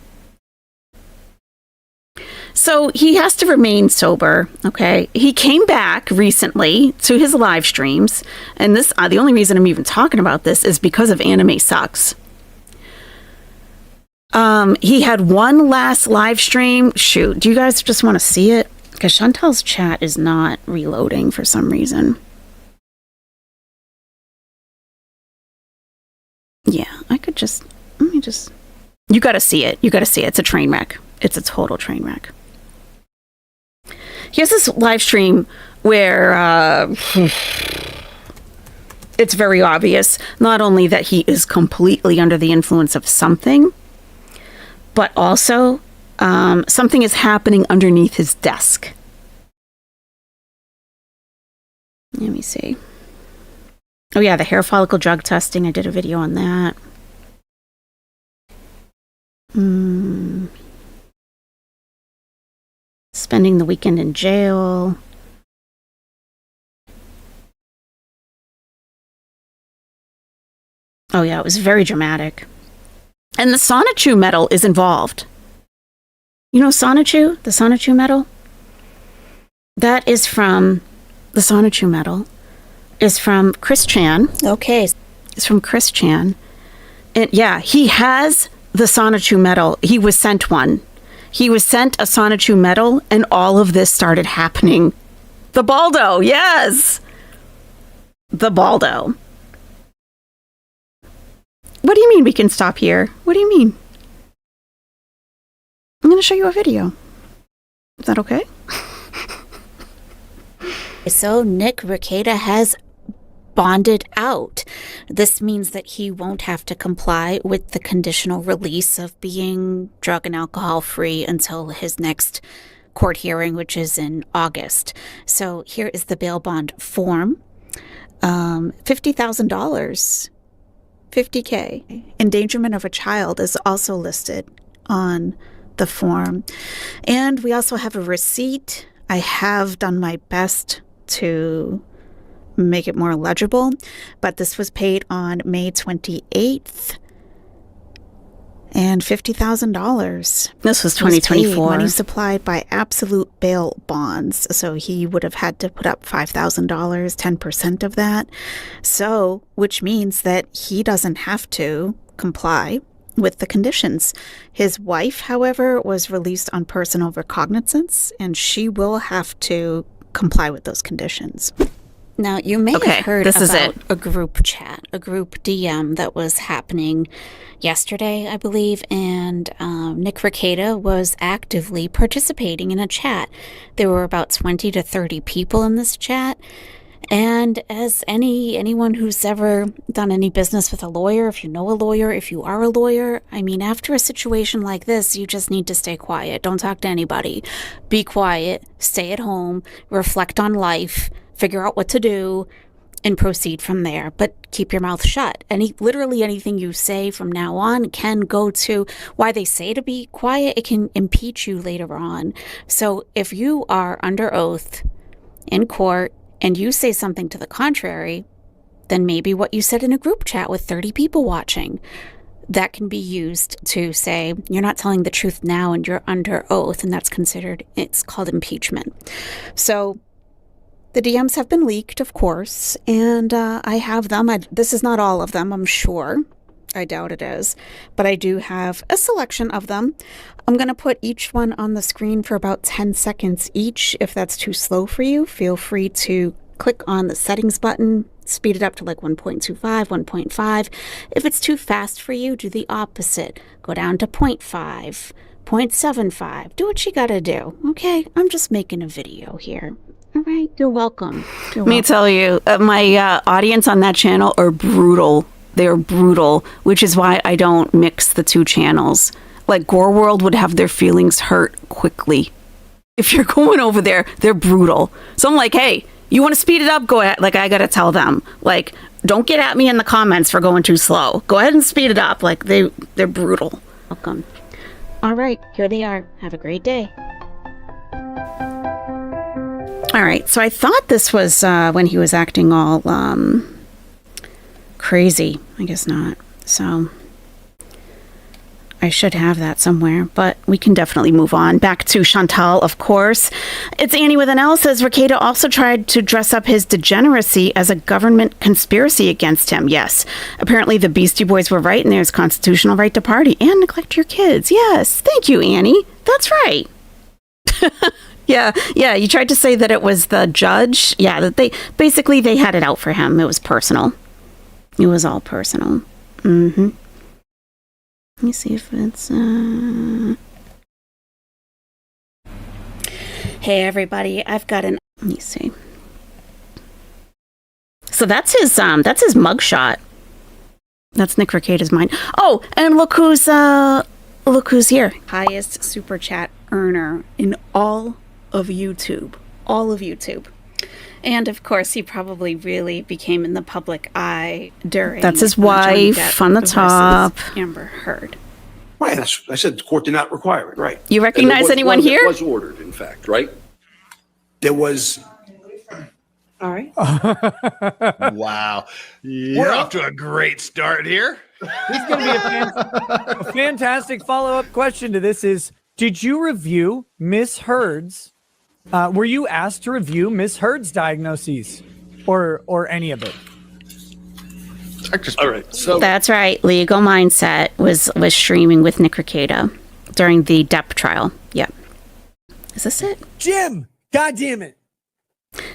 So he has to remain sober, okay? He came back recently to his live streams, and this the only reason I'm even talking about this is because of Anime Sucks. He had one last live stream. Shoot, do you guys just want to see it? Because Chantal's chat is not reloading for some reason. Yeah, let me just, you got to see it. You got to see it. It's a train wreck. It's a total train wreck. He has this live stream where it's very obvious, not only that he is completely under the influence of something, but also something is happening underneath his desk. Let me see. Oh yeah, the hair follicle drug testing. I did a video on that. Spending the weekend in jail. Oh yeah, it was very dramatic. And the Sonichu medal is involved. You know Sonichu? The Sonichu medal? That is from... The Sonichu medal is from Chris Chan. Okay. It's from Chris Chan. And yeah, he has the Sonichu medal. He was sent one. He was sent a Sonichu medal, and all of this started happening. The Baldo, yes! The Baldo. What do you mean we can stop here? What do you mean? I'm going to show you a video. Is that okay? So Nick Rekieta has bonded out. This means that he won't have to comply with the conditional release of being drug and alcohol free until his next court hearing, which is in August. So here is the bail bond form. $50,000. $50K. Endangerment of a child is also listed on the form. And we also have a receipt. I have done my best to make it more legible, but this was paid on May 28th. And $50,000. This was 2024. Money supplied by Absolute Bail Bonds. So he would have had to put up $5,000, 10% of that. So, which means that he doesn't have to comply with the conditions. His wife, however, was released on personal recognizance, and she will have to comply with those conditions. Now, you may have heard about a group chat, a group DM that was happening yesterday, I believe, and Nick Rekieta was actively participating in a chat. There were about 20 to 30 people in this chat, and as anyone who's ever done any business with a lawyer, if you know a lawyer, if you are a lawyer, I mean, after a situation like this, you just need to stay quiet. Don't talk to anybody. Be quiet, stay at home, reflect on life, figure out what to do, and proceed from there. But keep your mouth shut. Literally anything you say from now on can go to why they say to be quiet. It can impeach you later on. So if you are under oath in court and you say something to the contrary, then maybe what you said in a group chat with 30 people watching, that can be used to say, you're not telling the truth now and you're under oath, and it's called impeachment. So the DMs have been leaked, of course, and I have them. This is not all of them, I'm sure. I doubt it is. But I do have a selection of them. I'm going to put each one on the screen for about 10 seconds each. If that's too slow for you, feel free to click on the settings button Speed it up to like 1.25, 1.5. If it's too fast for you, do the opposite. Go down to 0.5, 0.75. Do what you gotta do, okay? I'm just making a video here. All right, you're welcome. Let me tell you, my audience on that channel are brutal. They're brutal, which is why I don't mix the two channels. Like, Gore World would have their feelings hurt quickly. If you're going over there, they're brutal. So I'm like, hey, you want to speed it up? Go ahead. Like, I got to tell them, like, don't get at me in the comments for going too slow. Go ahead and speed it up. Like, they're brutal. Welcome. All right, here they are. Have a great day. All right, so I thought this was when he was acting all crazy. I guess not. So I should have that somewhere, but we can definitely move on. Back to Chantal, of course. It's Annie with an L says, Rekieta also tried to dress up his degeneracy as a government conspiracy against him. Yes, apparently the Beastie Boys were right, and there's constitutional right to party and neglect your kids. Yes, thank you, Annie. That's right. Yeah, you tried to say that it was the judge. Yeah, that they had it out for him. It was personal. It was all personal. Mm-hmm. Let me see if it's Hey everybody, I've got an let me see. So that's his mugshot. That's Nick Rekieta's mine. Oh, and look who's here. Highest super chat earner in all of YouTube. All of YouTube. And of course, he probably really became in the public eye during. That's his wife on the top. Amber Heard. Right. I said the court did not require it. Right. You recognize anyone here? It was ordered, in fact. Right. There was. All right. Wow. We're off to a great start here. This is going to be a fantastic follow-up question to this is, did you review Miss Heard's, were you asked to review Miss Heard's diagnoses or any of it? All right. So that's right. Legal Mindset was streaming with Nick Rekieta during the Depp trial. Yep. Is this it? Jim! God damn it.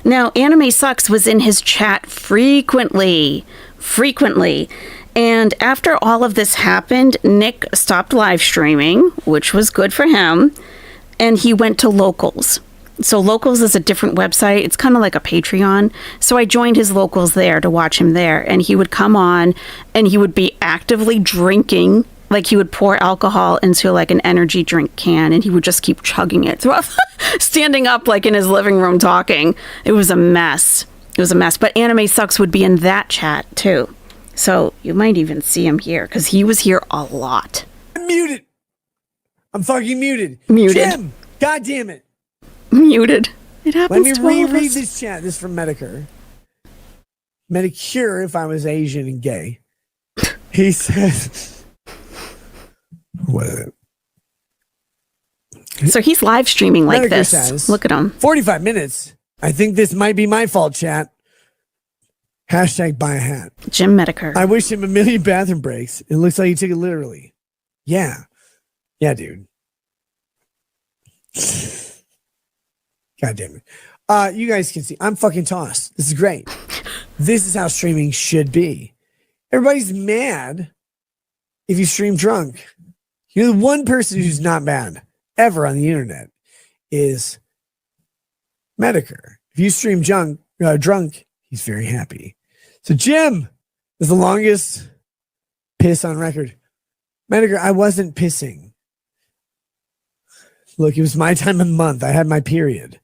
Now, Anime Sucks was in his chat frequently. And after all of this happened, Nick stopped live streaming, which was good for him, and he went to Locals. So Locals is a different website. It's kind of like a Patreon. So I joined his Locals there to watch him there, and he would come on and he would be actively drinking. Like, he would pour alcohol into like an energy drink can, and he would just keep chugging it throughout, standing up like in his living room talking. It was a mess. But Anime Sucks would be in that chat too. So you might even see him here because he was here a lot. I'm muted. I'm fucking muted. Jim, God damn it. Muted. It happens. Let me reread this chat. This is from Medicare. Medicure, if I was Asian and gay. He says, what? So he's live streaming like Medicare this. Says, look at him. 45 minutes. I think this might be my fault, chat. Hashtag buy a hat. Jim Medicare. I wish him a million bathroom breaks. It looks like he took it literally. Yeah. Yeah, dude. God damn it. You guys can see. I'm fucking tossed. This is great. This is how streaming should be. Everybody's mad if you stream drunk. You know, the one person who's not mad ever on the internet is Medicare. If you stream drunk, he's very happy. So Jim is the longest piss on record. Medicare, I wasn't pissing. Look, it was my time of the month. I had my period.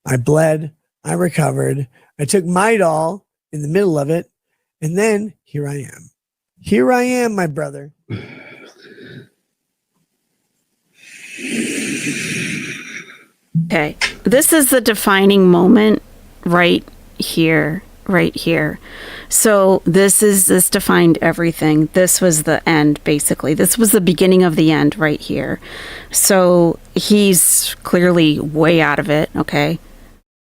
I bled. I recovered. I took Midol in the middle of it. And then here I am. Here I am, my brother. Okay. This is the defining moment right here. So this defined everything. This was the end, basically. This was the beginning of the end right here. So he's clearly way out of it, okay?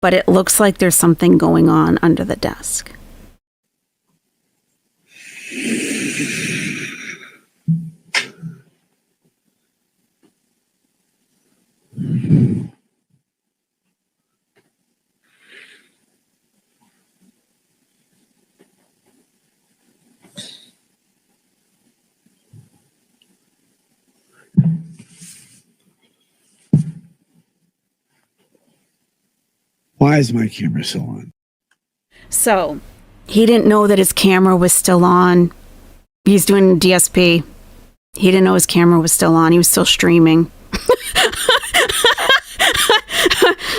But it looks like there's something going on under the desk. Why is my camera still on? So he didn't know that his camera was still on. He's doing DSP. He didn't know his camera was still on. He was still streaming.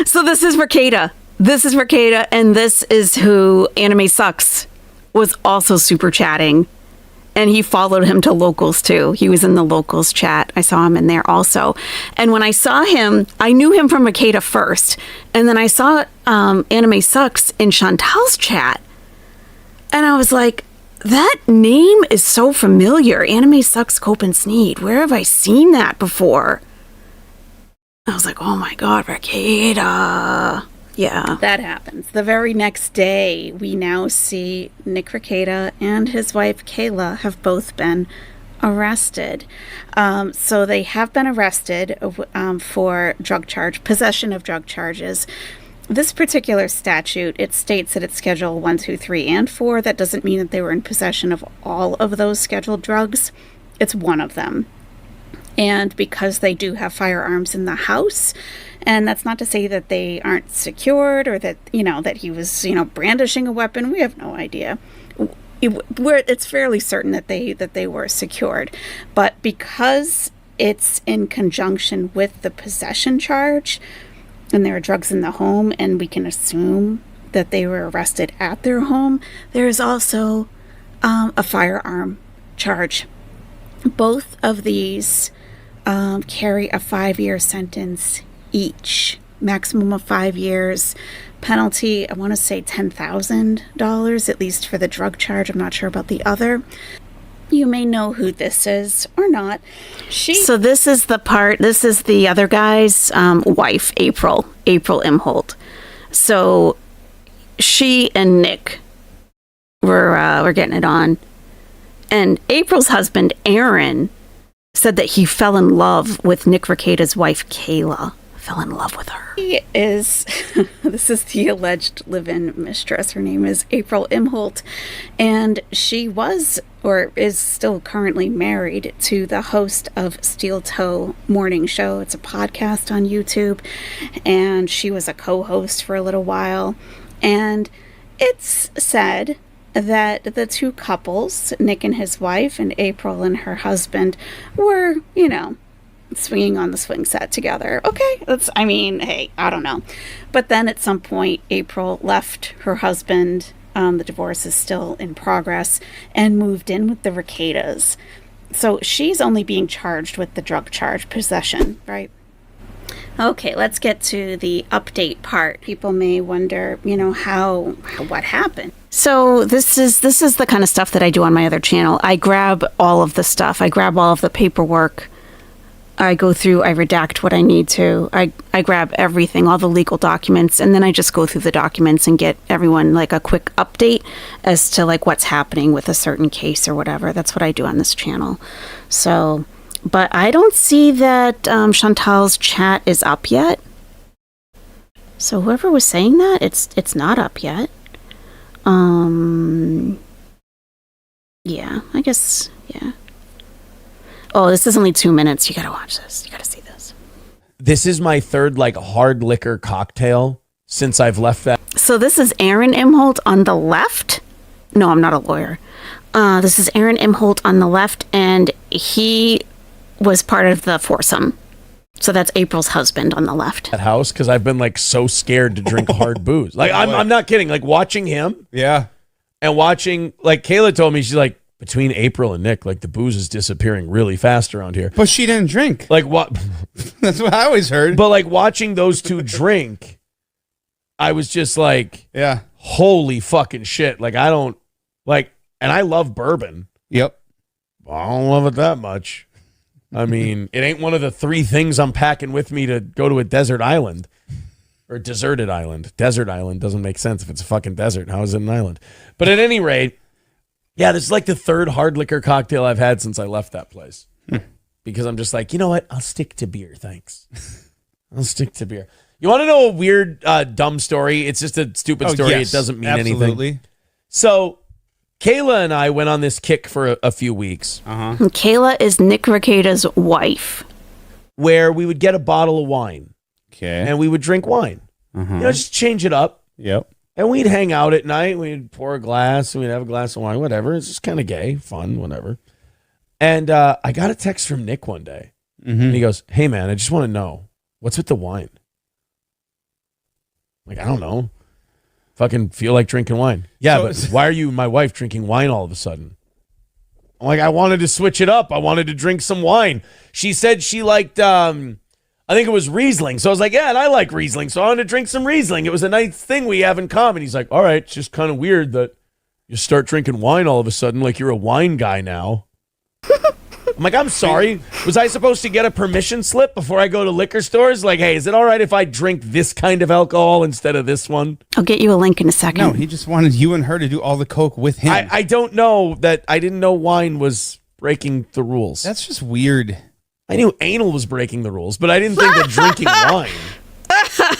So this is Ricada. This is Ricada, and this is who Anime Sucks was also super chatting. And he followed him to Locals too. He was in the Locals chat. I saw him in there also. And when I saw him, I knew him from Ricada first. And then I saw Anime Sucks in Chantal's chat. And I was like, that name is so familiar. Anime Sucks Cope and Sneed. Where have I seen that before? I was like, oh my God, Ricada. Yeah. That happens. The very next day, we now see Nick Ricada and his wife, Kayla, have both been arrested. So they have been arrested for drug charge, possession of drug charges. This particular statute, it states that it's Schedule 1, 2, 3, and 4. That doesn't mean that they were in possession of all of those scheduled drugs. It's one of them. And because they do have firearms in the house, and that's not to say that they aren't secured or that, that he was, brandishing a weapon. We have no idea. It's fairly certain that they were secured. But because it's in conjunction with the possession charge, and there are drugs in the home, and we can assume that they were arrested at their home, there's also a firearm charge. Both of these carry a 5-year sentence each, maximum of 5 years. Penalty, I want to say $10,000, at least for the drug charge. I'm not sure about the other. You may know who this is or not. So this is the other guy's wife, April Imholt. So she and Nick were getting it on. And April's husband, Aaron, said that he fell in love with Nick Ricada's wife, Kayla. Fell in love with her. This is the alleged live-in mistress. Her name is April Imholt. And she was, or is still currently married to the host of Steel Toe Morning Show. It's a podcast on YouTube. And she was a co-host for a little while. And it's said that the two couples, Nick and his wife and April and her husband, were, swinging on the swing set together. Okay, hey, I don't know. But then at some point, April left her husband, the divorce is still in progress, and moved in with the Ricadas. So she's only being charged with the drug charge, possession, right? Okay, let's get to the update part. People may wonder, what happened. So this is the kind of stuff that I do on my other channel. I grab all of the stuff. I grab all of the paperwork. I go through, I redact what I need to. I grab everything, all the legal documents, and then I just go through the documents and get everyone like a quick update as to like what's happening with a certain case or whatever. That's what I do on this channel. So, but I don't see that Chantal's chat is up yet. So whoever was saying that, it's not up yet. Yeah, I guess, yeah. Oh, this is only 2 minutes. You gotta watch this. You gotta see this. This is my third hard liquor cocktail since I've left that. So this is Aaron Imholt on the left. No, I'm not a lawyer. This is Aaron Imholt on the left, and he was part of the foursome. So that's April's husband on the left. That house, because I've been so scared to drink hard booze. I'm not kidding. Watching him. Yeah. And watching, Kayla told me, she's like, between April and Nick, the booze is disappearing really fast around here. But she didn't drink. What? That's what I always heard. But watching those two drink, I was just yeah, holy fucking shit. I don't and I love bourbon. Yep. I don't love it that much. I mean, it ain't one of the 3 things I'm packing with me to go to a desert island or deserted island. Desert island doesn't make sense if it's a fucking desert. How is it an island? But at any rate, yeah, this is the third hard liquor cocktail I've had since I left that place. Because I'm just you know what? I'll stick to beer, thanks. I'll stick to beer. You want to know a weird, dumb story? It's just a stupid story. Yes, it doesn't mean absolutely. anything. So, Kayla and I went on this kick for a few weeks. Uh-huh. Kayla is Nick Ricada's wife. Where we would get a bottle of wine. Okay. And we would drink wine. Just change it up. Yep. And we'd hang out at night. We'd pour a glass. We'd have a glass of wine, whatever. It's just kind of gay, fun, whatever. And I got a text from Nick one day. And he goes, hey, man, I just want to know, what's with the wine? I'm like, I don't know. Fucking feel like drinking wine. Yeah, but why are you and my wife drinking wine all of a sudden? I'm like, I wanted to switch it up. I wanted to drink some wine. She said she liked, I think it was Riesling. So I was like, yeah, and I like Riesling. So I wanted to drink some Riesling. It was a nice thing we have in common. He's like, all right, it's just kind of weird that you start drinking wine all of a sudden like you're a wine guy now. I'm like, I'm sorry. Was I supposed to get a permission slip before I go to liquor stores? Like, hey, is it all right if I drink this kind of alcohol instead of this one? I'll get you a link in a second. No, he just wanted you and her to do all the coke with him. I don't know that. I didn't know wine was breaking the rules. That's just weird. I knew anal was breaking the rules, but I didn't think that drinking wine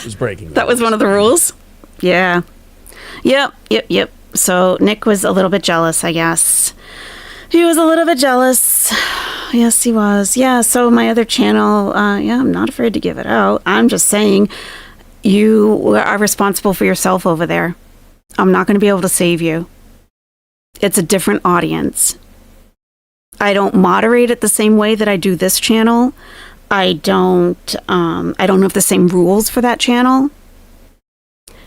was breaking the rules. That was one of the rules? Yeah. Yep. So Nick was a little bit jealous, I guess. He was a little bit jealous. Yes, he was. Yeah, so my other channel, I'm not afraid to give it out. I'm just saying you are responsible for yourself over there. I'm not going to be able to save you. It's a different audience. I don't moderate it the same way that I do this channel. I don't have the same rules for that channel.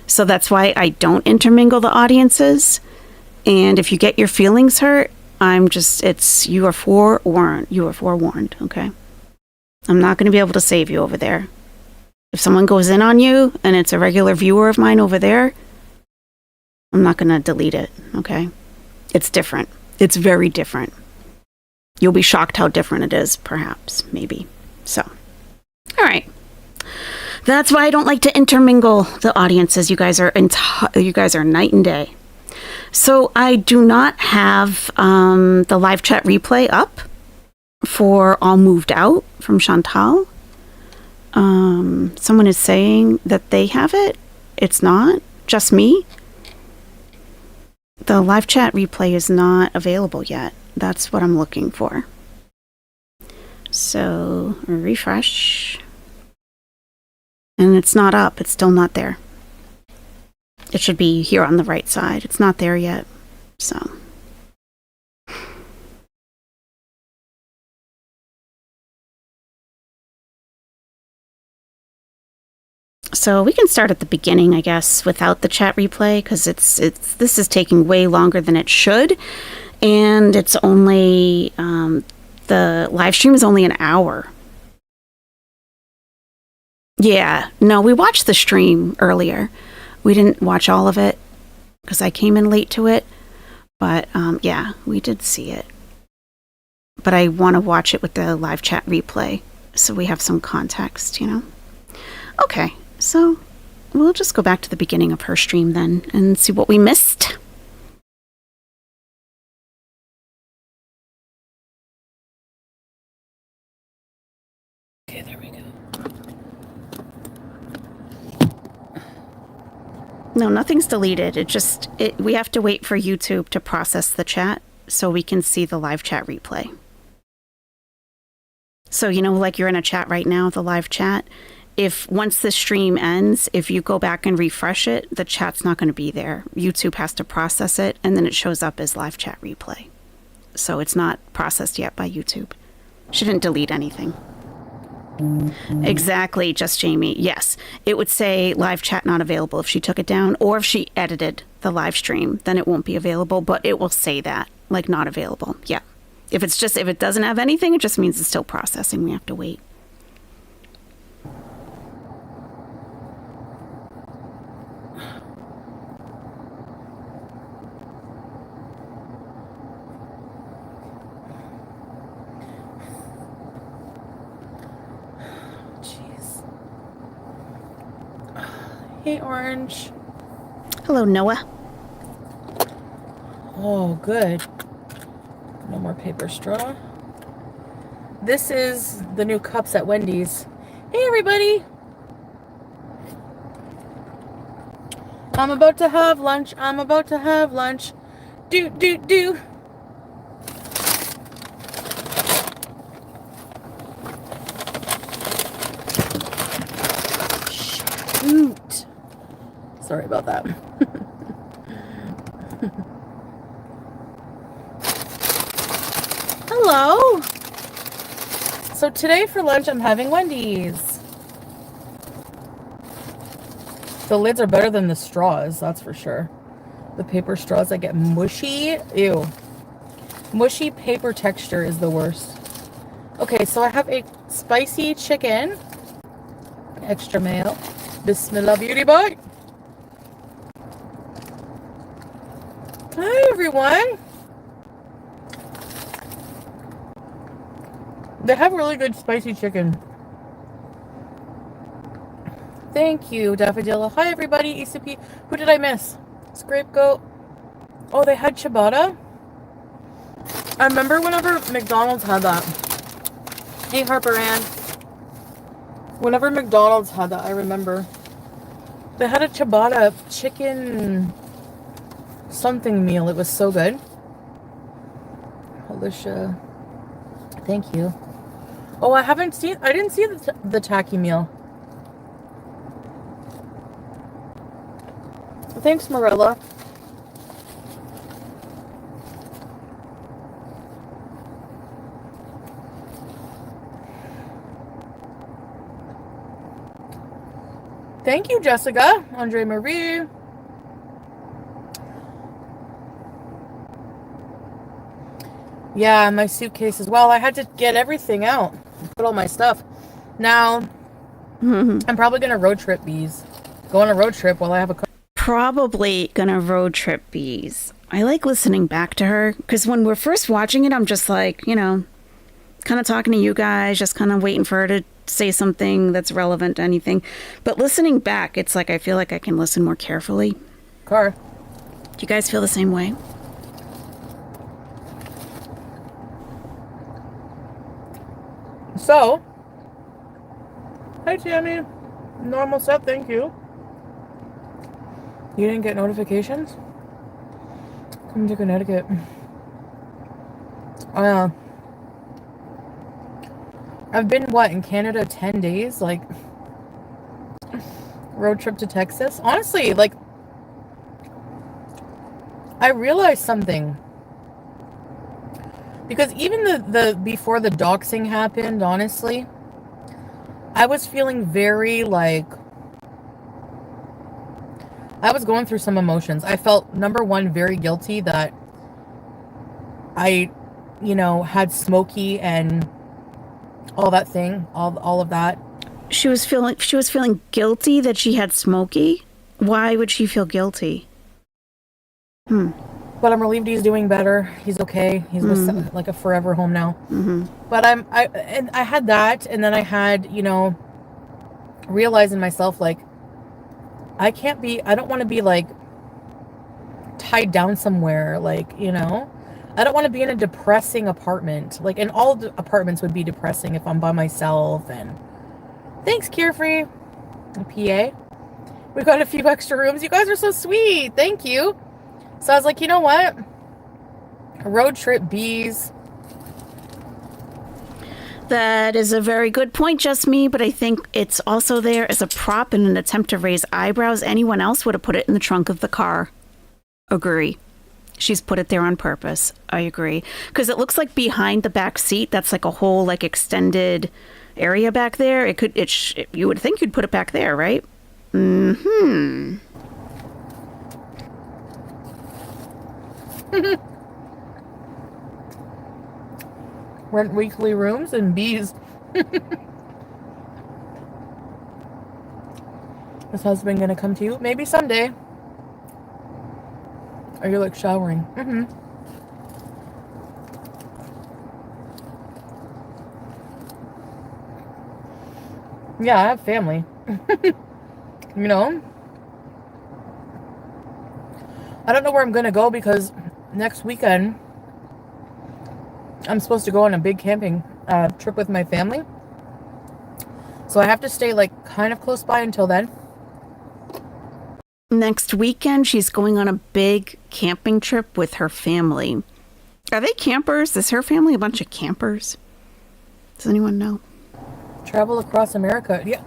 So that's why I don't intermingle the audiences. And if you get your feelings hurt, you are forewarned. You are forewarned, okay? I'm not going to be able to save you over there. If someone goes in on you and it's a regular viewer of mine over there, I'm not going to delete it, okay? It's different. It's very different. You'll be shocked how different it is, perhaps, maybe. So, all right. That's why I don't like to intermingle the audiences. You guys are night and day. So I do not have the live chat replay up for All Moved Out from Chantal. Someone is saying that they have it. It's not just me. The live chat replay is not available yet. That's what I'm looking for. So refresh. And it's not up. It's still not there. It should be here on the right side. It's not there yet. So we can start at the beginning, I guess, without the chat replay, because this is taking way longer than it should, and it's only the live stream is only an hour. Yeah, no, we watched the stream earlier. We didn't watch all of it because I came in late to it. But yeah, we did see it. But I want to watch it with the live chat replay so we have some context, Okay, so we'll just go back to the beginning of her stream then and see what we missed. Okay, there we go. No, nothing's deleted. We have to wait for YouTube to process the chat so we can see the live chat replay. So, like you're in a chat right now, the live chat, once the stream ends, if you go back and refresh it, the chat's not going to be there. YouTube has to process it, and then it shows up as live chat replay. So it's not processed yet by YouTube. She didn't delete anything. Exactly, just Jamie. Yes, it would say live chat not available if she took it down, or if she edited the live stream, then it won't be available, but it will say that, like not available. Yeah. If it doesn't have anything, it just means it's still processing. We have to wait. Hey, Orange. Hello, Noah. Oh, good. No more paper straw. This is the new cups at Wendy's. Hey, everybody. I'm about to have lunch. Do. Shoot. Sorry about that. Hello. So today for lunch, I'm having Wendy's. The lids are better than the straws, that's for sure. The paper straws that get mushy. Ew. Mushy paper texture is the worst. Okay, so I have a spicy chicken. Extra mayo. Bismillah, beauty boy. Hi, everyone. They have really good spicy chicken. Thank you, Daffodil. Hi, everybody. ECP. Who did I miss? Scapegoat. Oh, they had ciabatta? I remember whenever McDonald's had that. Hey, Harper Ann. Whenever McDonald's had that, I remember. They had a ciabatta chicken something meal. It was so good. Alicia. Thank you. Oh, I didn't see the tacky meal. Thanks, Marilla. Thank you, Jessica. Andre Marie. Yeah, my suitcase as well. I had to get everything out. Put all my stuff. Now, I'm probably going to road trip Bees. Go on a road trip while I have a car. Probably gonna road trip Bees. I like listening back to her because when we're first watching it, I'm just like, you know, kind of talking to you guys, just kind of waiting for her to say something that's relevant to anything. But listening back, it's like I feel like I can listen more carefully. Car. Do you guys feel the same way? So, hi Tammy. Normal stuff, thank you. You didn't get notifications? Come to Connecticut. I've been, in Canada 10 days? Like, road trip to Texas? Honestly, like, I realized something. Because even the before the doxing happened, honestly, I was feeling very, like, I was going through some emotions. I felt, number one, very guilty that I, had Smokey and all that thing, all of that. She was feeling guilty that she had Smokey? Why would she feel guilty? But I'm relieved he's doing better. He's okay. He's with, like, a forever home now. But I had that, and then I had, realizing myself, like, I don't want to be, like, tied down somewhere, like, I don't want to be in a depressing apartment. Like, and all the apartments would be depressing if I'm by myself. And thanks, Carefree. PA. We've got a few extra rooms. You guys are so sweet. Thank you. So I was like, you know what? A road trip Bees. That is a very good point, just me, but I think it's also there as a prop in an attempt to raise eyebrows. Anyone else would have put it in the trunk of the car. Agree. She's put it there on purpose. I agree. Because it looks like behind the back seat, that's like a whole, like, extended area back there. You would think you'd put it back there, right? Rent weekly rooms and Bees. Is husband gonna come to you? Maybe someday. Are you, like, showering? Yeah, I have family. I don't know where I'm gonna go because next weekend I'm supposed to go on a big camping trip with my family. So I have to stay, like, kind of close by until then. Next weekend, she's going on a big camping trip with her family. Are they campers? Is her family a bunch of campers? Does anyone know? Travel across America. Yeah.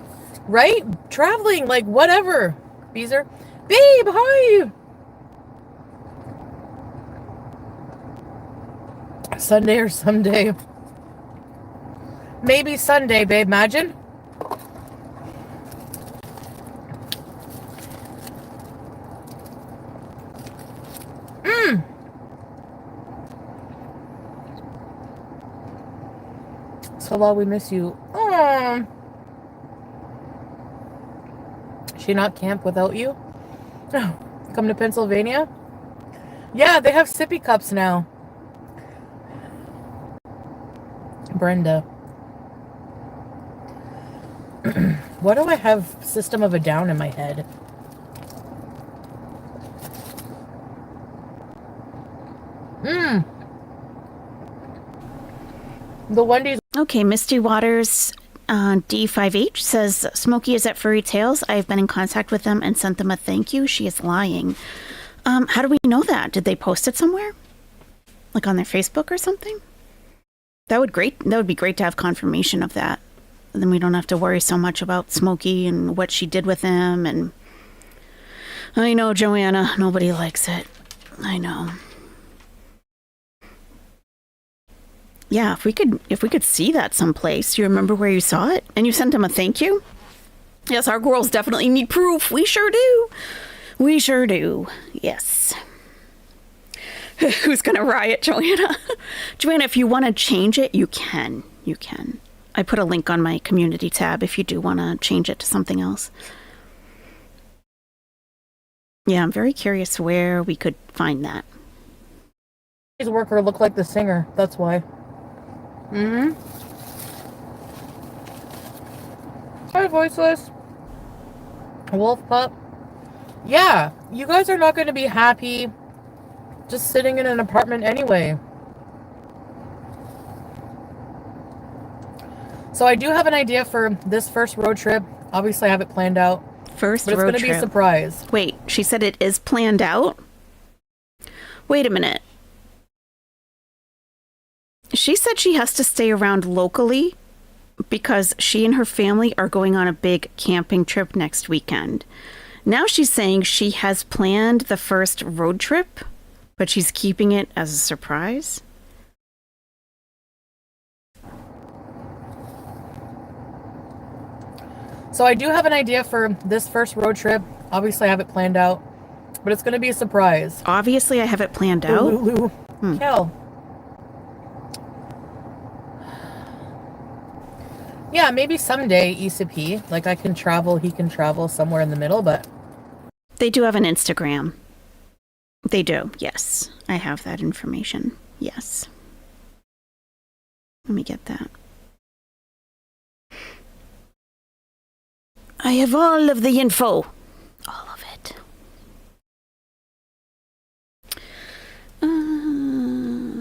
Right? Traveling, like, whatever. Beezer. Babe, hi! Sunday or someday. Maybe Sunday, babe. Imagine. So long, we miss you. Aww. She not camp without you? Come to Pennsylvania? Yeah, they have sippy cups now. Brenda. Why do I have System of a Down in my head? The Wendy's. Okay, Misty Waters D5H says, Smokey is at Furry Tales. I've been in contact with them and sent them a thank you. She is lying. How do we know that? Did they post it somewhere? Like on their Facebook or something? That would be great to have confirmation of that. And then we don't have to worry so much about Smokey and what she did with him. And I know, Joanna, nobody likes it. I know. Yeah, if we could see that someplace. You remember where you saw it? And you sent him a thank you? Yes, our girls definitely need proof. We sure do. We sure do. Yes. Who's gonna riot, Joanna? Joanna, if you want to change it, you can. You can. I put a link on my community tab if you do want to change it to something else. Yeah, I'm very curious where we could find that. His worker looked like the singer. That's why. Hi, Voiceless. Wolf Pup. Yeah, you guys are not going to be happy just sitting in an apartment anyway. So I do have an idea for this first road trip. Obviously, I have it planned out. But it's going to be a surprise. Wait, she said it is planned out? Wait a minute. She said she has to stay around locally because she and her family are going on a big camping trip next weekend. Now she's saying she has planned the first road trip, but she's keeping it as a surprise. So I do have an idea for this first road trip. Obviously, I have it planned out, but it's going to be a surprise. Obviously, I have it planned out. Hell. Yeah, maybe someday, ECP. Like, I can travel, he can travel somewhere in the middle, but... They do have an Instagram. They do, yes. I have that information. Yes. Let me get that. I have all of the info. All of it.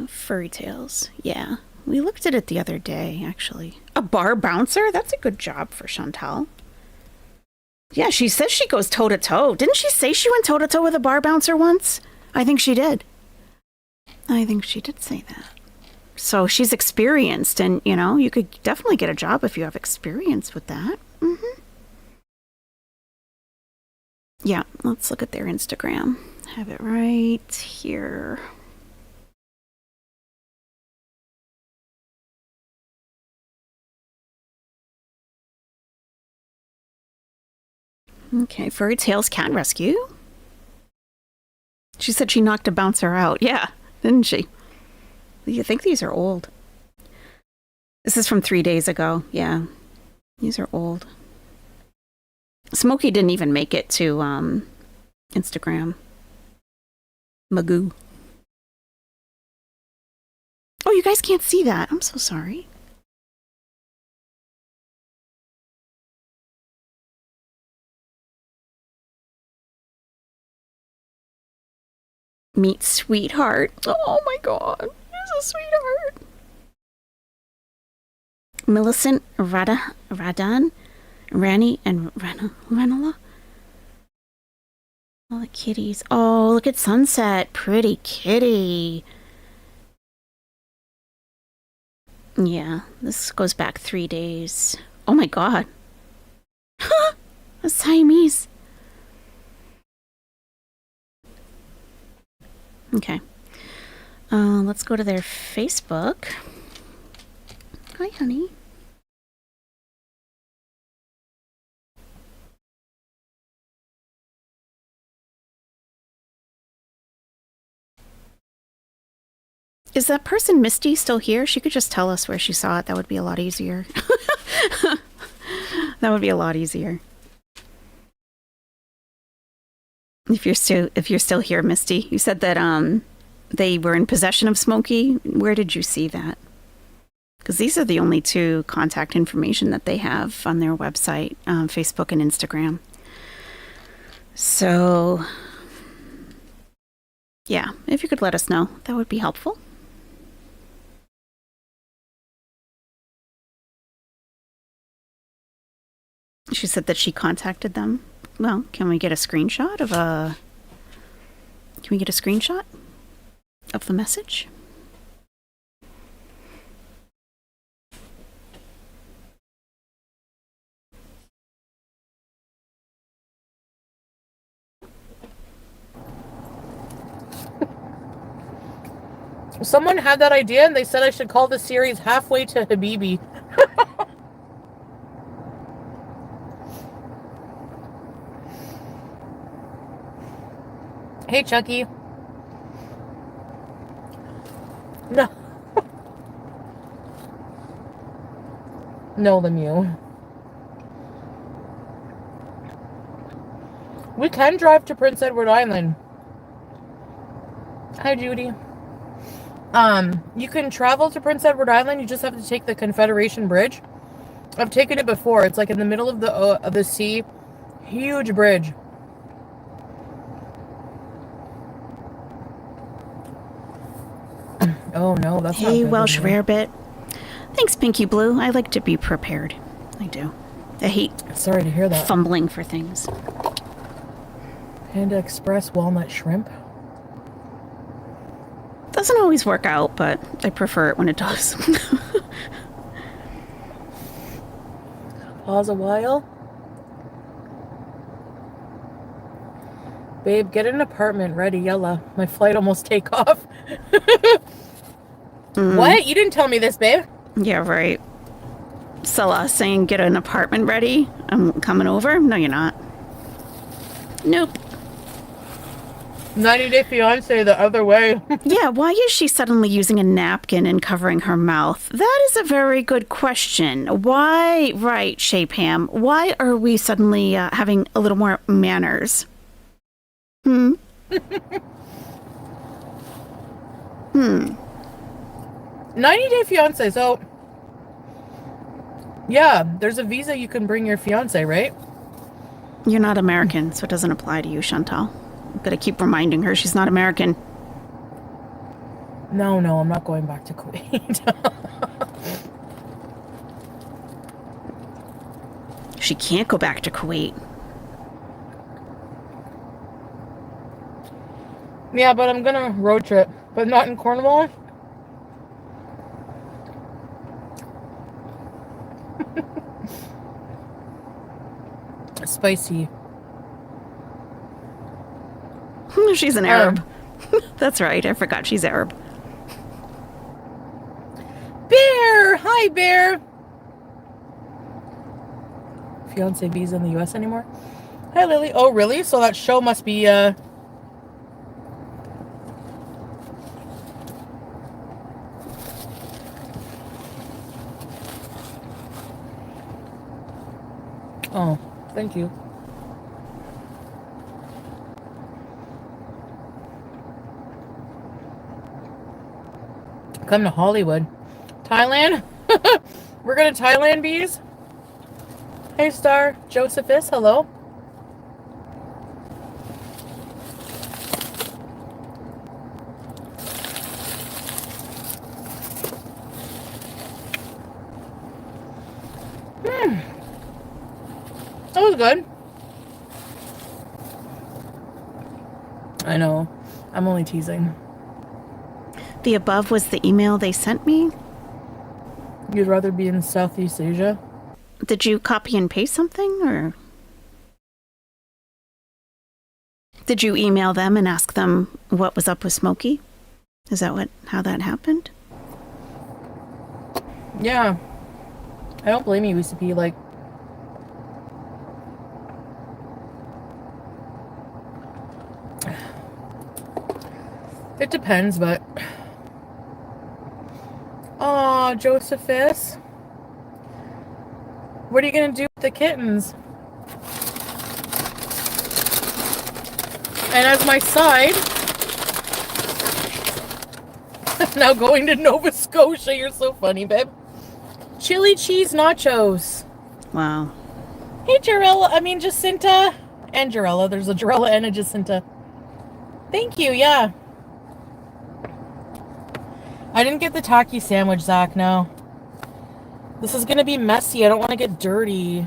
Furry Tales. Yeah. We looked at it the other day, actually. A bar bouncer? That's a good job for Chantal. Yeah, she says she goes toe-to-toe. Didn't she say she went toe-to-toe with a bar bouncer once? I think she did. I think she did say that. So she's experienced, and, you know, you could definitely get a job if you have experience with that. Yeah, let's look at their Instagram. Have it right here. Okay, Furry Tales Cat Rescue. She said she knocked a bouncer out. Yeah, didn't she? You think these are old? This is from 3 days ago. Yeah, these are old. Smokey didn't even make it to Instagram. Magoo. Oh, you guys can't see that. I'm so sorry. Meet Sweetheart. Oh my god. He's a sweetheart. Millicent, Radan, Rani, and Ranala. All the kitties. Oh, look at Sunset. Pretty kitty. Yeah, this goes back 3 days. Oh my god. A Siamese. Okay. Let's go to their Facebook. Hi, honey. Is that person Misty still here? She could just tell us where she saw it. That would be a lot easier. That would be a lot easier. If you're still here, Misty, you said that they were in possession of Smokey. Where did you see that? Because these are the only two contact information that they have on their website, Facebook and Instagram. So, yeah, if you could let us know, that would be helpful. She said that she contacted them. Well, can we get a screenshot of the message? Someone had that idea and they said I should call the series Halfway to Habibi. Hey, Chucky. No. No, Lemieux. We can drive to Prince Edward Island. Hi, Judy. You can travel to Prince Edward Island. You just have to take the Confederation Bridge. I've taken it before. It's like in the middle of the sea. Huge bridge. Oh no, that's not Hey, good, Welsh Lemieux. Rarebit. Thanks, Pinky Blue. I like to be prepared. I do. I hate Sorry to hear that. fumbling for things. Panda Express walnut shrimp. Doesn't always work out, but I prefer it when it does. Pause a while. Babe, get an apartment ready, yella. My flight almost take off. What? You didn't tell me this, babe. Yeah, right. Scylla saying get an apartment ready. I'm coming over. No, you're not. Nope. 90 Day Fiance the other way. Yeah, why is she suddenly using a napkin and covering her mouth? That is a very good question. Why, right, Shay Pam, why are we suddenly having a little more manners? 90 Day Fiance, so... Yeah, there's a visa you can bring your fiance, right? You're not American, so it doesn't apply to you, Chantal. I'm gonna keep reminding her she's not American. No, I'm not going back to Kuwait. She can't go back to Kuwait. Yeah, but I'm gonna road trip, but not in Cornwall. Spicy. She's an Arab. That's right, I forgot she's Arab. Bear! Hi, Bear! Fiance visa in the US anymore? Hi, Lily. Oh, really? So that show must be, Oh, thank you. Come to Hollywood. Thailand? We're going to Thailand, bees? Hey, Star. Josephus, hello. That was good. I know. I'm only teasing. The above was the email they sent me. You'd rather be in Southeast Asia? Did you copy and paste something, or? Did you email them and ask them what was up with Smokey? Is that how that happened? Yeah. I don't blame you, UCP. Like, it depends, but... Aw, Josephus. What are you going to do with the kittens? And as my side... now going to Nova Scotia. You're so funny, babe. Chili cheese nachos. Wow. Hey, Jacinta. And Jarella. There's a Jarella and a Jacinta. Thank you, yeah. I didn't get the tacky sandwich, Zach, no. This is going to be messy. I don't want to get dirty.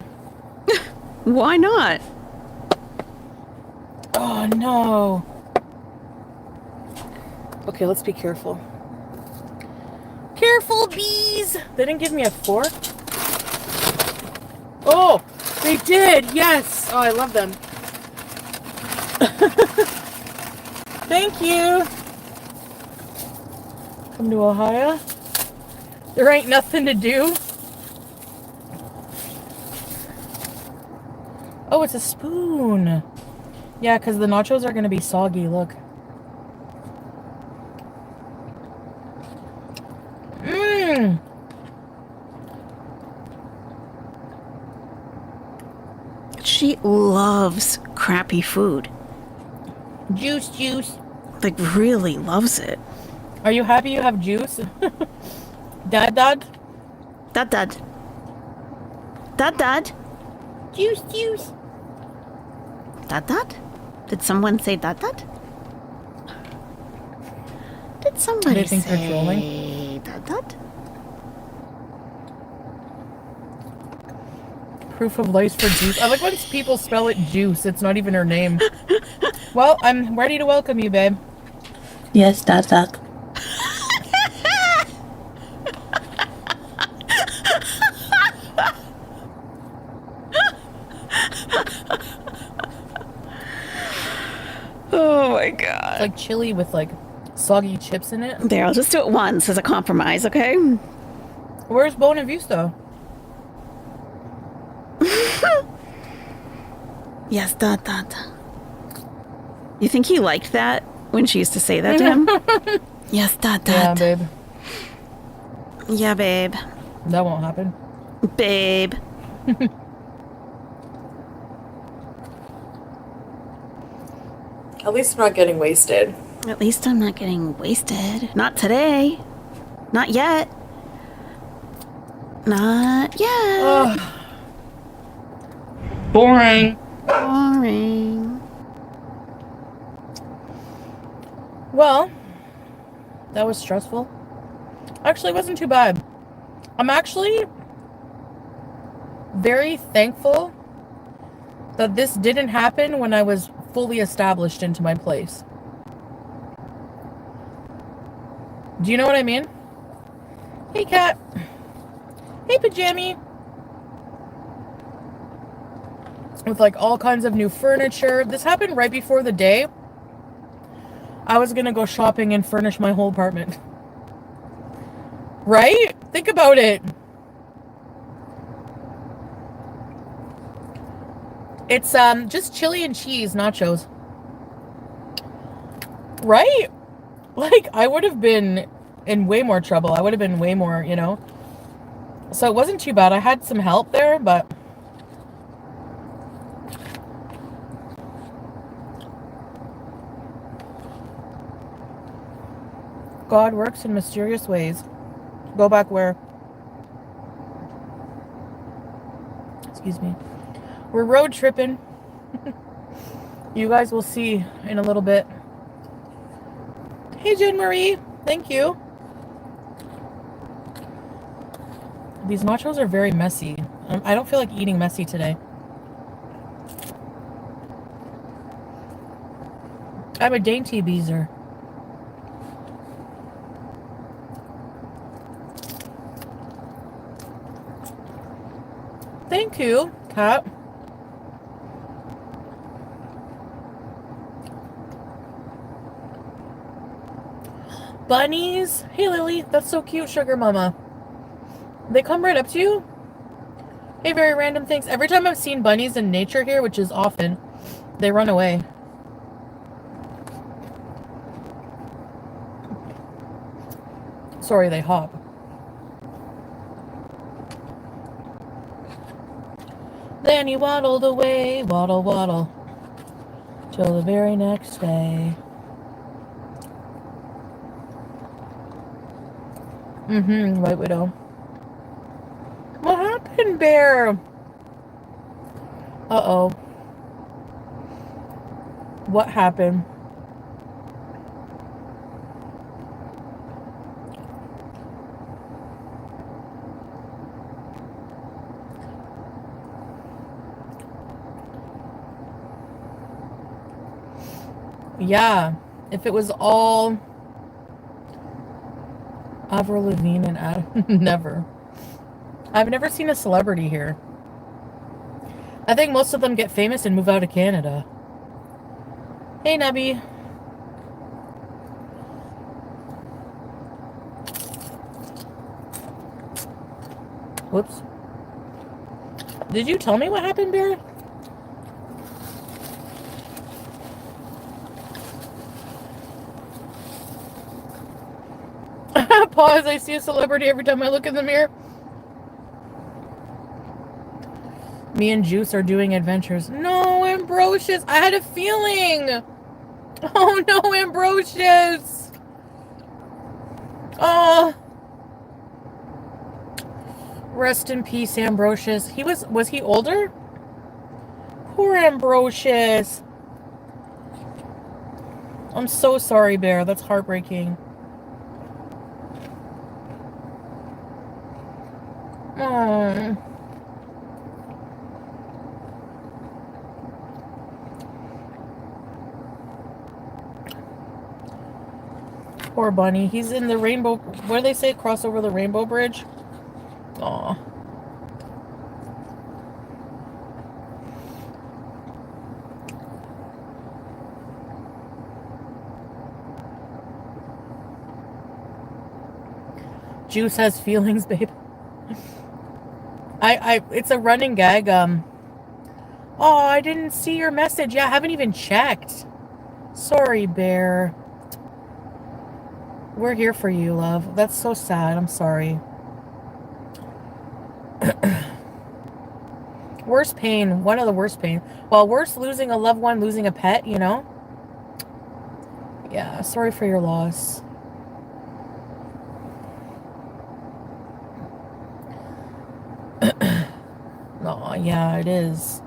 Why not? Oh, no. Okay, let's be careful. Careful, bees! They didn't give me a fork. Oh, they did. Yes. Oh, I love them. Thank you. Come to Ohio. There ain't nothing to do. Oh, it's a spoon. Yeah, because the nachos are going to be soggy. Look. Mmm. She loves crappy food. Juice. Like, really loves it. Are you happy you have juice? Dad? Dad. Juice. Dad? Did someone say dad? Did somebody think say they're trolling? dad? Proof of life for juice. I like when people spell it juice. It's not even her name. Well, I'm ready to welcome you, babe. Yes, Dad. Oh my god. It's like chili with like soggy chips in it. There, I'll just do it once as a compromise, okay? Where's Bona Vista? Yes, dad. You think he liked that when she used to say that to him? Yes, dad. Yeah, babe. Yeah, babe. That won't happen. Babe. At least I'm not getting wasted. At least I'm not getting wasted. Not today. Not yet. Not yet. Ugh. Boring. Well, that was stressful. Actually, it wasn't too bad. I'm actually very thankful that this didn't happen when I was fully established into my place. Do you know what I mean? Hey, cat. Hey, Pajammy. With like all kinds of new furniture. This happened right before the day I was gonna go shopping and furnish my whole apartment. Right? Think about it. It's just chili and cheese nachos. Right? Like, I would have been in way more trouble. I would have been way more, you know. So it wasn't too bad. I had some help there, but God works in mysterious ways. Go back where? Excuse me. We're road tripping. You guys will see in a little bit. Hey, Jen Marie. Thank you. These nachos are very messy. I don't feel like eating messy today. I'm a dainty beezer. Thank you, Kat. Bunnies? Hey, Lily. That's so cute, Sugar Mama. They come right up to you? Hey, very random things. Every time I've seen bunnies in nature here, which is often, they run away. Sorry, they hop. Then he waddled away, waddle, waddle, till the very next day. White Widow. What happened, Bear? Uh-oh. What happened? Yeah, if it was all Avril Lavigne and Adam, never. I've never seen a celebrity here. I think most of them get famous and move out of Canada. Hey, Nubby. Whoops. Did you tell me what happened, Bear? Pause. I see a celebrity every time I look in the mirror. Me and Juice are doing adventures. No, Ambrosius. I had a feeling. Oh, no, Ambrosius. Oh. Rest in peace, Ambrosius. Was he older? Poor Ambrosius. I'm so sorry, Bear. That's heartbreaking. Oh. Poor Bunny. He's in the rainbow. What do they say? Cross over the rainbow bridge? Aw. Juice has feelings, babe. It's a running gag. Oh, I didn't see your message. Yeah, I haven't even checked. Sorry, Bear. We're here for you, love. That's so sad. I'm sorry. Worst pain. One of the worst pain. Well, worse losing a loved one, losing a pet, you know? Yeah, sorry for your loss. Oh, yeah, it is.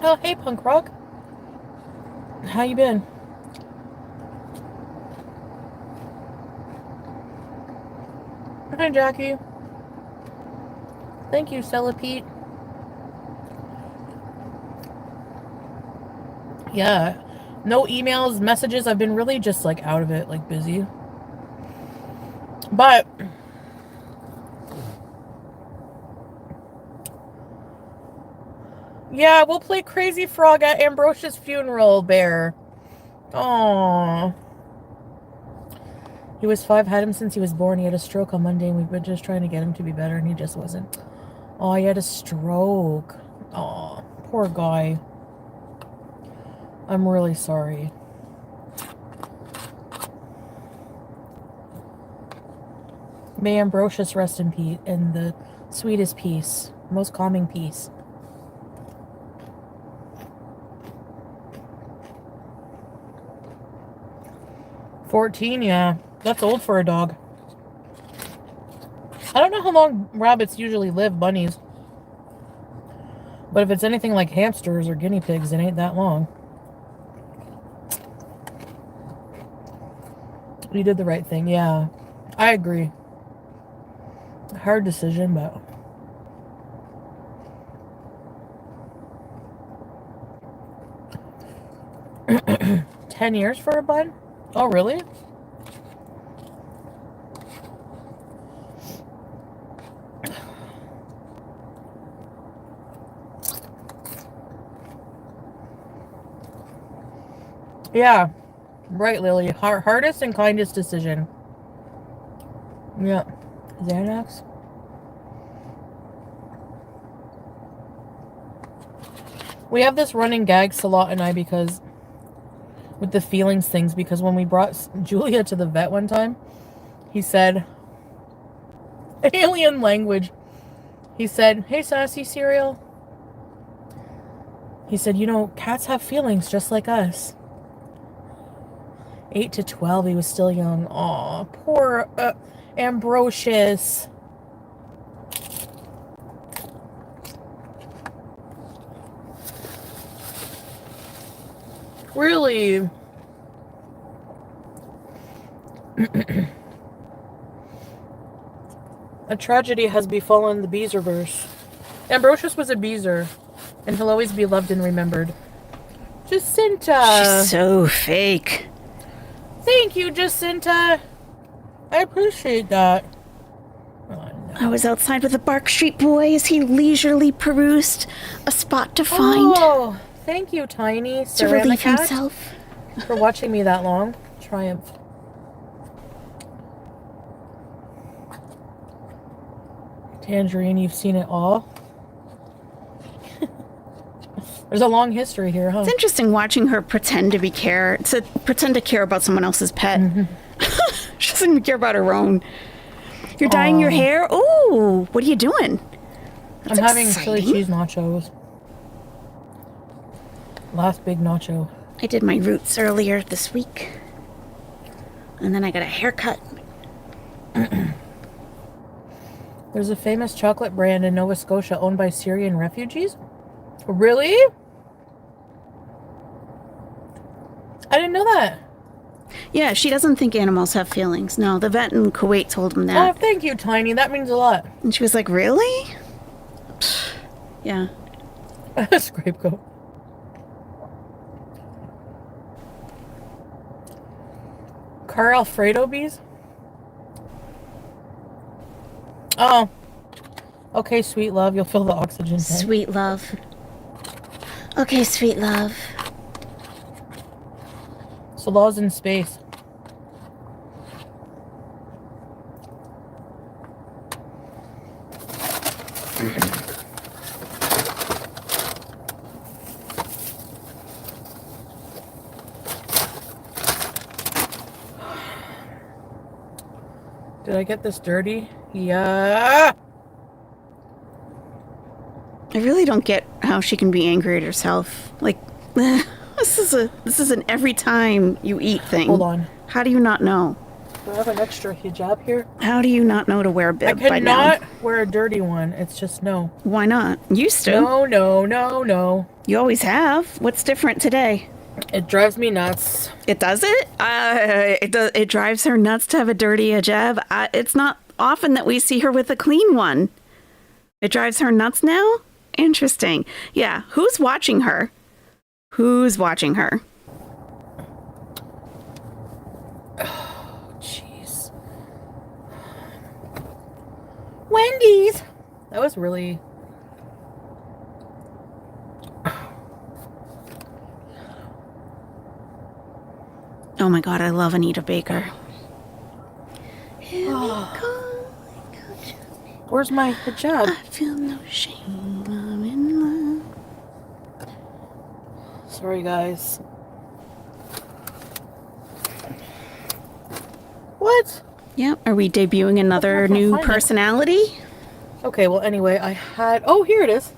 Oh, hey, punk rock. How you been? Hi, Jackie. Thank you, Stella Pete. Yeah. No emails, messages. I've been really just, like, out of it, like, busy. But yeah, we'll play Crazy Frog at Ambrosia's funeral, Bear. Aww. He was 5, had him since he was born. He had a stroke on Monday, and we've been just trying to get him to be better, and he just wasn't. Oh, he had a stroke. Aw, poor guy. I'm really sorry. May Ambrosius rest in peace, in the sweetest peace, most calming peace. $14, yeah. That's old for a dog. I don't know how long rabbits usually live, bunnies. But if it's anything like hamsters or guinea pigs, it ain't that long. You did the right thing, yeah. I agree. Hard decision, but... 10 years for a bun? Oh, really? Yeah. Right, Lily. Hardest and kindest decision. Yeah. Xanax. We have this running gag, Salat and I, because with the feelings things, because when we brought Julia to the vet one time, he said, alien language, he said, "Hey, sassy cereal." He said, "You know, cats have feelings just like us." 8 to 12, he was still young. Aw, poor Ambrosius. Really? A tragedy has befallen the Beezerverse. Ambrosius was a Beezer, and he'll always be loved and remembered. Jacinta! She's so fake. Thank you, Jacinta! I appreciate that. Oh, no. I was outside with the Bark Street boy as he leisurely perused a spot to find. Oh, thank you, Tiny to relieve Ceramicat, himself. for watching me that long. Triumph. Tangerine, you've seen it all. There's a long history here, huh? It's interesting watching her pretend to pretend to care about someone else's pet. She doesn't even care about her own. You're dyeing your hair? Ooh, what are you doing? I'm having chili cheese nachos. Last big nacho. I did my roots earlier this week. And then I got a haircut. There's a famous chocolate brand in Nova Scotia owned by Syrian refugees? Really? I didn't know that. Yeah, she doesn't think animals have feelings. No, the vet in Kuwait told him Oh, that. thank you, Tiny. That means a lot. And she was like, really? Yeah. Scapegoat. Car Alfredo bees? Oh. Okay, sweet love. You'll feel the oxygen tank. Sweet love. Okay, sweet love. So Law's in space. Did I get this dirty? Yeah. I really don't get how she can be angry at herself. Like, this is an every time you eat thing. Hold on. How do you not know? Do I have an extra hijab here? How do you not know to wear a bib by now? I cannot wear a dirty one. It's just no. Why not? Used to. No. You always have. What's different today? It drives me nuts. It does it? It drives her nuts to have a dirty hijab. It's not often that we see her with a clean one. It drives her nuts now? Interesting. Yeah. Who's watching her? Who's watching her? Oh, jeez. Wendy's. That was really... Oh my God, I love Anita Baker. Where's my hijab? I feel no shame. I'm in love. Sorry, guys. What? Yeah, are we debuting another new personality? Okay, well, anyway, I had... Oh, here it is.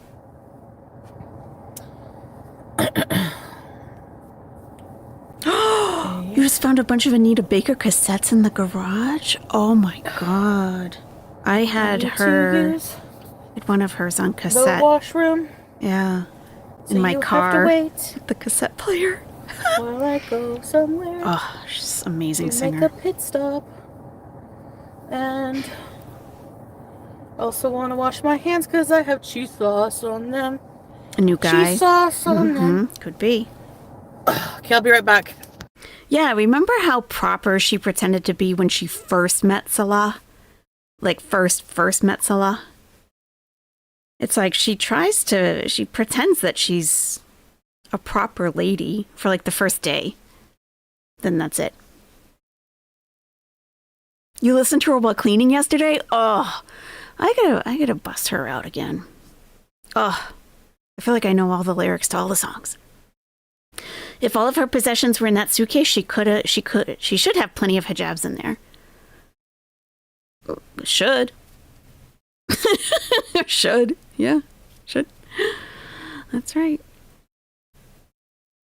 You just found a bunch of Anita Baker cassettes in the garage? Oh my God. I had one of hers on cassette. The washroom. Yeah. So in my you car. Have to wait the cassette player. while I go somewhere. Oh, she's an amazing to singer. Make a pit stop. And also want to wash my hands because I have cheese sauce on them. A new guy. Cheese sauce on them. Could be. Okay, I'll be right back. Yeah, remember how proper she pretended to be when she first met Salah? Like first met Salah? It's like she pretends that she's a proper lady for like the first day. then that's it. You listened to her while cleaning yesterday? Oh, I gotta bust her out again. Oh, I feel like I know all the lyrics to all the songs. If all of her possessions were in that suitcase, she should have plenty of hijabs in there. Should. Should. Yeah, should. That's right.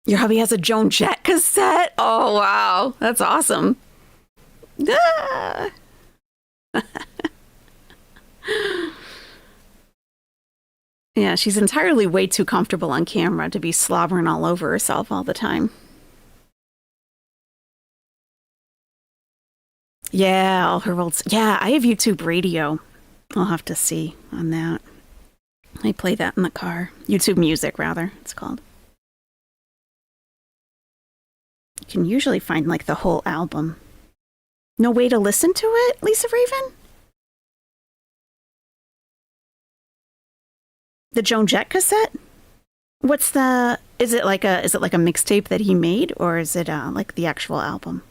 Your hubby has a Joan Jett cassette? Oh, wow. That's awesome. Ah. Yeah, she's entirely way too comfortable on camera to be slobbering all over herself all the time. Yeah, all her old... Yeah, I have YouTube Radio. I'll have to see on that. I play that in the car. YouTube Music, rather, it's called. You can usually find, like, the whole album. No way to listen to it, Lisa Raven? The Joan Jett cassette? What's the... Is it like a mixtape that he made, or is it like the actual album?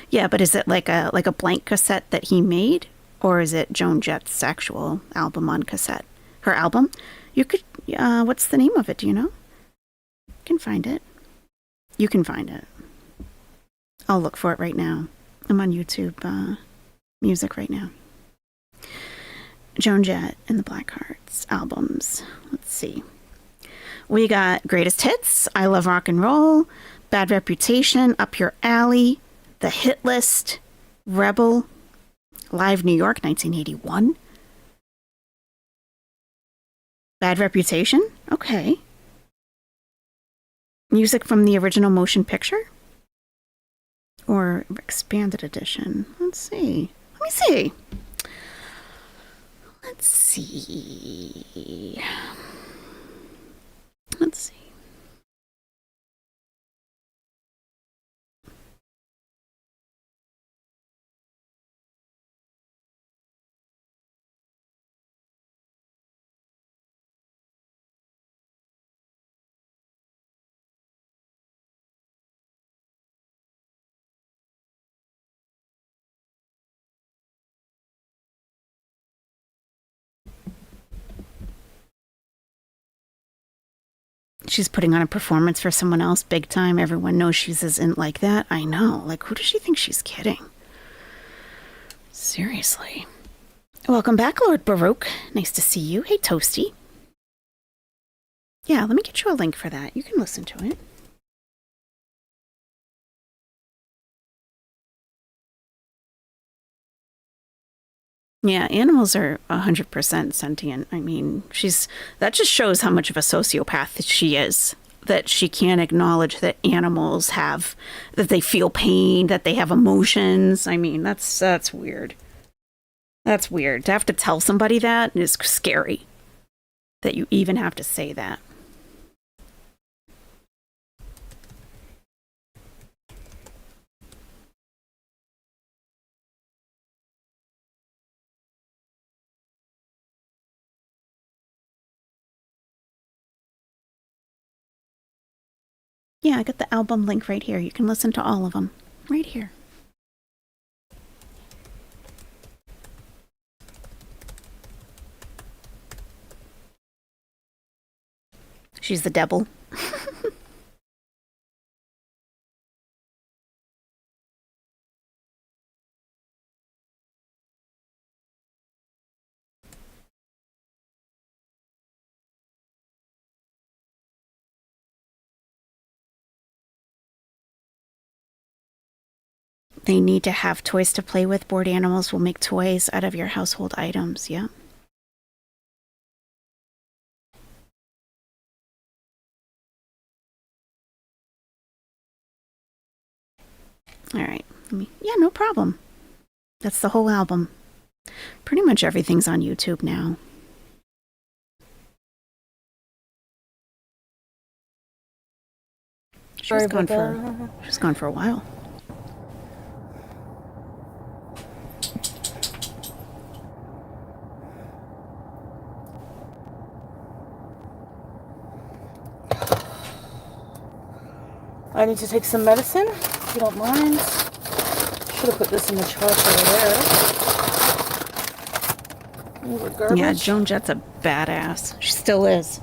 Yeah, but is it like a blank cassette that he made, or is it Joan Jett's actual album on cassette? Her album? You could. What's the name of it? Do you know? You can find it. You can find it. I'll look for it right now. I'm on YouTube Music right now. Joan Jett and the Blackhearts albums. Let's see. We got Greatest Hits, I Love Rock and Roll, Bad Reputation, Up Your Alley, The Hit List, Rebel, Live New York, 1981. Bad Reputation? Okay. Music from the original motion picture? Or expanded edition? Let's see. Let me see. Let's see. Let's see. She's putting on a performance for someone else big time. Everyone knows she's isn't like that. I know. Like, who does she think she's kidding? Seriously. Welcome back, Lord Baruch. Nice to see you. Hey, Toasty. Yeah, let me get you a link for that. You can listen to it. Yeah, animals are 100% sentient. I mean, that just shows how much of a sociopath she is. That she can't acknowledge that animals that they feel pain, that they have emotions. I mean, that's weird. That's weird. To have to tell somebody that is scary. That you even have to say that. Yeah, I got the album link right here. You can listen to all of them. Right here. She's the devil. They need to have toys to play with. Bored animals will make toys out of your household items. Yeah. All right. Yeah, no problem. That's the whole album. Pretty much everything's on YouTube now. She's gone for a while. I need to take some medicine, if you don't mind. Should have put this in the trash over there. Yeah, Joan Jett's a badass. She still is.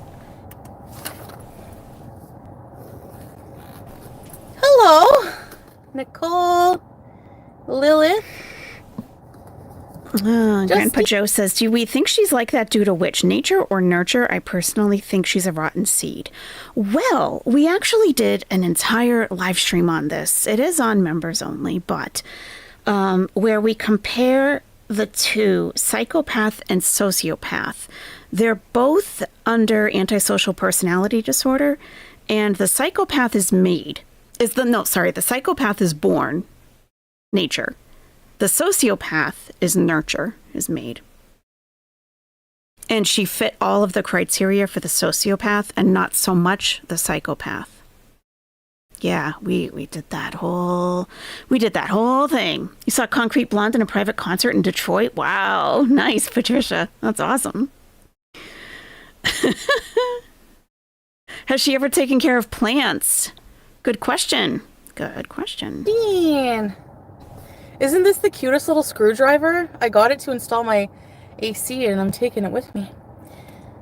Hello, Nicole, Lilith. Grandpa Joe says, do we think she's like that due to which? Nature or nurture? I personally think she's a rotten seed. Well, we actually did an entire live stream on this. It is on members only, but where we compare the two, psychopath and sociopath. They're both under antisocial personality disorder, and the psychopath is the psychopath is born, nature. The sociopath is nurture, is made. And she fit all of the criteria for the sociopath and not so much the psychopath. Yeah, we did that whole thing. You saw Concrete Blonde in a private concert in Detroit? Wow, nice, Patricia. That's awesome. Has she ever taken care of plants? Good question. Dean. Isn't this the cutest little screwdriver? I got it to install my AC and I'm taking it with me.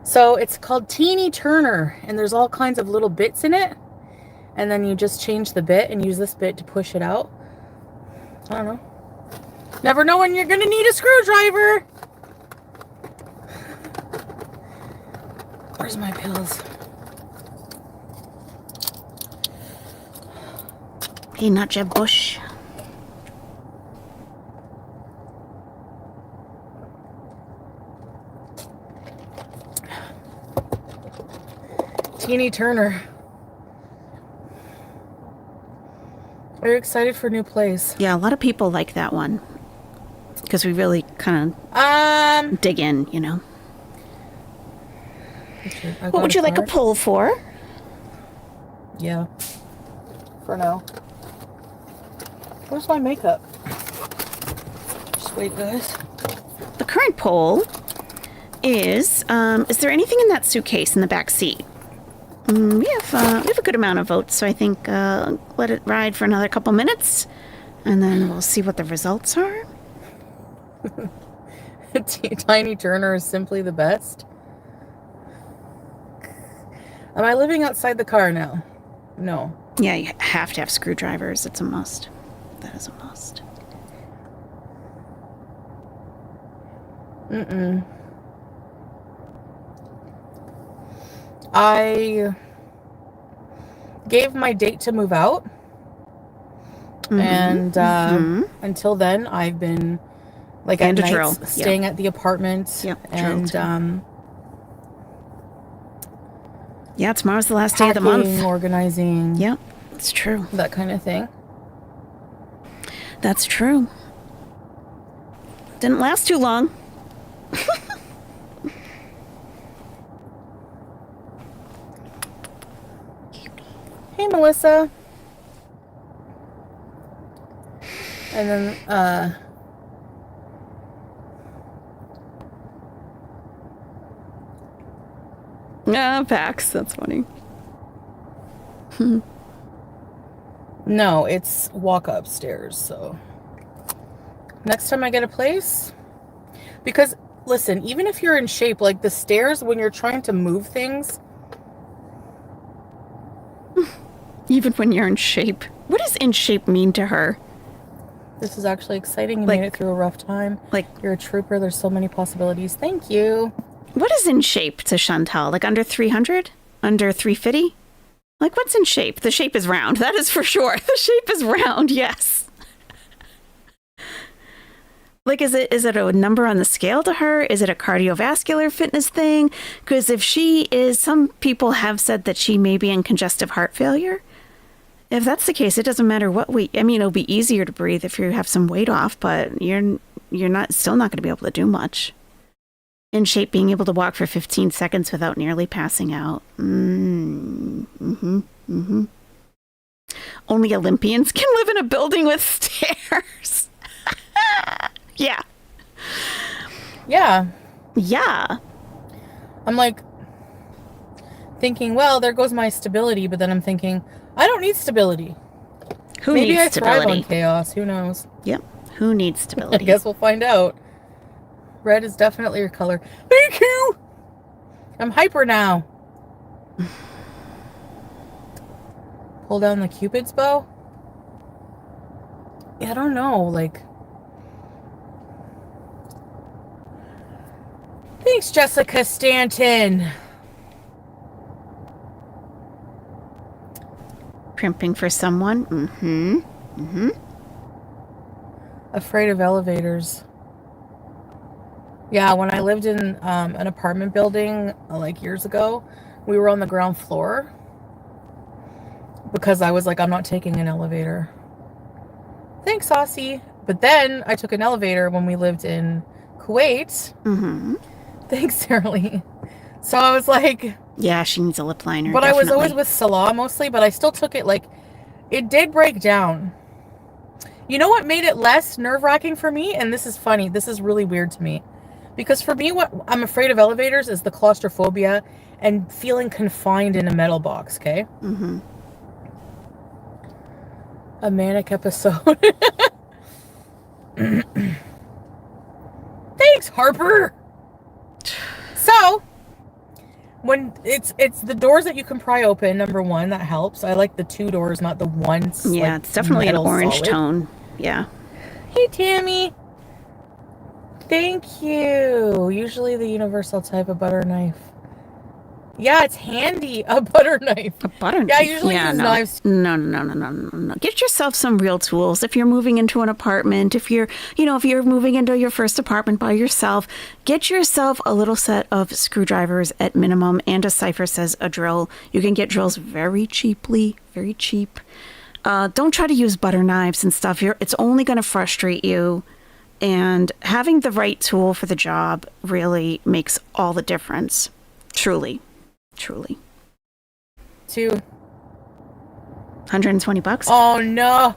So it's called Teeny Turner and there's all kinds of little bits in it. And then you just change the bit and use this bit to push it out. I don't know. Never know when you're going to need a screwdriver. Where's my pills? Hey, not Jeb Bush. Teeny Turner. Are you excited for a new place? Yeah, a lot of people like that one. Because we really kind of dig in, you know. What would you like a pull for? Yeah. For now. Where's my makeup? Just wait, guys. The current poll is there anything in that suitcase in the back seat? We have a good amount of votes, so I think let it ride for another couple minutes, and then we'll see what the results are. Tiny Turner is simply the best. Am I living outside the car now? No. Yeah, you have to have screwdrivers. It's a must. That is a must. I gave my date to move out. And until then, I've been like at nights staying at the apartment. And yeah, tomorrow's the last day of the month. Organizing. Yep, it's true. That kind of thing. That's true. Didn't last too long. Hey, Melissa. And then, Pax, that's funny. No, it's walk upstairs, so. Next time I get a place. Because, listen, even if you're in shape, like the stairs, when you're trying to move things. Even when you're in shape. What does in shape mean to her? This is actually exciting. You made it through a rough time. Like, you're a trooper. There's so many possibilities. Thank you. What is in shape to Chantal? Like under 300? Under 350? Like, what's in shape? The shape is round. That is for sure. The shape is round, yes. Like, is it a number on the scale to her? Is it a cardiovascular fitness thing? Because if she is, some people have said that she may be in congestive heart failure. If that's the case, it doesn't matter what weight. I mean, it'll be easier to breathe if you have some weight off, but you're still not going to be able to do much. In shape, being able to walk for 15 seconds without nearly passing out. Only Olympians can live in a building with stairs. Yeah. Yeah. Yeah. I'm like thinking, well, there goes my stability, but then I'm thinking, I don't need stability. Who Maybe needs I thrive stability? on chaos. Who knows? Yep. Who needs I stability? guess we'll find out. Red is definitely your color. Thank you! I'm hyper now. Pull down the Cupid's bow? Yeah, I don't know, like... Thanks, Jessica Stanton. Primping for someone? Mm-hmm. Mm-hmm. Afraid of elevators. Yeah, when I lived in an apartment building like years ago, we were on the ground floor because I was like, I'm not taking an elevator. Thanks, Saucy. But then I took an elevator when we lived in Kuwait. Mm-hmm. Thanks, Sarah Lee. So I was like... Yeah, she needs a lip liner. But definitely. I was always with Salah mostly, but I still took it like... It did break down. You know what made it less nerve-wracking for me? And this is funny. This is really weird to me. Because for me, what I'm afraid of elevators is the claustrophobia and feeling confined in a metal box, okay? Mm-hmm. A manic episode. Thanks, Harper! So, when it's the doors that you can pry open, number one, that helps. I like the two doors, not the one. Yeah, like, it's definitely an orange solid tone. Yeah. Hey, Tammy. Thank you. Usually the universal type of butter knife. Yeah, it's handy. A butter knife. A butter knife? Yeah, I usually use no. knives. No. Get yourself some real tools. If you're moving into an apartment, if you're moving into your first apartment by yourself, get yourself a little set of screwdrivers at minimum, and as Cypher says, a drill. You can get drills very cheaply, very cheap. Don't try to use butter knives and stuff. It's only going to frustrate you. And having the right tool for the job really makes all the difference. Truly. 120 bucks. Oh no!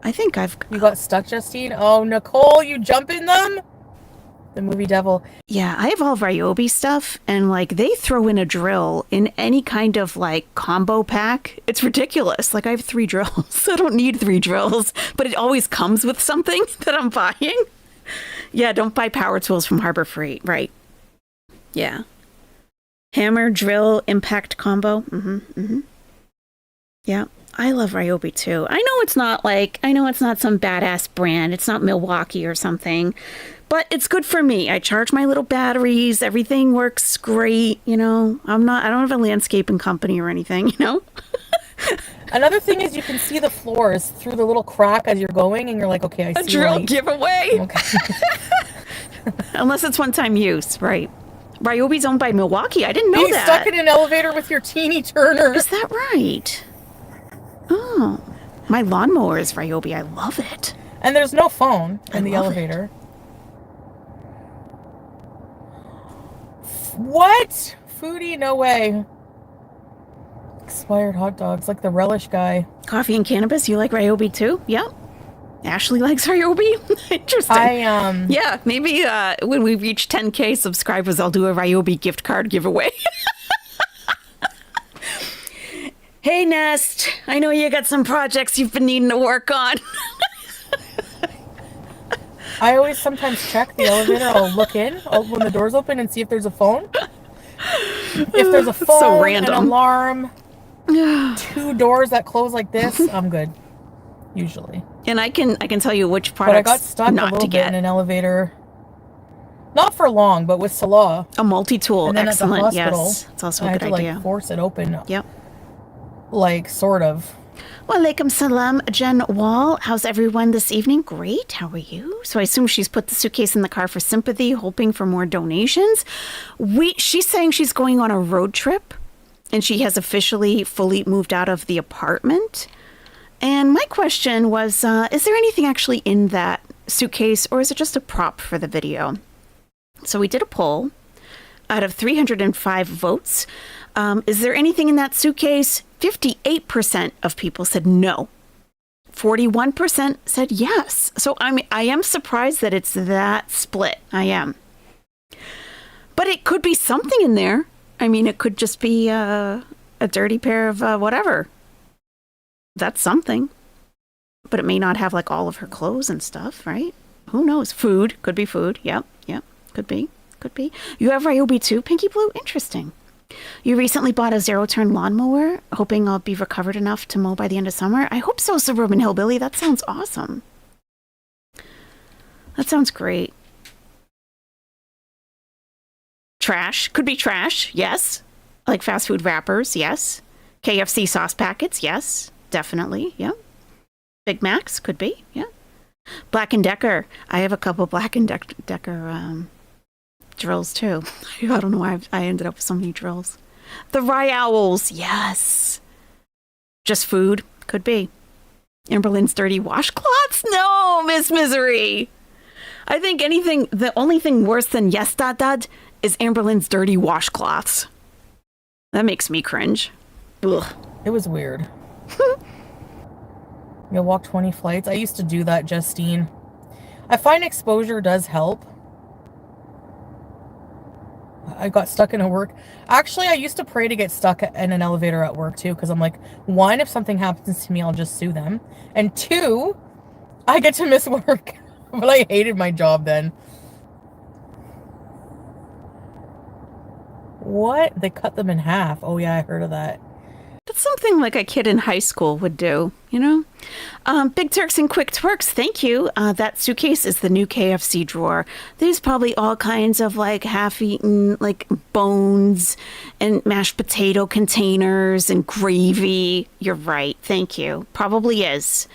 I think You got stuck, Justine. Oh, Nicole, you jump in them. The movie devil. Yeah, I have all Ryobi stuff, and like they throw in a drill in any kind of like combo pack. It's ridiculous. Like I have 3 drills. I don't need 3 drills, but it always comes with something that I'm buying. Yeah, don't buy power tools from Harbor Freight, right? Yeah. Hammer, drill, impact combo. Yeah, I love Ryobi too. I know it's not some badass brand. It's not Milwaukee or something, but it's good for me. I charge my little batteries. Everything works great. I don't have a landscaping company or anything, Another thing is you can see the floors through the little crack as you're going, and you're like, okay, I see a drill light. giveaway. Okay. Unless it's one-time use, right? Ryobi's owned by Milwaukee. I didn't know Being that. stuck in an elevator with your teeny Turner. Is that right? Oh, my lawnmower is Ryobi. I love it. And there's no phone in the elevator. What? Foodie? No way. Expired hot dogs, like the relish guy. Coffee and cannabis. You like Ryobi too? Yeah. Ashley likes Ryobi. Interesting. Yeah, maybe when we reach 10K subscribers, I'll do a Ryobi gift card giveaway. Hey, Nest. I know you got some projects you've been needing to work on. I always sometimes check the elevator. I'll look in when the doors open and see if there's a phone. If there's a phone, so random. an alarm, 2 doors that close like this, I'm good. Usually. And I can tell you which But I got products stuck a not little to bit get. in an elevator. Not for long, but with Salah. A multi-tool, And then excellent. At the hospital, Yes, it's also I a had good to idea. force it open. Yep. Like, sort of. Walaikum salam, Jen Wall. How's everyone this evening? Great. How are you? So I assume she's put the suitcase in the car for sympathy, hoping for more donations. She's saying she's going on a road trip, and she has officially fully moved out of the apartment. And my question was, is there anything actually in that suitcase, or is it just a prop for the video? So we did a poll. Out of 305 votes, is there anything in that suitcase? 58% of people said no. 41% said yes. So I am surprised that it's that split. I am. But it could be something in there. I mean, it could just be a dirty pair of whatever. That's something. But it may not have like all of her clothes and stuff, right? Who knows? Food. Could be food. Yep. Could be. You have Ryobi too, Pinky Blue? Interesting. You recently bought a zero-turn lawnmower, hoping I'll be recovered enough to mow by the end of summer. I hope so, Suburban Hillbilly. That sounds awesome. That sounds great. Trash. Could be trash. Yes. Like fast food wrappers. Yes. KFC sauce packets. Yes. Definitely. Yeah. Big Macs. Could be. Yeah. Black & Decker. I have a couple Black & Decker drills too. I don't know why I ended up with so many drills. The Rye Owls. Yes. Just food. Could be. Amberlynn's dirty washcloths? No, Miss Misery. I think the only thing worse than yes, dad, is Amberlynn's dirty washcloths. That makes me cringe. Ugh. It was weird. You walk 20 flights. I used to do that, Justine. I find exposure does help. I got stuck in a work. Actually, I used to pray to get stuck in an elevator at work too, because I'm like, one, if something happens to me, I'll just sue them. And two, I get to miss work. But I hated my job then. What? They cut them in half. Oh yeah, I heard of that. That's something like a kid in high school would do, you know? Big Turks and Quick Twerks, thank you. That suitcase is the new KFC drawer. There's probably all kinds of like half-eaten like bones and mashed potato containers and gravy. You're right. Thank you. Probably is.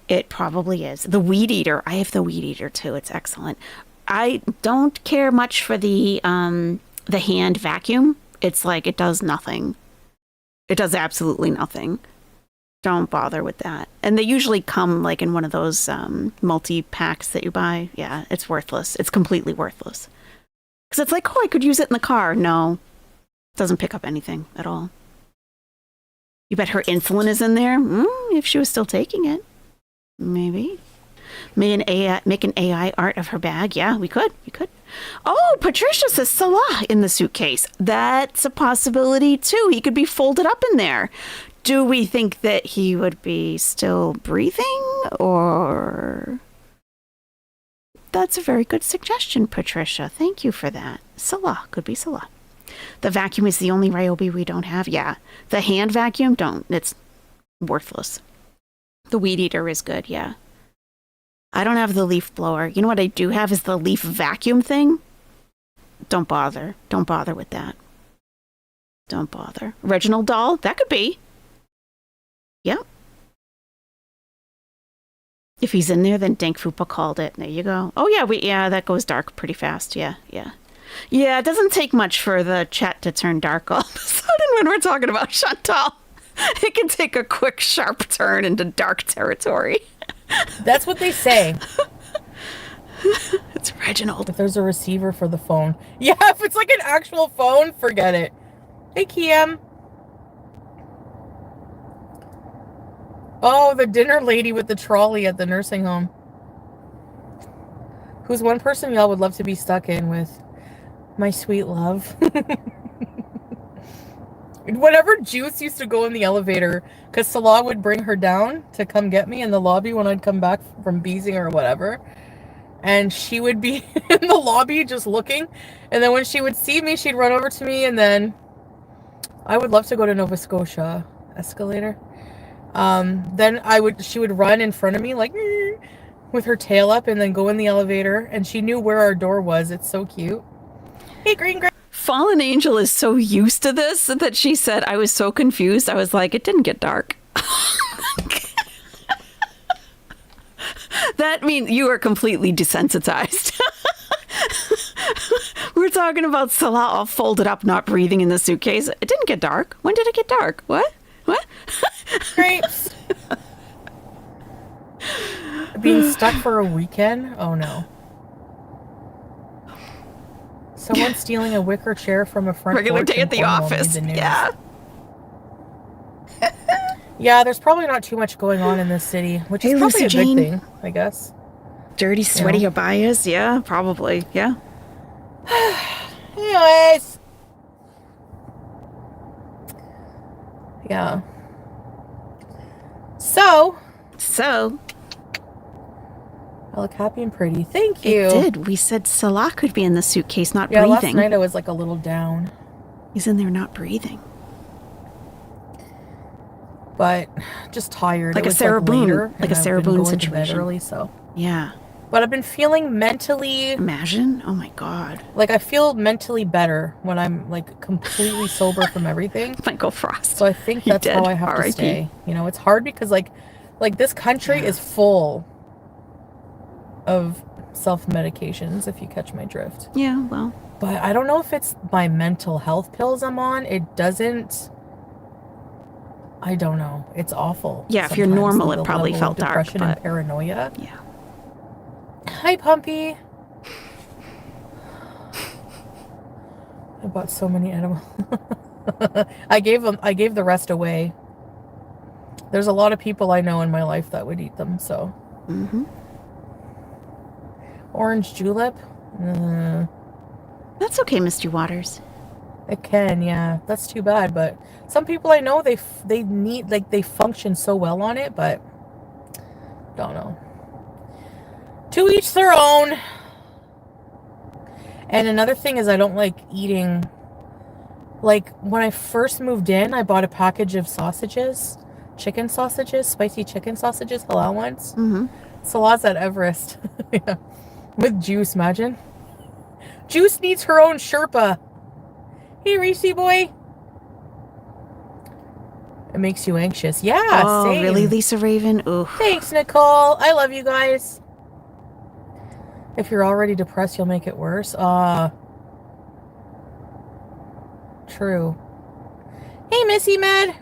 It probably is. The Weed Eater. I have the Weed Eater too. It's excellent. I don't care much for the hand vacuum. It's like it does nothing. It does absolutely nothing. Don't bother with that. And they usually come like in one of those multi-packs that you buy. Yeah, it's worthless. It's completely worthless. Because it's like, oh, I could use it in the car. No, it doesn't pick up anything at all. You bet her insulin is in there? If she was still taking it. Maybe. Make an AI art of her bag. Yeah, we could. Oh, Patricia says Salah in the suitcase. That's a possibility too. He could be folded up in there. Do we think that he would be still breathing, or? That's a very good suggestion, Patricia. Thank you for that. Salah. Could be Salah. The vacuum is the only Ryobi we don't have. Yeah. The hand vacuum, don't. It's worthless. The Weed Eater is good, yeah. I don't have the leaf blower. You know what I do have is the leaf vacuum thing. Don't bother. Don't bother with that. Don't bother. Reginald doll? That could be. Yep. If he's in there, then Dank Fupa called it. There you go. Oh, yeah, that goes dark pretty fast. Yeah. Yeah, it doesn't take much for the chat to turn dark all of a sudden when we're talking about Chantal. It can take a quick, sharp turn into dark territory. That's what they say. It's Reginald. If there's a receiver for the phone. Yeah, if it's like an actual phone, forget it. Hey, Kiam. Oh, the dinner lady with the trolley at the nursing home. Who's one person y'all would love to be stuck in with? My sweet love. Whenever Juice used to go in the elevator, because Salah would bring her down to come get me in the lobby when I'd come back from Beezing or whatever. And she would be in the lobby just looking. And then when she would see me, she'd run over to me. And then I would love to go to Nova Scotia escalator. Then she would run in front of me like with her tail up and then go in the elevator. And she knew where our door was. It's so cute. Hey, Green. Fallen Angel is so used to this that she said, I was so confused. I was like, it didn't get dark. That means you are completely desensitized. We're talking about Salah all folded up, not breathing in the suitcase. It didn't get dark. When did it get dark? What? Grapes. Being stuck for a weekend? Oh no. Someone stealing a wicker chair from a front regular porch day at the office. Yeah. Yeah, there's probably not too much going on in this city, which is probably a good thing, I guess. Dirty, sweaty abayas? Yeah, probably. Yeah. Anyways. Yeah. So, I look happy and pretty. Thank you. It did. We said Salah could be in the suitcase, not Yeah, breathing. last night I was like a little down. He's in there not breathing. But just tired. Like It a was, Sarah Boone. later, Like a and Sarah I've been Boone going to bed situation. early, so. Yeah. But I've been feeling mentally... Imagine? Oh my God. Like, I feel mentally better when I'm, like, completely sober from everything. Michael Frost. So I think that's how I have to stay. You know, it's hard because, like this country is full of self-medications, if you catch my drift. Yeah, well. But I don't know if it's my mental health pills I'm on. It doesn't... I don't know. It's awful. Yeah, if you're sometimes, normal, like, it the probably level of felt dark, depression and but- paranoia. Yeah. Hi, Pumpy. I bought so many animals. I gave the rest away. There's a lot of people I know in my life that would eat them, so. Mm-hmm. Orange julep? That's okay, Misty Waters. It can, yeah. That's too bad, but some people I know, they need, like, they function so well on it, but don't know. To each their own. And another thing is I don't like eating, like, when I first moved in, I bought a package of sausages, chicken sausages, spicy chicken sausages, halal ones. Mm-hmm. Salah's at Everest. Yeah. With Juice, imagine. Juice needs her own Sherpa. Hey, Reese boy. It makes you anxious. Yeah, Oh, same. really, Lisa Raven? Ooh. Thanks, Nicole. I love you guys. If you're already depressed, you'll make it worse. True. Hey, Missy Med.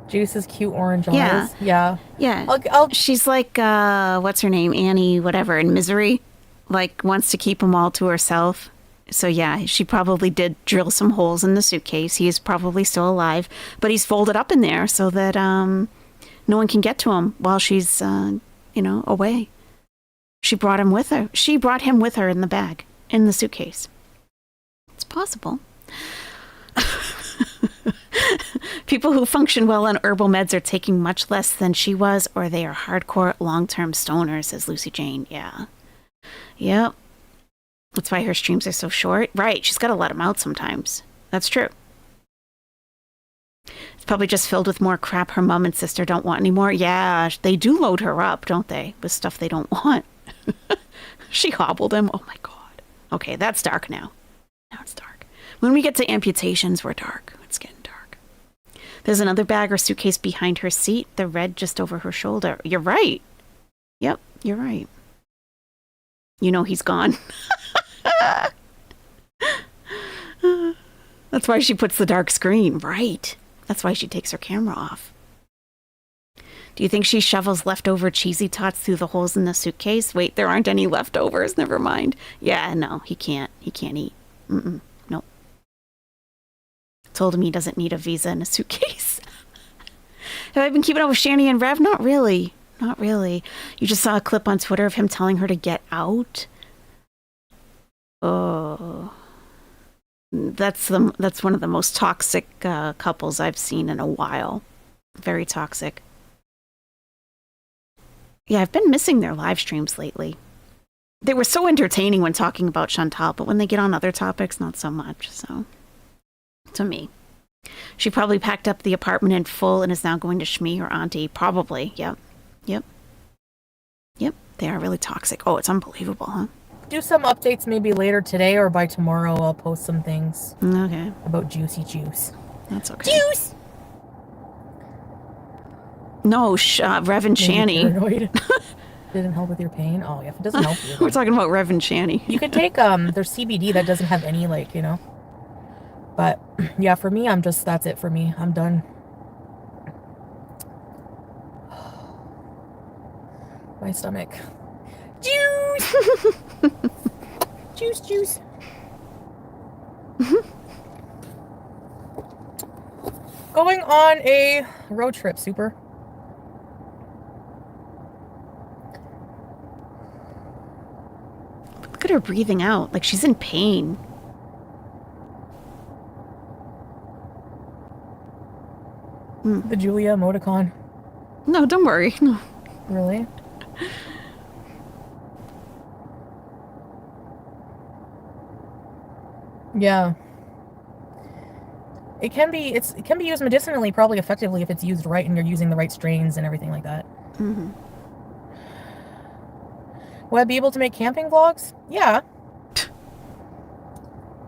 Juice's cute orange eyes. Yeah. Yeah. She's like, what's her name? Annie, whatever, in Misery. Like, wants to keep them all to herself. So, yeah, she probably did drill some holes in the suitcase. He is probably still alive. But he's folded up in there so that no one can get to him while she's, away. She brought him with her. She brought him with her in the bag, in the suitcase. It's possible. People who function well on herbal meds are taking much less than she was, or they are hardcore long-term stoners, says Lucy Jane. Yeah. Yep. That's why her streams are so short. Right. She's got to let them out sometimes. That's true. It's probably just filled with more crap her mom and sister don't want anymore. Yeah, they do load her up, don't they? With stuff they don't want. She hobbled him. Oh my God. Okay, that's dark now. Now it's dark. When we get to amputations, we're dark. It's getting dark. There's another bag or suitcase behind her seat, the red just over her shoulder. You're right. Yep, you're right. You know he's gone. That's why she puts the dark screen. Right. That's why she takes her camera off. Do you think she shovels leftover cheesy tots through the holes in the suitcase? Wait, there aren't any leftovers. Never mind. Yeah, no, he can't. He can't eat. Nope. Told him he doesn't need a visa in a suitcase. Have I been keeping up with Shani and Rev? Not really. Not really. You just saw a clip on Twitter of him telling her to get out. Oh. That's one of the most toxic couples I've seen in a while. Very toxic. Yeah, I've been missing their live streams lately. They were so entertaining when talking about Chantal, but when they get on other topics, not so much. So, to me. She probably packed up the apartment in full and is now going to Shmi or Auntie. Probably. Yep. They are really toxic. Oh, it's unbelievable, huh? Do some updates maybe later today or by tomorrow. I'll post some things. Okay. About Juicy Juice. That's okay. Juice! No, Rev and Shani. Didn't help with your pain? Oh, yeah, if it doesn't help you. We're talking about Rev and Shani. You could take their CBD that doesn't have any, But, yeah, for me, that's it for me. I'm done. My stomach. Juice! Juice. Going on a road trip, super. Look at her breathing out, like she's in pain. The Julia emoticon. No, don't worry. No. Really? Yeah. It can be used medicinally probably effectively if it's used right and you're using the right strains and everything like that. Mm-hmm. Will I be able to make camping vlogs? Yeah.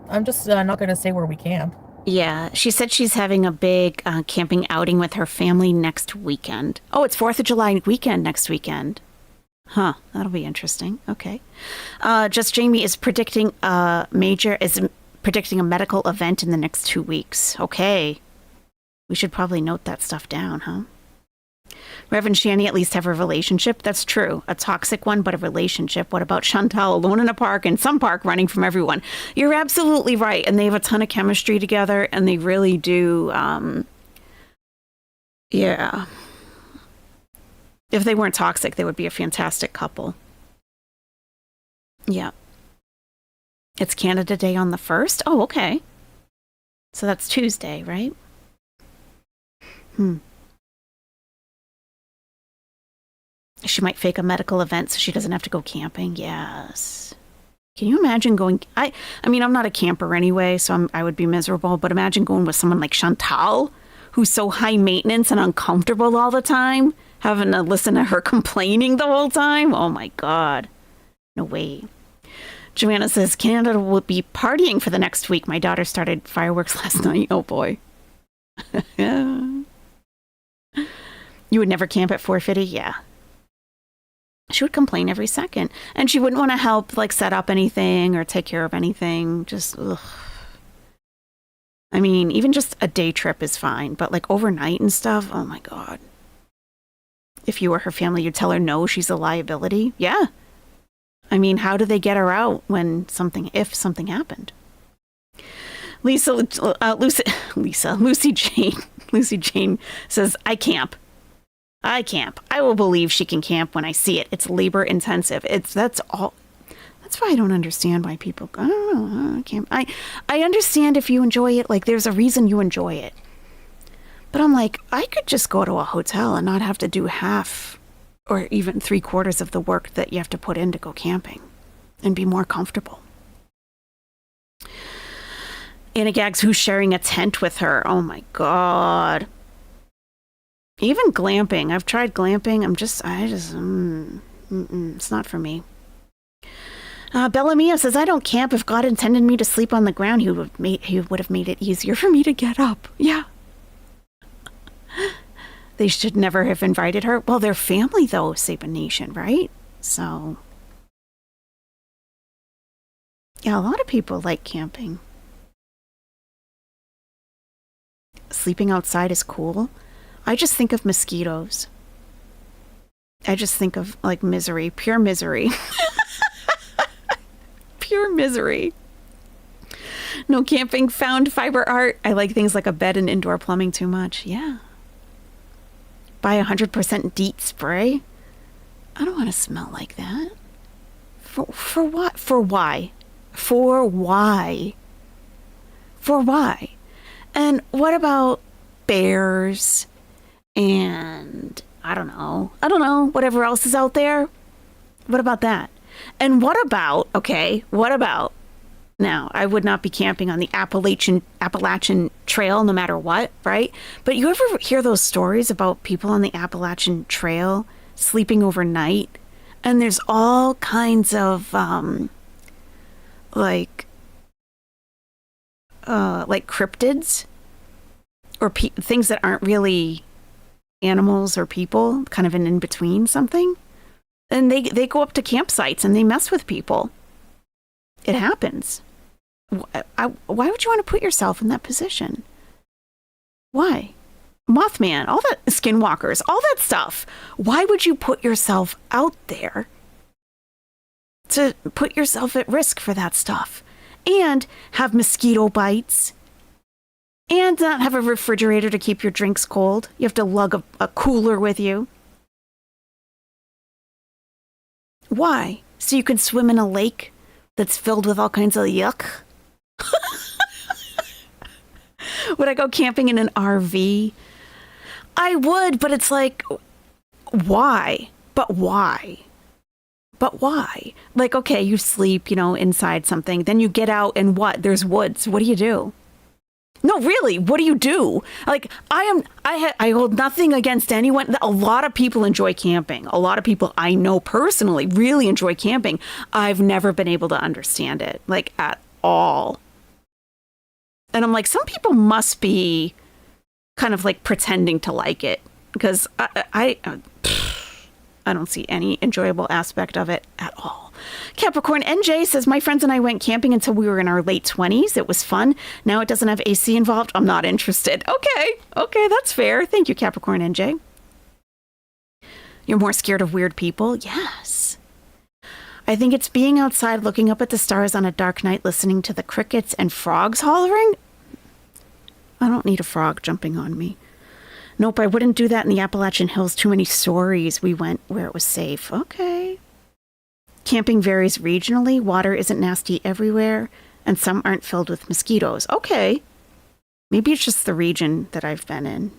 I'm just not going to say where we camp. Yeah, she said she's having a big camping outing with her family next weekend. Oh, it's 4th of July weekend next weekend. Huh, that'll be interesting. Okay. Just Jamie is predicting a medical event in the next 2 weeks. Okay. We should probably note that stuff down, huh? Rev and Shani at least have a relationship. That's true. A toxic one, but a relationship. What about Chantal alone in a park and some park running from everyone? You're absolutely right. And they have a ton of chemistry together and they really do. Yeah. If they weren't toxic, they would be a fantastic couple. Yeah. It's Canada Day on the 1st. Oh, okay. So that's Tuesday, right? She might fake a medical event so she doesn't have to go camping. Yes. Can you imagine going? I mean, I'm not a camper anyway, so I would be miserable. But imagine going with someone like Chantal, who's so high maintenance and uncomfortable all the time, having to listen to her complaining the whole time. Oh my God. No way. Joanna says, Canada will be partying for the next week. My daughter started fireworks last night. Oh boy. You would never camp at 450? Yeah. She would complain every second. And she wouldn't want to help, like, set up anything or take care of anything. Just, ugh. I mean, even just a day trip is fine. But, like, overnight and stuff, oh, my God. If you were her family, you'd tell her no, she's a liability. Yeah. I mean, how do they get her out if something happened? Lucy Jane says, I camp. I will believe she can camp when I see it. It's labor intensive. That's all. That's why I don't understand why people, I don't know, I can't. I understand if you enjoy it, like there's a reason you enjoy it. But I'm like, I could just go to a hotel and not have to do half or even 3/4 of the work that you have to put in to go camping and be more comfortable. Anna Gags, who's sharing a tent with her? Oh my God. Even glamping. I've tried glamping. It's not for me. Bella Mia says, I don't camp. If God intended me to sleep on the ground, he would have made it easier for me to get up. Yeah. They should never have invited her. Well, they're family, though, Saban Nation, right? So, yeah, a lot of people like camping. Sleeping outside is cool. I just think of mosquitoes. I just think of, like, misery. Pure misery. Pure misery. No camping, found fiber art. I like things like a bed and indoor plumbing too much. Yeah. Buy 100% DEET spray. I don't want to smell like that. For what? For why? For why? For why? And what about bears and I don't know, whatever else is out there? What about that? And what about now, I would not be camping on the Appalachian Trail no matter what, right? But you ever hear those stories about people on the Appalachian Trail sleeping overnight? And there's all kinds of like cryptids or things that aren't really animals or people, kind of an in-between something. And they go up to campsites and they mess with people. It happens. Why would you want to put yourself in that position? Why? Mothman, all that, skinwalkers, all that stuff. Why would you put yourself out there to put yourself at risk for that stuff? And have mosquito bites. And not have a refrigerator to keep your drinks cold. You have to lug a cooler with you. Why? So you can swim in a lake that's filled with all kinds of yuck? Would I go camping in an RV? I would, but it's like, why? But why? But why? Like, okay, you sleep, inside something. Then you get out and what? There's woods. What do you do? No, really, what do you do? Like, I hold nothing against anyone. A lot of people enjoy camping. A lot of people I know personally really enjoy camping. I've never been able to understand it, like, at all. And I'm like, some people must be kind of like pretending to like it, because I don't see any enjoyable aspect of it at all. Capricorn NJ says, my friends and I went camping until we were in our late 20s. It was fun. Now it doesn't have AC involved. I'm not interested. Okay, that's fair. Thank you, Capricorn NJ. You're more scared of weird people? Yes. I think it's being outside looking up at the stars on a dark night, listening to the crickets and frogs hollering. I don't need a frog jumping on me. Nope, I wouldn't do that in the Appalachian Hills. Too many stories. We went where it was safe. Okay. Camping varies regionally. Water isn't nasty everywhere, and some aren't filled with mosquitoes. Okay. Maybe it's just the region that I've been in.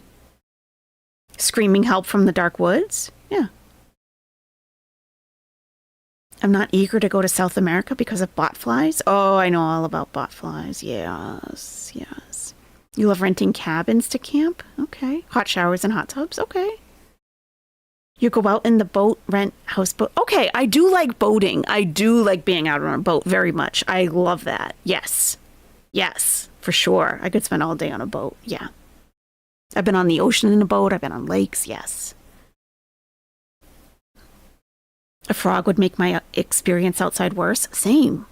Screaming help from the dark woods? Yeah. I'm not eager to go to South America because of botflies. Oh, I know all about botflies. Yes. You love renting cabins to camp? Okay. Hot showers and hot tubs? Okay. You go out in the boat, rent houseboat? Okay, I do like boating. I do like being out on a boat very much. I love that. Yes, for sure. I could spend all day on a boat. Yeah. I've been on the ocean in a boat. I've been on lakes. Yes. A frog would make my experience outside worse. Same.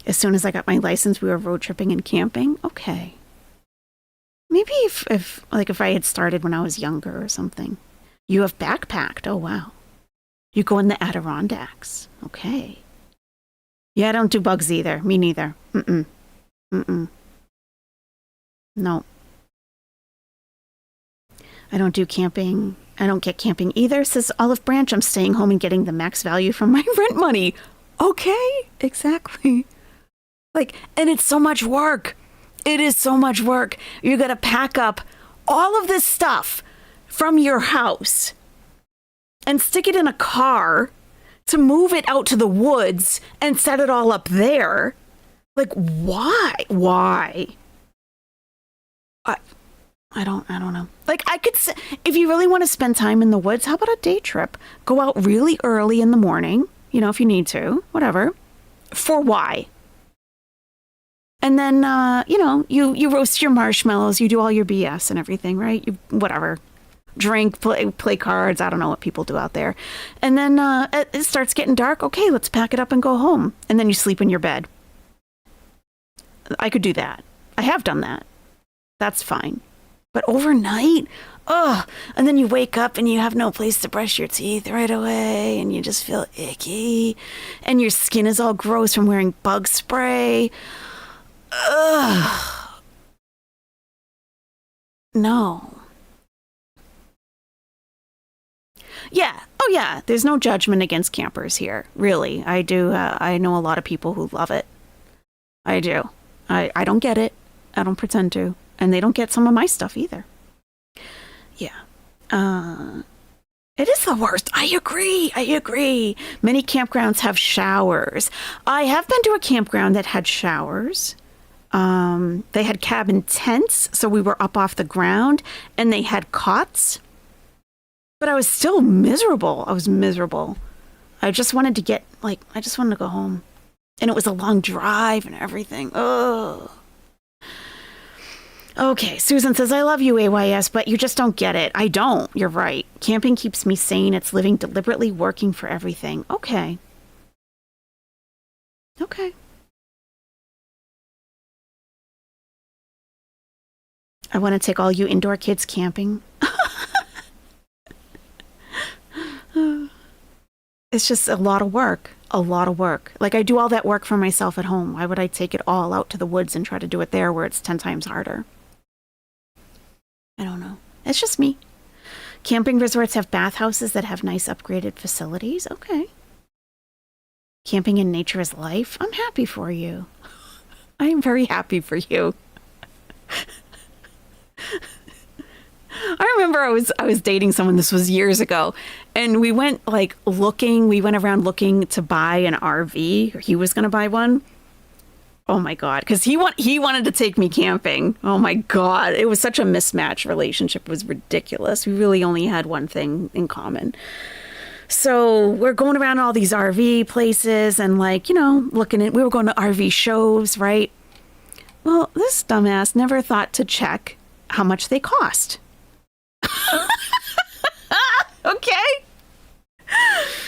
As soon as I got my license, we were road tripping and camping. Okay. Maybe if I had started when I was younger or something. You have backpacked. Oh, wow. You go in the Adirondacks. Okay. Yeah, I don't do bugs either. Me neither. No. I don't do camping. I don't get camping either, says Olive Branch. I'm staying home and getting the max value from my rent money. Okay, exactly. And it's so much work. It is so much work. You got to pack up all of this stuff from your house and stick it in a car to move it out to the woods and set it all up there. Why? I don't know. I could say, if you really want to spend time in the woods, how about a day trip? Go out really early in the morning, if you need to, whatever. For why? And then, you roast your marshmallows, you do all your BS and everything, right? You whatever. Drink, play cards, I don't know what people do out there. And then it starts getting dark. Okay, let's pack it up and go home. And then you sleep in your bed. I could do that. I have done that. That's fine. But overnight, and then you wake up and you have no place to brush your teeth right away, and you just feel icky, and your skin is all gross from wearing bug spray. No. Yeah. Oh, yeah. There's no judgment against campers here. Really. I do. I know a lot of people who love it. I do. I don't get it. I don't pretend to. And they don't get some of my stuff either. Yeah. It is the worst. I agree. Many campgrounds have showers. I have been to a campground that had showers. They had cabin tents, so we were up off the ground, and they had cots. But I was still miserable. I just wanted to go home. And it was a long drive and everything. Ugh. Okay, Susan says, I love you, AYS, but you just don't get it. I don't. You're right. Camping keeps me sane. It's living deliberately, working for everything. Okay. I want to take all you indoor kids camping. It's just a lot of work. I do all that work for myself at home. Why would I take it all out to the woods and try to do it there where it's 10 times harder? I don't know. It's just me. Camping resorts have bathhouses that have nice upgraded facilities. Okay. Camping in nature is life. I'm happy for you. I am very happy for you. remember I was dating someone, this was years ago, and we went around looking to buy an RV, or he was going to buy one. Oh my God. Because he wanted to take me camping. Oh my God. It was such a mismatched relationship. It was ridiculous. We really only had one thing in common. So we're going around all these RV places and we were going to RV shows, right? Well, this dumbass never thought to check how much they cost. Okay.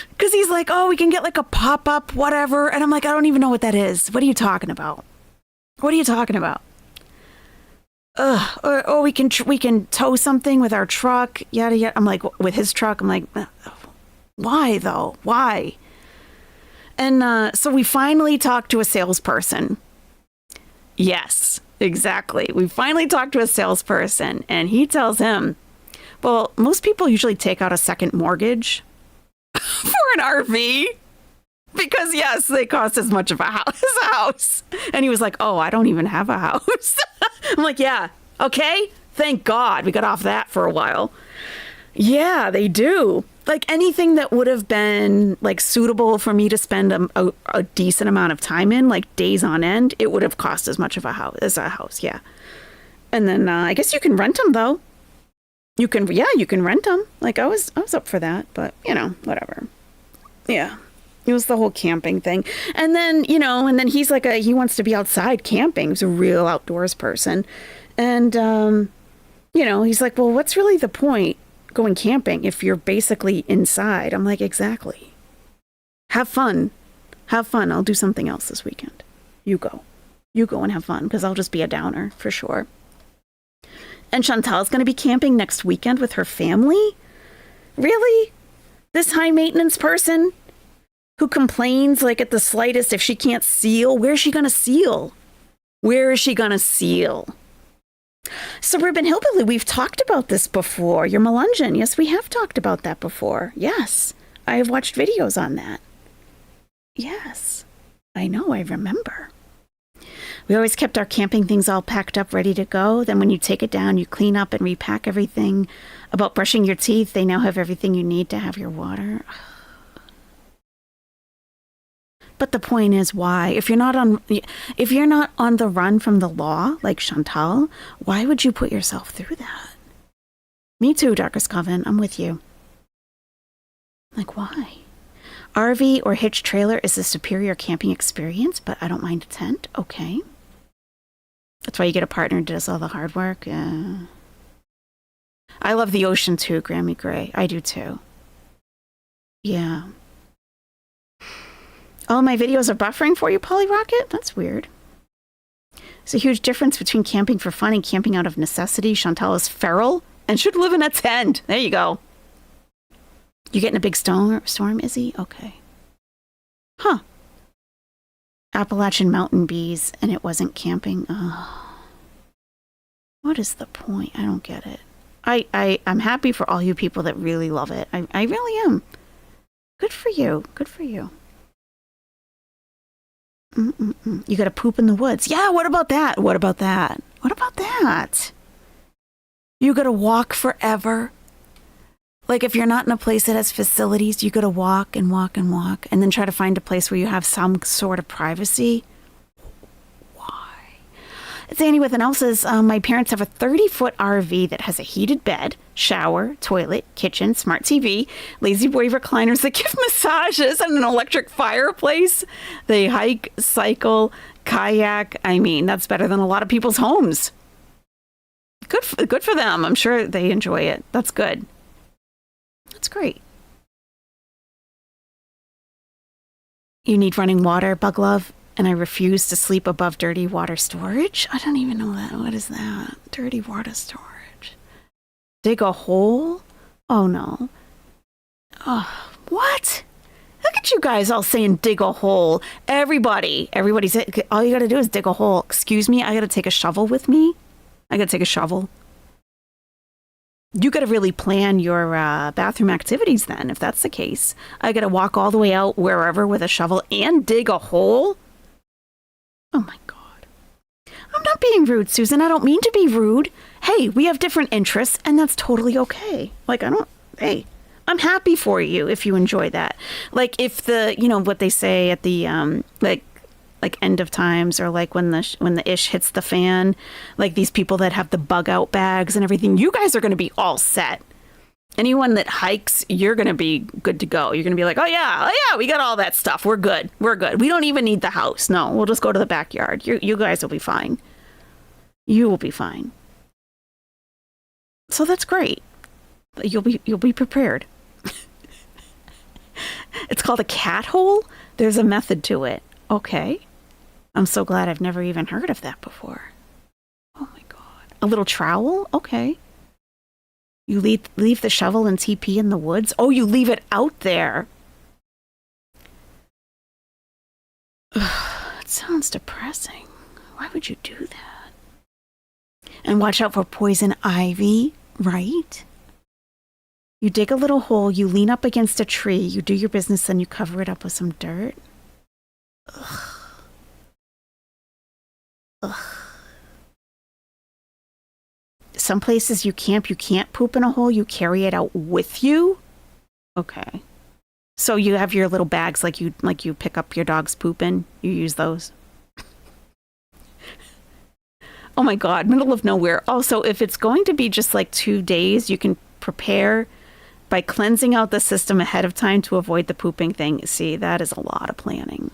Because he's like, oh, we can get like a pop-up, whatever. And I'm like, I don't even know what that is. What are you talking about? What are you talking about? Or we can tow something with our truck, yada, yada. I'm like, with his truck? I'm like, why though? Why? And so we finally talked to a salesperson. Yes, exactly. We finally talked to a salesperson, and he tells him, well, most people usually take out a second mortgage for an RV because, yes, they cost as much of a house. And he was like, oh, I don't even have a house. I'm like, yeah, okay. Thank God we got off that for a while. Yeah, they do. Like anything that would have been like suitable for me to spend a decent amount of time in, like days on end, it would have cost as much of a house. Yeah. And then I guess you can rent them though. You can rent them. Like I was up for that, but whatever. Yeah. It was the whole camping thing. And then, he's like he wants to be outside camping. He's a real outdoors person. And, he's like, well, what's really the point going camping if you're basically inside? I'm like, exactly. Have fun. I'll do something else this weekend. You go and have fun, because I'll just be a downer for sure. And Chantal's going to be camping next weekend with her family? Really? This high maintenance person who complains like at the slightest if she can't seal? Where is she going to seal? Suburban Hillbilly, we've talked about this before. You're Melungeon. Yes, we have talked about that before. Yes, I have watched videos on that. Yes, I know, I remember. We always kept our camping things all packed up, ready to go. Then when you take it down, you clean up and repack everything. About brushing your teeth, they now have everything you need to have your water. But the point is, why? If you're not on the run from the law, like Chantal, why would you put yourself through that? Me too, Darkest Coven. I'm with you. Like, why? RV or hitch trailer is a superior camping experience, but I don't mind a tent. Okay. That's why you get a partner who does all the hard work. I love the ocean too, Grammy Gray. I do too. Yeah. All my videos are buffering for you, Polly Rocket? That's weird. There's a huge difference between camping for fun and camping out of necessity. Chantal is feral and should live in a tent. There you go. You getting a big storm, Izzy? Okay. Huh. Appalachian mountain bees, and it wasn't camping. Oh. What is the point? I don't get it. I'm happy for all you people that really love it. I really am. Good for you. Good for you. You got to poop in the woods. Yeah, what about that? What about that? What about that? You got to walk forever. Like if you're not in a place that has facilities, you got to walk and walk and walk and then try to find a place where you have some sort of privacy. Why? It's Annie with an L says, my parents have a 30-foot RV that has a heated bed, shower, toilet, kitchen, smart TV, lazy boy recliners that give massages, and an electric fireplace. They hike, cycle, kayak. I mean, that's better than a lot of people's homes. Good for them. I'm sure they enjoy it. That's good. That's great. You need running water, Bug Love, and I refuse to sleep above dirty water storage. I don't even know that. What is that? Dirty water storage. Dig a hole? Oh no. Oh, what? Look at you guys all saying dig a hole. Everybody said, all you gotta do is dig a hole. Excuse me, I gotta take a shovel with me? I gotta take a shovel. You got to really plan your bathroom activities then, if that's the case. I got to walk all the way out wherever with a shovel and dig a hole? Oh my God. I'm not being rude, Susan. I don't mean to be rude. Hey, we have different interests, and that's totally okay. Like, hey, I'm happy for you if you enjoy that. Like, if what they say at the, like end of times, or like when the ish hits the fan, like these people that have the bug out bags and everything, you guys are going to be all set. Anyone that hikes, you're going to be good to go. You're going to be like, oh yeah, we got all that stuff. We're good. We don't even need the house. No, we'll just go to the backyard. You guys will be fine. You will be fine. So that's great. You'll be prepared. It's called a cat hole. There's a method to it. Okay. I'm so glad I've never even heard of that before. Oh my God. A little trowel? Okay. You leave the shovel and TP in the woods? Oh, you leave it out there. It sounds depressing. Why would you do that? And watch out for poison ivy, right? You dig a little hole, you lean up against a tree, you do your business, then you cover it up with some dirt. Ugh. Some places you camp, you can't poop in a hole, you carry it out with you. Okay. So you have your little bags like you pick up your dog's poop in, you use those. Oh my God, middle of nowhere. Also, if it's going to be just like 2 days, you can prepare by cleansing out the system ahead of time to avoid the pooping thing. See, that is a lot of planning.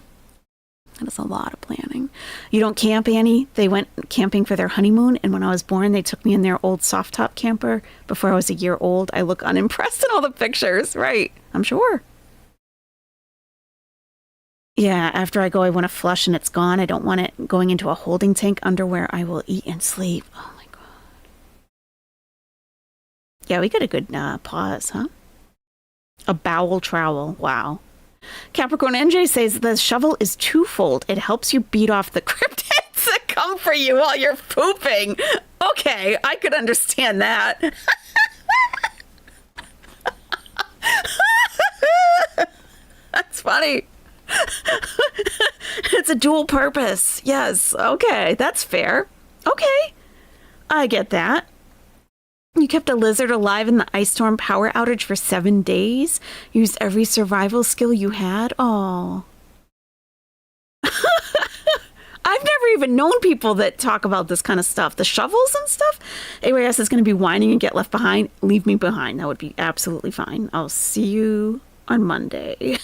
That is a lot of planning. You don't camp, Annie? They went camping for their honeymoon, and when I was born, they took me in their old soft top camper before I was a year old. I look unimpressed in all the pictures. Right. I'm sure. Yeah, after I go, I want to flush and it's gone. I don't want it going into a holding tank under where I will eat and sleep. Oh my God. Yeah, we got a good pause, huh? A bowel trowel. Wow. Capricorn NJ says the shovel is twofold. It helps you beat off the cryptids that come for you while you're pooping. Okay, I could understand that. That's funny. It's a dual purpose. Yes. Okay, that's fair. Okay, I get that. You kept a lizard alive in the ice storm power outage for 7 days. Used every survival skill you had. Oh. I've never even known people that talk about this kind of stuff. The shovels and stuff. AYS is going to be whining and get left behind. Leave me behind. That would be absolutely fine. I'll see you on Monday.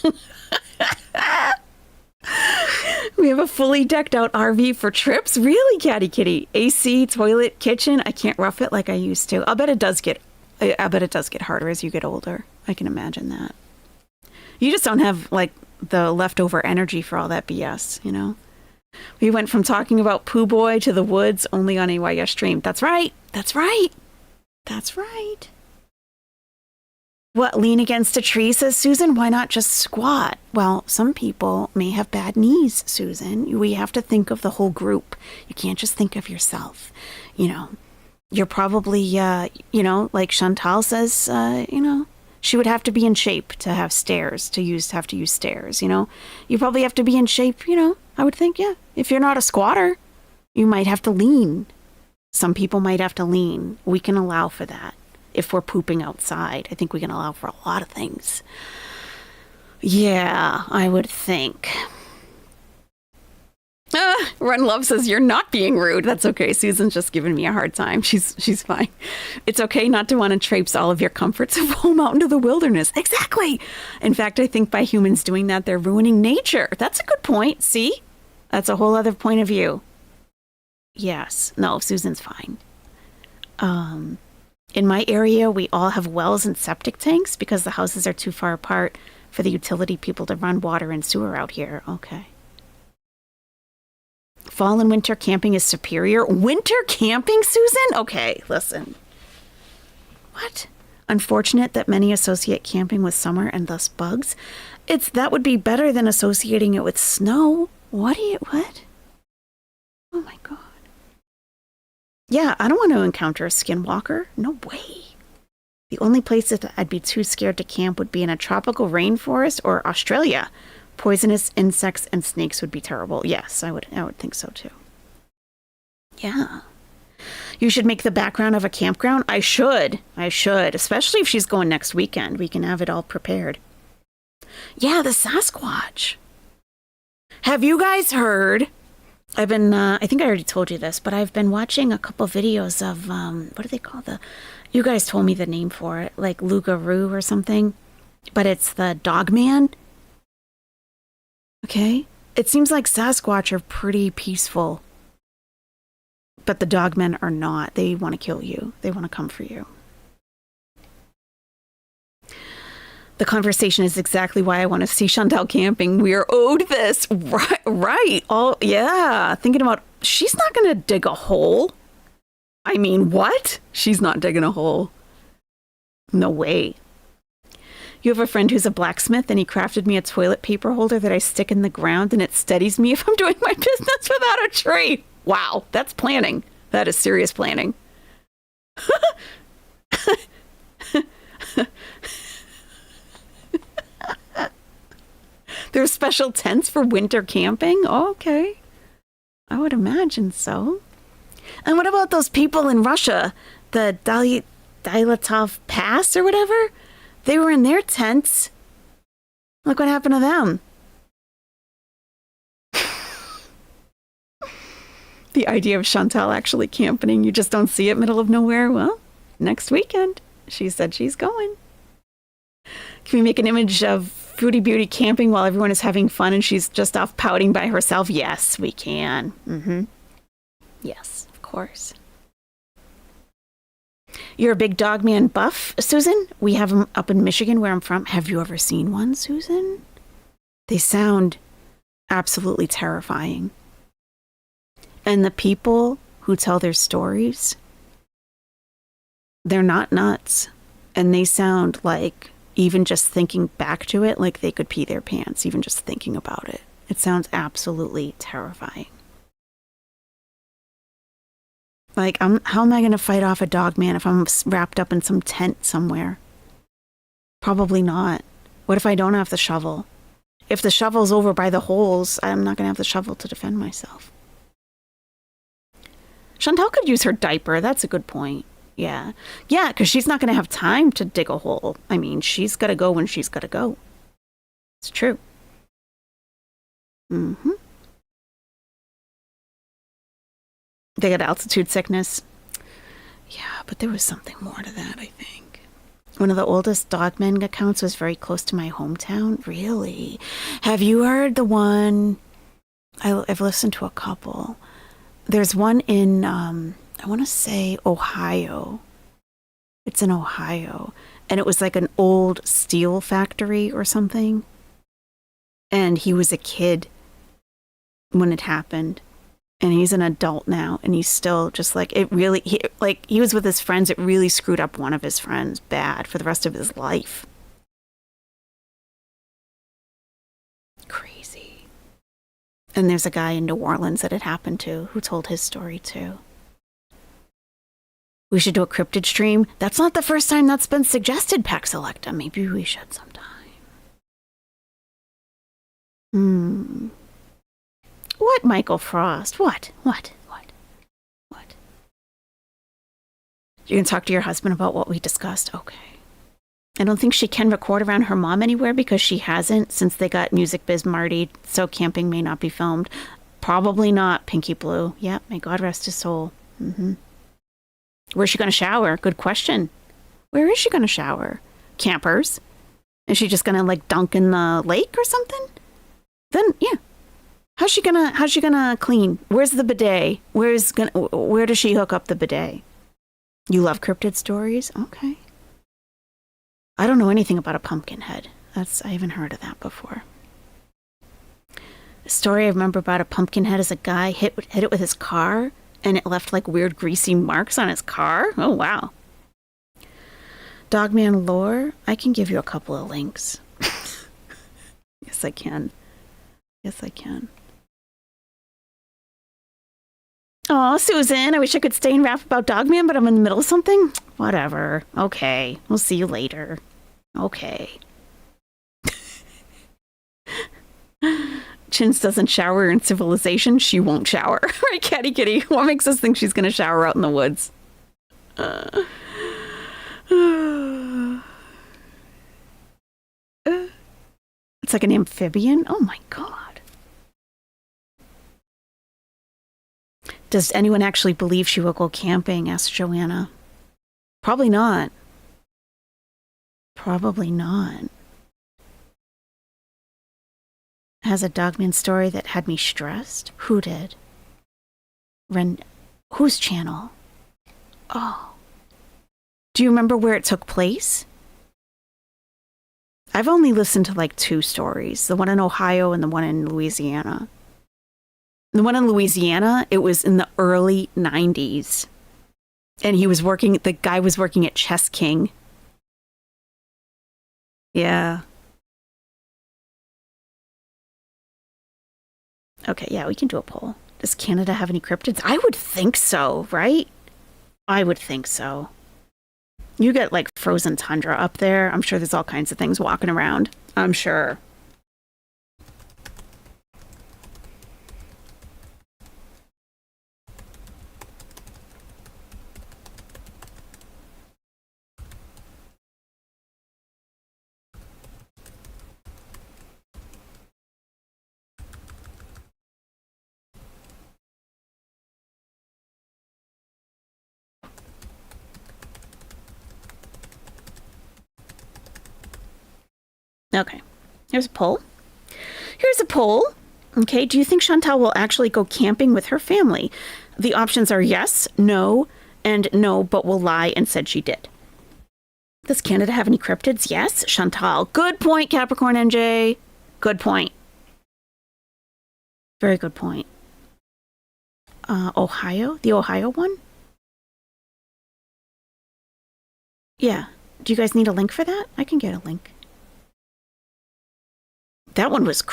We have a fully decked out RV for trips. Really, Catty Kitty? AC, toilet, kitchen. I can't rough it like I used to. I bet it does get harder as you get older. I can imagine that. You just don't have like the leftover energy for all that BS, you know? We went from talking about Pooh Boy to the woods only on AYS stream. That's right. That's right. That's right. What, lean against a tree, says Susan? Why not just squat? Well, some people may have bad knees, Susan. We have to think of the whole group. You can't just think of yourself. You know, you're probably, like Chantal says, she would have to be in shape to have stairs, to have to use stairs, you know. You probably have to be in shape, I would think, yeah. If you're not a squatter, you might have to lean. Some people might have to lean. We can allow for that. If we're pooping outside, I think we can allow for a lot of things. Yeah, I would think. Run Love says, you're not being rude. That's okay. Susan's just giving me a hard time. She's fine. It's okay not to want to traipse all of your comforts of home out into the wilderness. Exactly. In fact, I think by humans doing that, they're ruining nature. That's a good point. See? That's a whole other point of view. Yes. No, Susan's fine. In my area, we all have wells and septic tanks because the houses are too far apart for the utility people to run water and sewer out here. Okay. Fall and winter camping is superior. Winter camping, Susan? Okay, listen. What? Unfortunate that many associate camping with summer and thus bugs. That would be better than associating it with snow. What? Oh my God. Yeah, I don't want to encounter a skinwalker. No way. The only place that I'd be too scared to camp would be in a tropical rainforest or Australia. Poisonous insects and snakes would be terrible. Yes, I would think so too. Yeah. You should make the background of a campground. I should. Especially if she's going next weekend. We can have it all prepared. Yeah, the Sasquatch. Have you guys heard? I've been, I think I already told you this, but I've been watching a couple videos of, what do they call you guys told me the name for it, like Lugaroo or something, but it's the Dogman. Okay. It seems like Sasquatch are pretty peaceful, but the Dogmen are not. They want to kill you. They want to come for you. The conversation is exactly why I want to see Chantal camping. We are owed this. Right. Oh, yeah. Thinking about, she's not going to dig a hole. I mean, what? She's not digging a hole. No way. You have a friend who's a blacksmith and he crafted me a toilet paper holder that I stick in the ground and it steadies me if I'm doing my business without a tree. Wow. That's planning. That is serious planning. There's special tents for winter camping? Oh, okay. I would imagine so. And what about those people in Russia? The Dyatlov Pass or whatever? They were in their tents. Look what happened to them. The idea of Chantal actually camping, you just don't see it middle of nowhere. Well, next weekend. She said she's going. Can we make an image of Foodie Beauty camping while everyone is having fun and she's just off pouting by herself? Yes, we can. Yes, of course. You're a big Dogman buff, Susan? We have them up in Michigan where I'm from. Have you ever seen one, Susan? They sound absolutely terrifying. And the people who tell their stories, they're not nuts. And they sound like, even just thinking back to it, like they could pee their pants, even just thinking about it. It sounds absolutely terrifying. Like, how am I going to fight off a Dogman if I'm wrapped up in some tent somewhere? Probably not. What if I don't have the shovel? If the shovel's over by the holes, I'm not going to have the shovel to defend myself. Chantal could use her diaper. That's a good point. Yeah. Yeah, because she's not going to have time to dig a hole. I mean, she's got to go when she's got to go. It's true. They got altitude sickness. Yeah, but there was something more to that, I think. One of the oldest Dogman accounts was very close to my hometown. Really? Have you heard the one? I've listened to a couple. There's one in, I want to say Ohio. It's in Ohio. And it was like an old steel factory or something. And he was a kid when it happened. And he's an adult now. And he's still just like, it really, he was with his friends. It really screwed up one of his friends bad for the rest of his life. Crazy. And there's a guy in New Orleans that it happened to who told his story too. We should do a cryptid stream. That's not the first time that's been suggested, Pax Selecta. Maybe we should sometime. What, Michael Frost? What? You can talk to your husband about what we discussed? Okay. I don't think she can record around her mom anywhere because she hasn't since they got Music Biz Marty, so camping may not be filmed. Probably not, Pinky Blue. Yep, may God rest his soul. Where's she going to shower? Good question. Where is she going to shower? Campers? Is she just going to like dunk in the lake or something? Then, yeah. How's she gonna clean? Where's the bidet? Where does she hook up the bidet? You love cryptid stories? Okay. I don't know anything about a pumpkin head. I haven't heard of that before. The story I remember about a pumpkin head is a guy hit it with his car and it left like weird greasy marks on his car. Oh, wow. Dogman lore, I can give you a couple of links. Yes, I can. Oh, Susan, I wish I could stay and rap about Dogman, but I'm in the middle of something. Whatever. Okay. We'll see you later. Okay. Chins doesn't shower in civilization, she won't shower. Right, Catty Kitty? What makes us think she's going to shower out in the woods? It's like an amphibian? Oh my god. Does anyone actually believe she will go camping? Asked Joanna. Probably not. Probably not. Has a Dogman story that had me stressed? Who did? Whose channel? Oh. Do you remember where it took place? I've only listened to like 2 stories, the one in Ohio and the one in Louisiana. The one in Louisiana, it was in the early 90s. And the guy was working at Chess King. Yeah. Okay, yeah, we can do a poll. Does Canada have any cryptids? I would think so, right? I would think so. You get like frozen tundra up there. I'm sure there's all kinds of things walking around. I'm sure. Okay, here's a poll. Okay, do you think Chantal will actually go camping with her family? The options are yes, no, and no, but will lie and said she did. Does Canada have any cryptids? Yes, Chantal. Good point, Capricorn NJ. Good point. Very good point. Ohio? The Ohio one? Yeah. Do you guys need a link for that? I can get a link. That one was...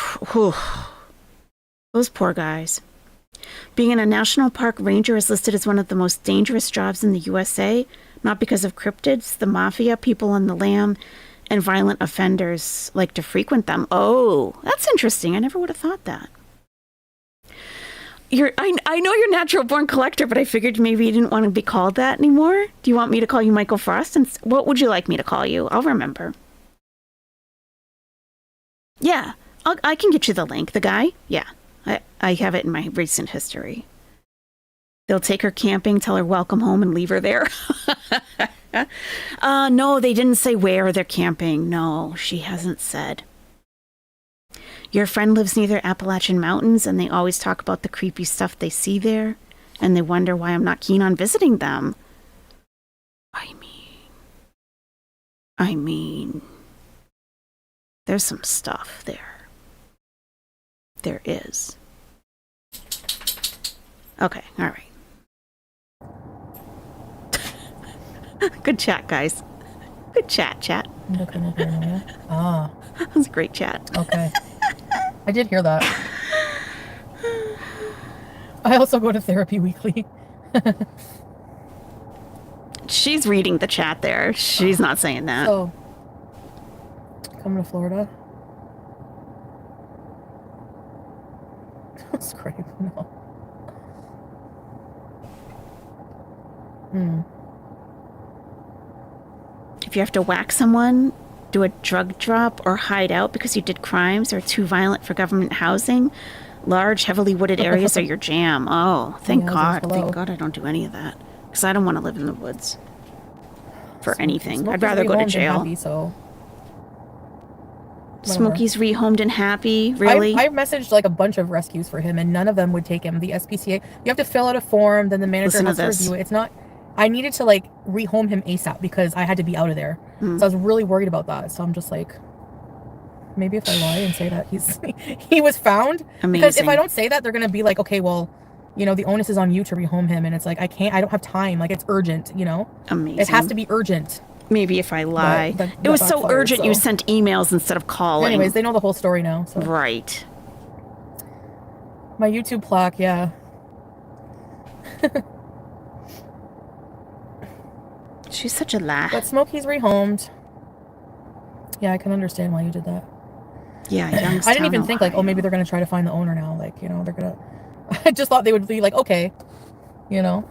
Those poor guys. Being in a national park ranger is listed as one of the most dangerous jobs in the USA, not because of cryptids, the mafia, people on the lam, and violent offenders like to frequent them. Oh, that's interesting. I never would have thought that. I know you're natural born collector, but I figured maybe you didn't want to be called that anymore. Do you want me to call you Michael Frost? And what would you like me to call you? I'll remember. Yeah, I can get you the link. The guy? Yeah, I have it in my recent history. They'll take her camping, tell her welcome home, and leave her there. No, they didn't say where they're camping. No, she hasn't said. Your friend lives near the Appalachian Mountains, and they always talk about the creepy stuff they see there, and they wonder why I'm not keen on visiting them. I mean... There's some stuff there. There is. Okay, all right. Good chat, guys. Good chat. Ah. That was a great chat. Okay. I did hear that. I also go to therapy weekly. She's reading the chat there. She's not saying that. So, coming to Florida? Don't scrape, no. If you have to whack someone, do a drug drop, or hide out because you did crimes or too violent for government housing, large, heavily wooded areas are your jam. Oh, thank God. Thank God I don't do any of that. Because I don't want to live in the woods for anything. I'd rather go to jail. Happy, so. Smokey's rehomed and happy. Really? I messaged like a bunch of rescues for him, and none of them would take him. The SPCA, you have to fill out a form, then the manager has to review it. It's not. I needed to like rehome him ASAP because I had to be out of there. So I was really worried about that. So I'm just like, maybe if I lie and say that he was found. Amazing. Because if I don't say that, they're gonna be like, okay, well, you know, the onus is on you to rehome him, and it's like I don't have time. Like it's urgent, you know. Amazing. It has to be urgent. Maybe if I lie. It was so urgent you sent emails instead of calling. Anyways, they know the whole story now. So. Right. My YouTube plaque, yeah. She's such a lie. But Smokey's rehomed. Yeah, I can understand why you did that. Yeah, Youngstown, I didn't even think like, oh, maybe they're gonna try to find the owner now. Like, you know, they're gonna. I just thought they would be like, okay, you know.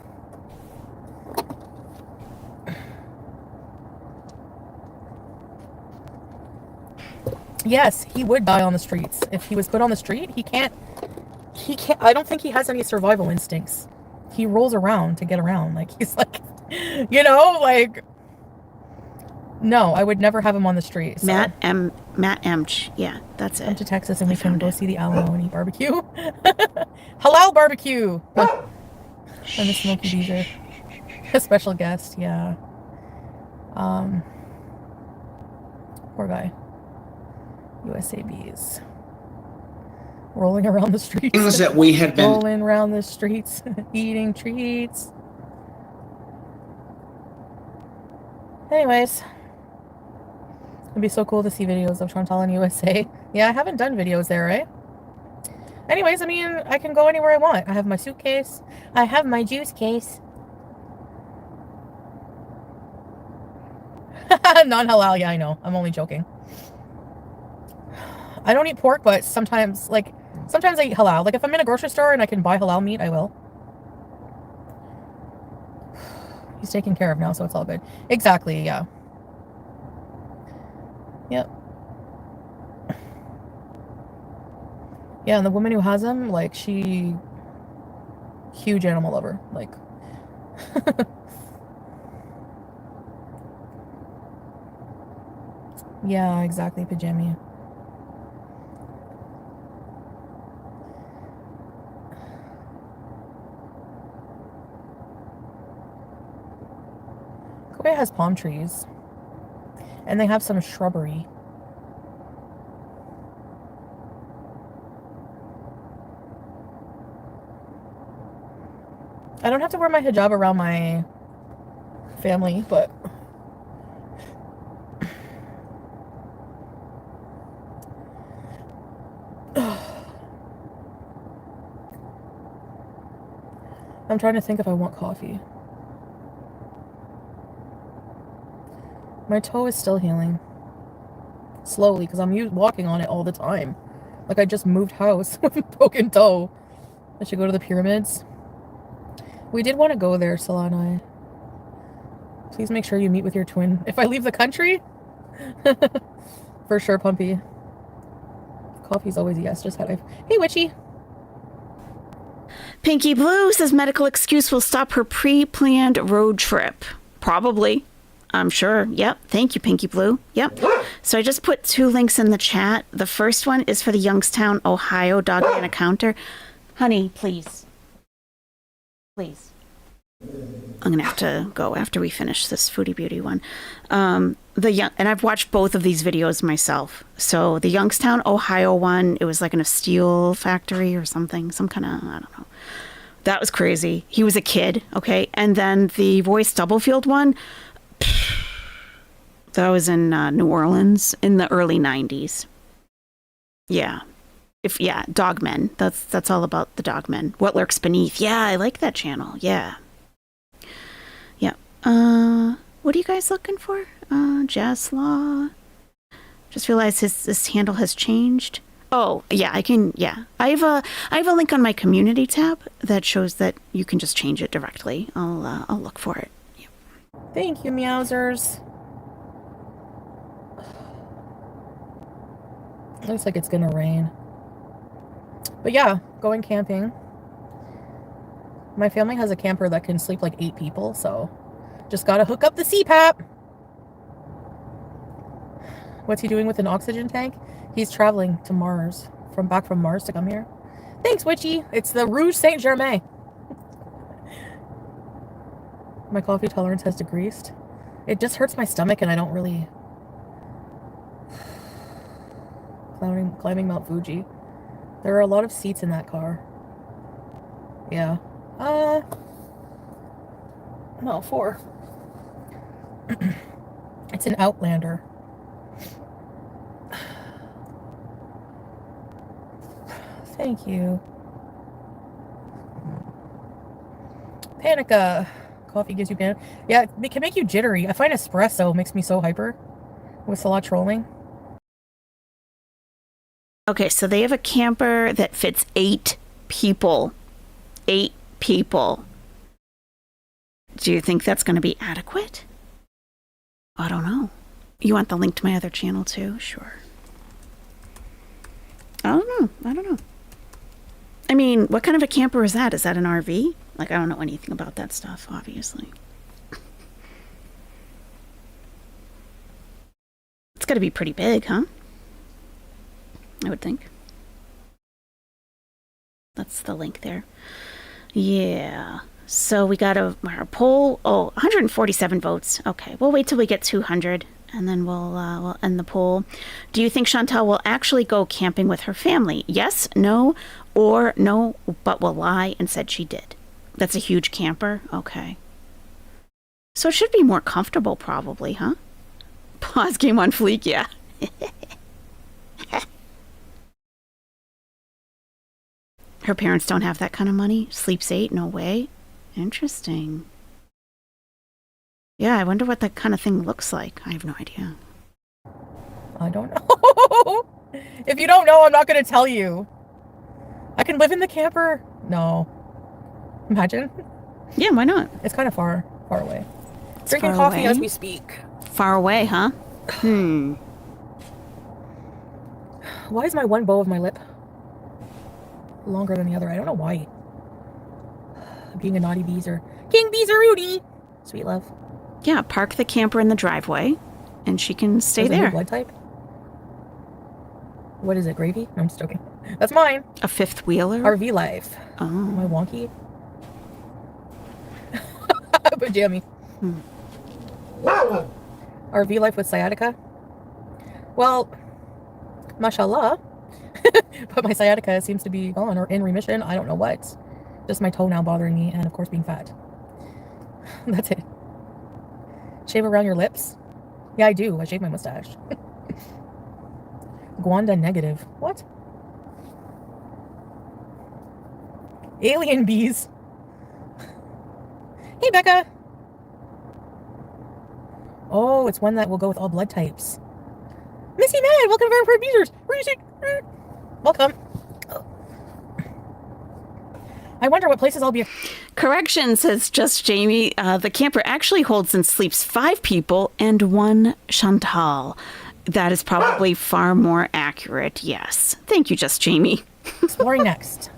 Yes, he would die on the streets. If he was put on the street, he can't, I don't think he has any survival instincts. He rolls around to get around. Like, he's like, you know, like, no, I would never have him on the street. So. Matt Emch. Yeah, that's it. Come to Texas and we can go see the Alamo and eat barbecue. Halal barbecue. And the Smoky Beezer. A special guest, yeah. Poor guy. USA bees. Rolling around the streets. Things that we had been rolling around the streets, eating treats. Anyways. It'd be so cool to see videos of Chantal in USA. Yeah, I haven't done videos there, right? Anyways, I mean, I can go anywhere I want. I have my suitcase. I have my juice case. Non-halal, yeah, I know. I'm only joking. I don't eat pork, but sometimes I eat halal. Like, if I'm in a grocery store and I can buy halal meat, I will. He's taken care of now, so it's all good. Exactly, yeah. Yep. Yeah, and the woman who has him, like, she... huge animal lover. Like... yeah, exactly, Pajami. Kobe has palm trees. And they have some shrubbery. I don't have to wear my hijab around my family, but... I'm trying to think if I want coffee. My toe is still healing. Slowly, because I'm walking on it all the time. Like, I just moved house with a broken toe. I should go to the pyramids. We did want to go there, Solana. Please make sure you meet with your twin. If I leave the country? For sure, Pumpy. Coffee's always a yes. Just had I... Hey, Witchy. Pinky Blue says medical excuse will stop her pre-planned road trip. Probably. I'm sure. Yep. Thank you, Pinky Blue. Yep. So I just put 2 links in the chat. The first one is for the Youngstown, Ohio dog man counter. Honey, please. Please. I'm going to have to go after we finish this Foodie Beauty one. And I've watched both of these videos myself. So the Youngstown, Ohio one, it was like in a steel factory or something. Some kind of, I don't know. That was crazy. He was a kid, okay? And then the Royce Doublefield one, that was in New Orleans in the early 90s. Yeah. Dogmen. That's all about the dogmen. What Lurks Beneath. Yeah, I like that channel. Yeah. Yeah. What are you guys looking for? Jazz Law. Just realized his handle has changed. Oh, yeah, I can, yeah. I have a link on my community tab that shows that you can just change it directly. I'll look for it. Yep. Thank you, Meowsers. Looks like it's gonna rain. But yeah, going camping. My family has a camper that can sleep like 8 people, so just gotta hook up the CPAP. What's he doing with an oxygen tank? He's traveling to Mars, back from Mars to come here. Thanks, Witchy. It's the Rouge Saint Germain. My coffee tolerance has decreased. It just hurts my stomach and I don't really... Climbing Mount Fuji. There are a lot of seats in that car. Yeah. No, 4. It's an Outlander. Thank you. Panica. Coffee gives you panic. Yeah, it can make you jittery. I find espresso makes me so hyper with a lot of trolling. Okay, so they have a camper that fits 8 people. 8 people. Do you think that's going to be adequate? I don't know. You want the link to my other channel too? Sure. I don't know. I mean, what kind of a camper is that? Is that an RV? Like, I don't know anything about that stuff, obviously. It's got to be pretty big, huh? I would think. That's the link there. Yeah. So we got our poll. Oh, 147 votes. Okay, we'll wait till we get 200, and then we'll end the poll. Do you think Chantal will actually go camping with her family? Yes, no, or no, but will lie and said she did. That's a huge camper. Okay. So it should be more comfortable, probably, huh? Pause game on fleek, yeah. Her parents don't have that kind of money. Sleeps 8, no way. Interesting. Yeah, I wonder what that kind of thing looks like. I have no idea. I don't know. If you don't know, I'm not going to tell you. I can live in the camper. No. Imagine. Yeah, why not? It's kind of far away. It's Drinking far coffee away. as we speak. Far away, huh? Why is my one bow of my lip longer than the other? I don't know why. Being a naughty beezer. King Beezer Rudy! Sweet love. Yeah, park the camper in the driveway, and she can stay There's a new there. blood type? What is it, gravy? No, I'm just joking. That's mine. A fifth wheeler? RV life. Oh. Am I wonky? Pajammy. RV life with sciatica? Well, mashallah. But my sciatica seems to be gone or in remission. I don't know what. Just my toe now bothering me, and of course being fat. That's it. Shave around your lips? Yeah, I do. I shave my mustache. Gwanda negative. What? Alien bees. Hey, Becca. Oh, it's one that will go with all blood types. Missy Mad, welcome to our Beezers. Where is it? Welcome. I wonder what places I'll be. Correction, says just Jamie. The camper actually holds and sleeps 5 people and 1 Chantal. That is probably far more accurate, yes. Thank you, just Jamie. Exploring next.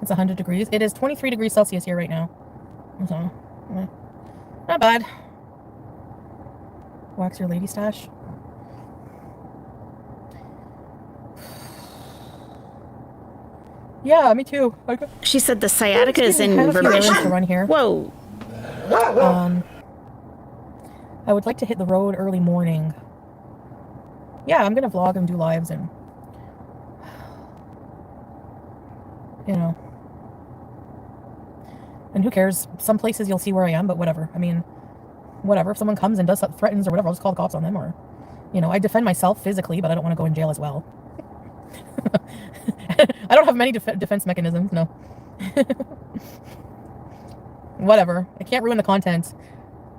It's 100 degrees. It is 23 degrees Celsius here right now. So, not bad. Wax your lady stash. Yeah, me too. She said the sciatica is in remission. To run here. Whoa. I would like to hit the road early morning. Yeah, I'm gonna vlog and do lives and, you know. And who cares? Some places you'll see where I am, but whatever. I mean, whatever. If someone comes and does something, threatens or whatever, I'll just call the cops on them, or, you know, I defend myself physically, but I don't want to go in jail as well. I don't have many defense mechanisms, no. Whatever. I can't ruin the content.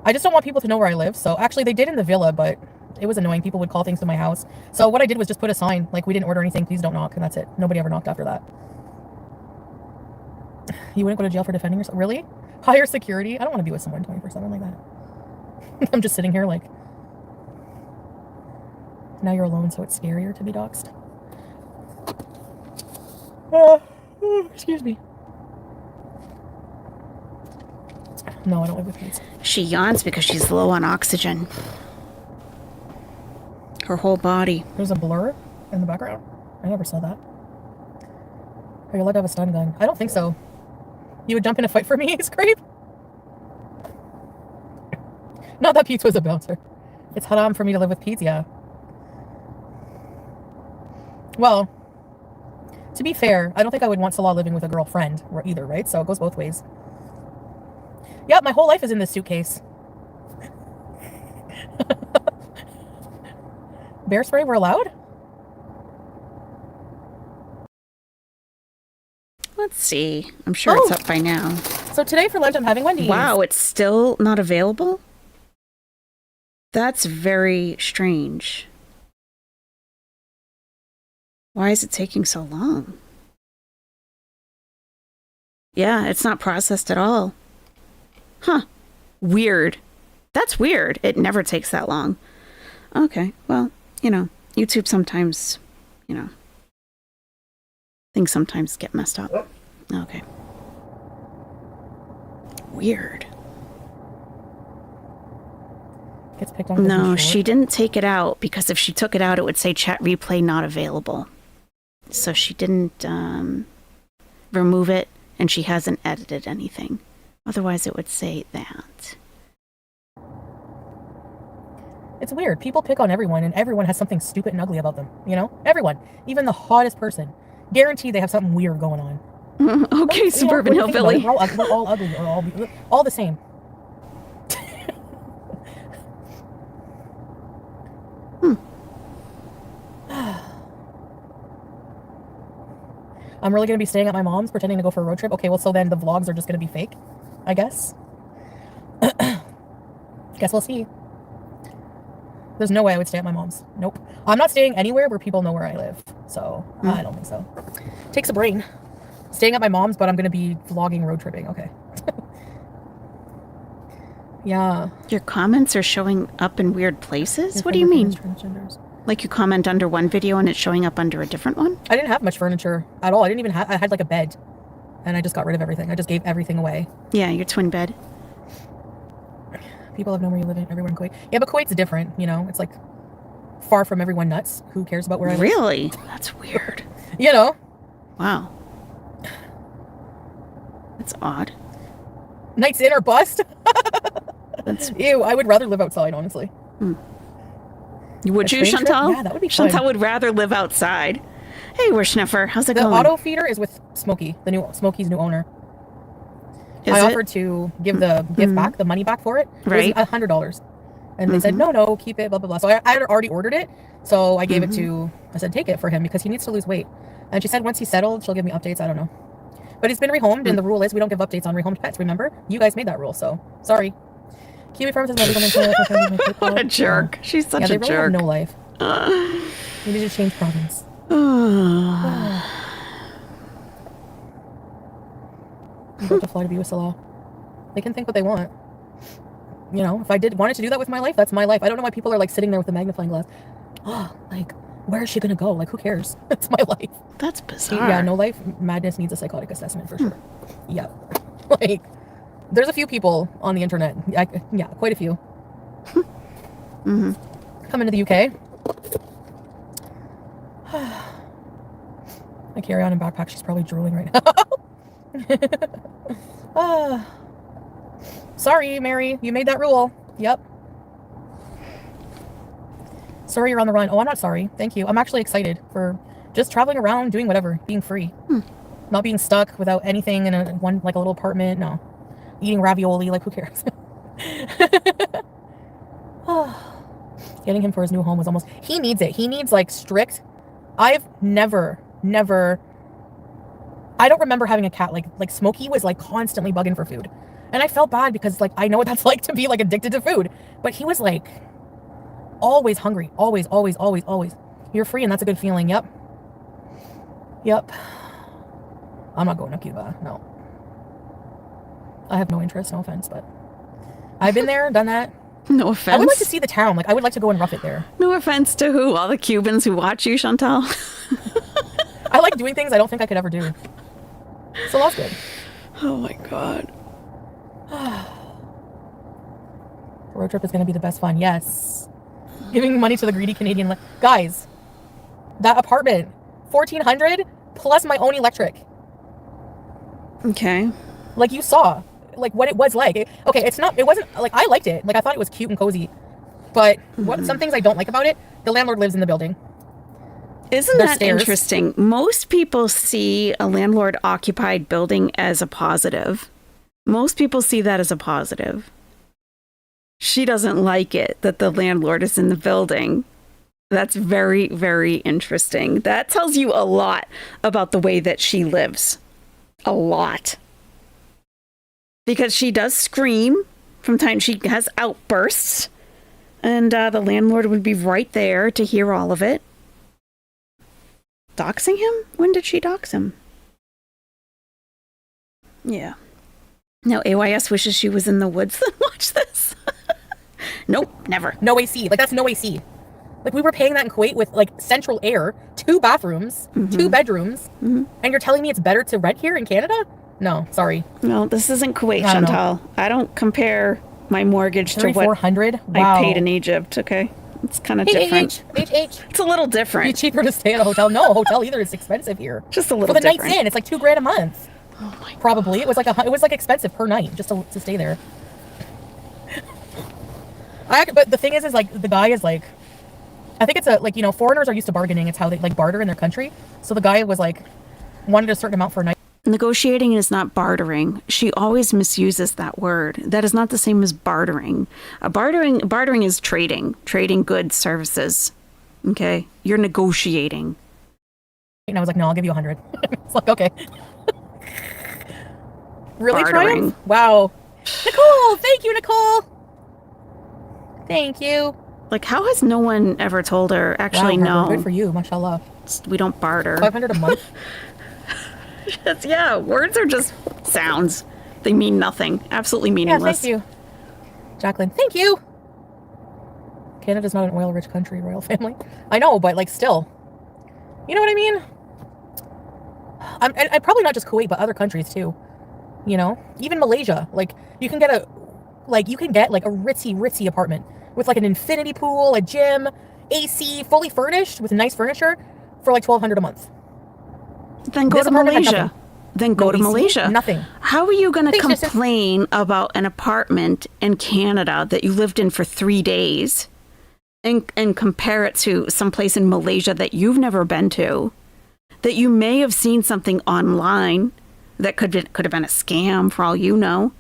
I just don't want people to know where I live. So actually they did in the villa, but it was annoying. People would call things to my house. So what I did was just put a sign, like, we didn't order anything, please don't knock, and that's it. Nobody ever knocked after that. You wouldn't go to jail for defending yourself? Really? Higher security? I don't want to be with someone 24/7 like that. I'm just sitting here like, now you're alone, so it's scarier to be doxxed. Excuse me. No, I don't live with kids. She yawns because she's low on oxygen. Her whole body. There's a blur in the background. I never saw that. Are you allowed to have a stun gun? I don't think so. You would jump in a fight for me, Scrape? Not that Pete was a bouncer. It's haram for me to live with Pete, yeah. Well, to be fair, I don't think I would want Salah living with a girlfriend either, right? So it goes both ways. Yeah, my whole life is in this suitcase. Bear spray, we're allowed? Let's see. I'm sure it's up by now. So today for lunch I'm having Wendy's. Wow, it's still not available? That's very strange. Why is it taking so long? Yeah, it's not processed at all. Huh. Weird. That's weird. It never takes that long. Okay, well, YouTube sometimes, things sometimes get messed up. Okay. Weird. Gets picked on. No, she didn't take it out, because if she took it out, it would say chat replay not available. So she didn't remove it, and she hasn't edited anything. Otherwise, it would say that. It's weird. People pick on everyone, and everyone has something stupid and ugly about them. Everyone, even the hottest person, guaranteed they have something weird going on. Okay, suburban hillbilly. We're all ugly, or all the same. I'm really going to be staying at my mom's, pretending to go for a road trip. Okay, well, so then the vlogs are just going to be fake, I guess. Guess we'll see. There's no way I would stay at my mom's. Nope. I'm not staying anywhere where people know where I live. So, I don't think so. Takes a brain. Staying at my mom's, but I'm going to be vlogging road tripping. Okay. Yeah. Your comments are showing up in weird places? What do you mean? Like you comment under one video and it's showing up under a different one? I didn't have much furniture at all. I had like a bed. And I just got rid of everything. I just gave everything away. Yeah, your twin bed. People have known where you live everywhere in Kuwait. Yeah, but Kuwait's different, It's like far from everyone nuts. Who cares about where I live? Really? That's weird. Wow. That's odd. Night's in or bust? Ew, I would rather live outside, honestly. Would you, Chantal? Yeah, that would be fun. Chantal would rather live outside. Hey, we're Schniffer. How's it going? The auto feeder is with Smokey, Smokey's new owner. I offered to give the gift back, the money back for it. Right. It was $100. And they said, no, keep it, blah, blah, blah. So I had already ordered it. So I gave it to, I said, take it for him because he needs to lose weight. And she said once he's settled, she'll give me updates. I don't know. But it's been rehomed, and the rule is we don't give updates on rehomed pets, remember? You guys made that rule, so sorry. Kiwi Farms is what a jerk. She's such a really jerk. Have no life. We need to change province. I'm about to fly to be with Salah. They can think what they want. If I wanted to do that with my life, that's my life. I don't know why people are like sitting there with a magnifying glass. Where is she gonna go? Like, who cares? It's my life. That's bizarre. Yeah, no life madness needs a psychotic assessment for sure. Yeah. There's a few people on the internet. Yeah, quite a few. Coming to the UK. My carry-on and backpack, she's probably drooling right now. Sorry, Mary, you made that rule. Yep. Sorry you're on the run. Oh, I'm not sorry. Thank you. I'm actually excited for just traveling around, doing whatever, being free. Not being stuck without anything in a little apartment. No. Eating ravioli, like who cares? Getting him for his new home was almost, he needs it. He needs strict. I've never, I don't remember having a cat like Smokey was constantly bugging for food. And I felt bad because I know what that's like to be addicted to food. But he was always hungry. Always. You're free and that's a good feeling. Yep. I'm not going to Cuba. No. I have no interest, no offense, but I've been there, done that. No offense. I would like to see the town. I would like to go and rough it there. No offense to who? All the Cubans who watch you, Chantal? I like doing things I don't think I could ever do. So that's good. Oh my God. Road trip is going to be the best fun. Yes. Giving money to the greedy Canadian. Guys, that apartment, $1,400 plus my own electric. Okay. You saw, what it was like. It wasn't, I liked it. I thought it was cute and cozy. But some things I don't like about it, the landlord lives in the building. Isn't that interesting? Most people see a landlord-occupied building as a positive. Most people see that as a positive. She doesn't like it that the landlord is in the building. That's very, very interesting. That tells you a lot about the way that she lives. A lot. Because she does scream from time. She has outbursts. And the landlord would be right there to hear all of it. Doxing him? When did she dox him? Yeah. Now AYS wishes she was in the woods and watch this. Nope, never. No AC. Like, that's no AC. Like, we were paying that in Kuwait with, like, central air, 2 bathrooms, 2 bedrooms, and you're telling me it's better to rent here in Canada? No, sorry. No, this isn't Kuwait, Chantal. I don't compare my mortgage to what Wow. I paid in Egypt, okay? It's kind of different. H. It's a little different. It's cheaper to stay at a hotel. No, a hotel either is expensive here. Just a little For the different. nights in, it's like $2,000 a month. Oh my God. Probably. It was like expensive per night just to stay there. But the thing is like, the guy is like, I think it's like, you know, foreigners are used to bargaining. It's how they like barter in their country. So the guy was like, wanted a certain amount for a night. Negotiating is not bartering. She always misuses that word. That is not the same as bartering. Bartering is trading goods, services. Okay? You're negotiating. And I was like, no, I'll give you 100. It's like, okay. Really, Bartering. Triumph? Wow. Nicole! Thank you, Nicole! Thank you. Like, how has no one ever told her, actually, wow, no. Good for you, mashallah. We don't barter. $500 a month? Yeah, words are just sounds. They mean nothing. Absolutely meaningless. Yeah, thank you. Jacqueline, thank you. Canada's not an oil-rich country, royal family. I know, but like still. You know what I mean? I'm probably not just Kuwait, but other countries too. You know? Even Malaysia. Like, you can get a ritzy apartment with like an infinity pool, a gym, AC, fully furnished with nice furniture for like $1,200 a month. Then go to Malaysia. Then go to Malaysia. Nothing. How are you going to complain about an apartment in Canada that you lived in for 3 days and compare it to someplace in Malaysia that you've never been to, that you may have seen something online that could have been a scam for all you know?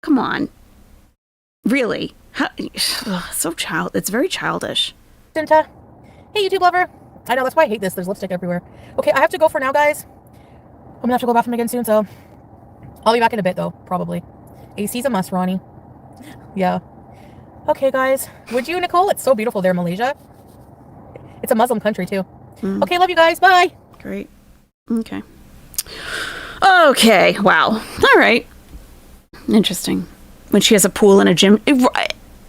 Come on. Really? It's very childish. Cinta. Hey, YouTube lover. I know, that's why I hate this. There's lipstick everywhere. Okay, I have to go for now, guys. I'm gonna have to go to the bathroom again soon, so I'll be back in a bit, though, probably. AC's a must, Ronnie. Yeah. Okay, guys. Would you, Nicole? It's so beautiful there, Malaysia. It's a Muslim country, too. Okay, love you guys. Bye. Great. Okay. Okay, wow. All right. Interesting. When she has a pool and a gym.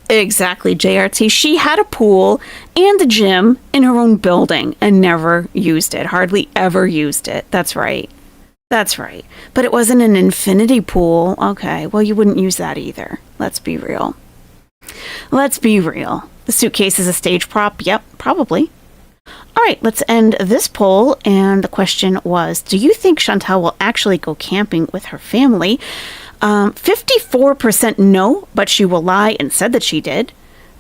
Exactly, JRT. She had a pool and a gym in her own building and never used it. Hardly ever used it. That's right. That's right. But it wasn't an infinity pool. Okay, well, you wouldn't use that either. Let's be real. Let's be real. The suitcase is a stage prop. Yep, probably. All right, let's end this poll. And the question was, do you think Chantal will actually go camping with her family? 54% no, but she will lie and said that she did.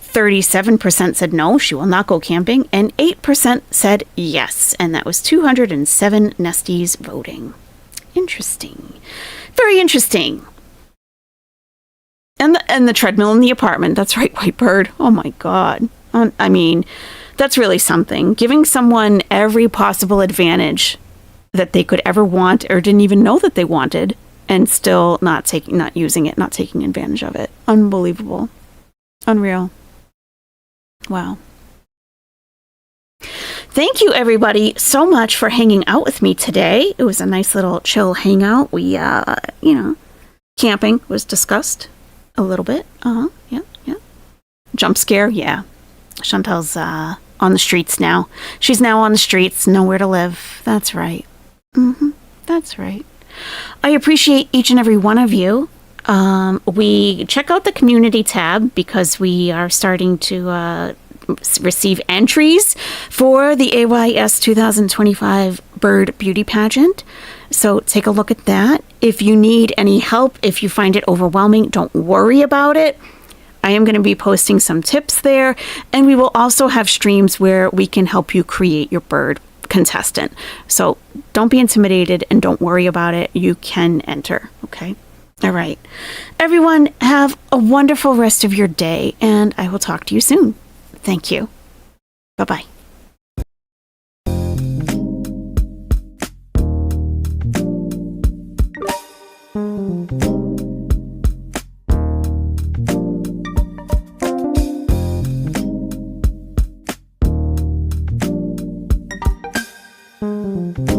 37% said no, she will not go camping. And 8% said yes. And that was 207 Nesties voting. Interesting. Very interesting. And the treadmill in the apartment. That's right, Whitebird. Oh my God. I mean, that's really something. Giving someone every possible advantage that they could ever want or didn't even know that they wanted, and still not using it, not taking advantage of it. Unbelievable. Unreal. Wow. Thank you, everybody, so much for hanging out with me today. It was a nice little chill hangout. We, camping was discussed a little bit. Yeah. Jump scare, yeah. Chantal's on the streets now. She's now on the streets, nowhere to live. That's right. That's right. I appreciate each and every one of you. We check out the community tab because we are starting to receive entries for the AYS 2025 Bird Beauty Pageant. So take a look at that. If you need any help, if you find it overwhelming, don't worry about it. I am going to be posting some tips there, and we will also have streams where we can help you create your bird contestant. So don't be intimidated and don't worry about it. You can enter. Okay. All right. Everyone, have a wonderful rest of your day, and I will talk to you soon. Thank you. Bye-bye. Bye.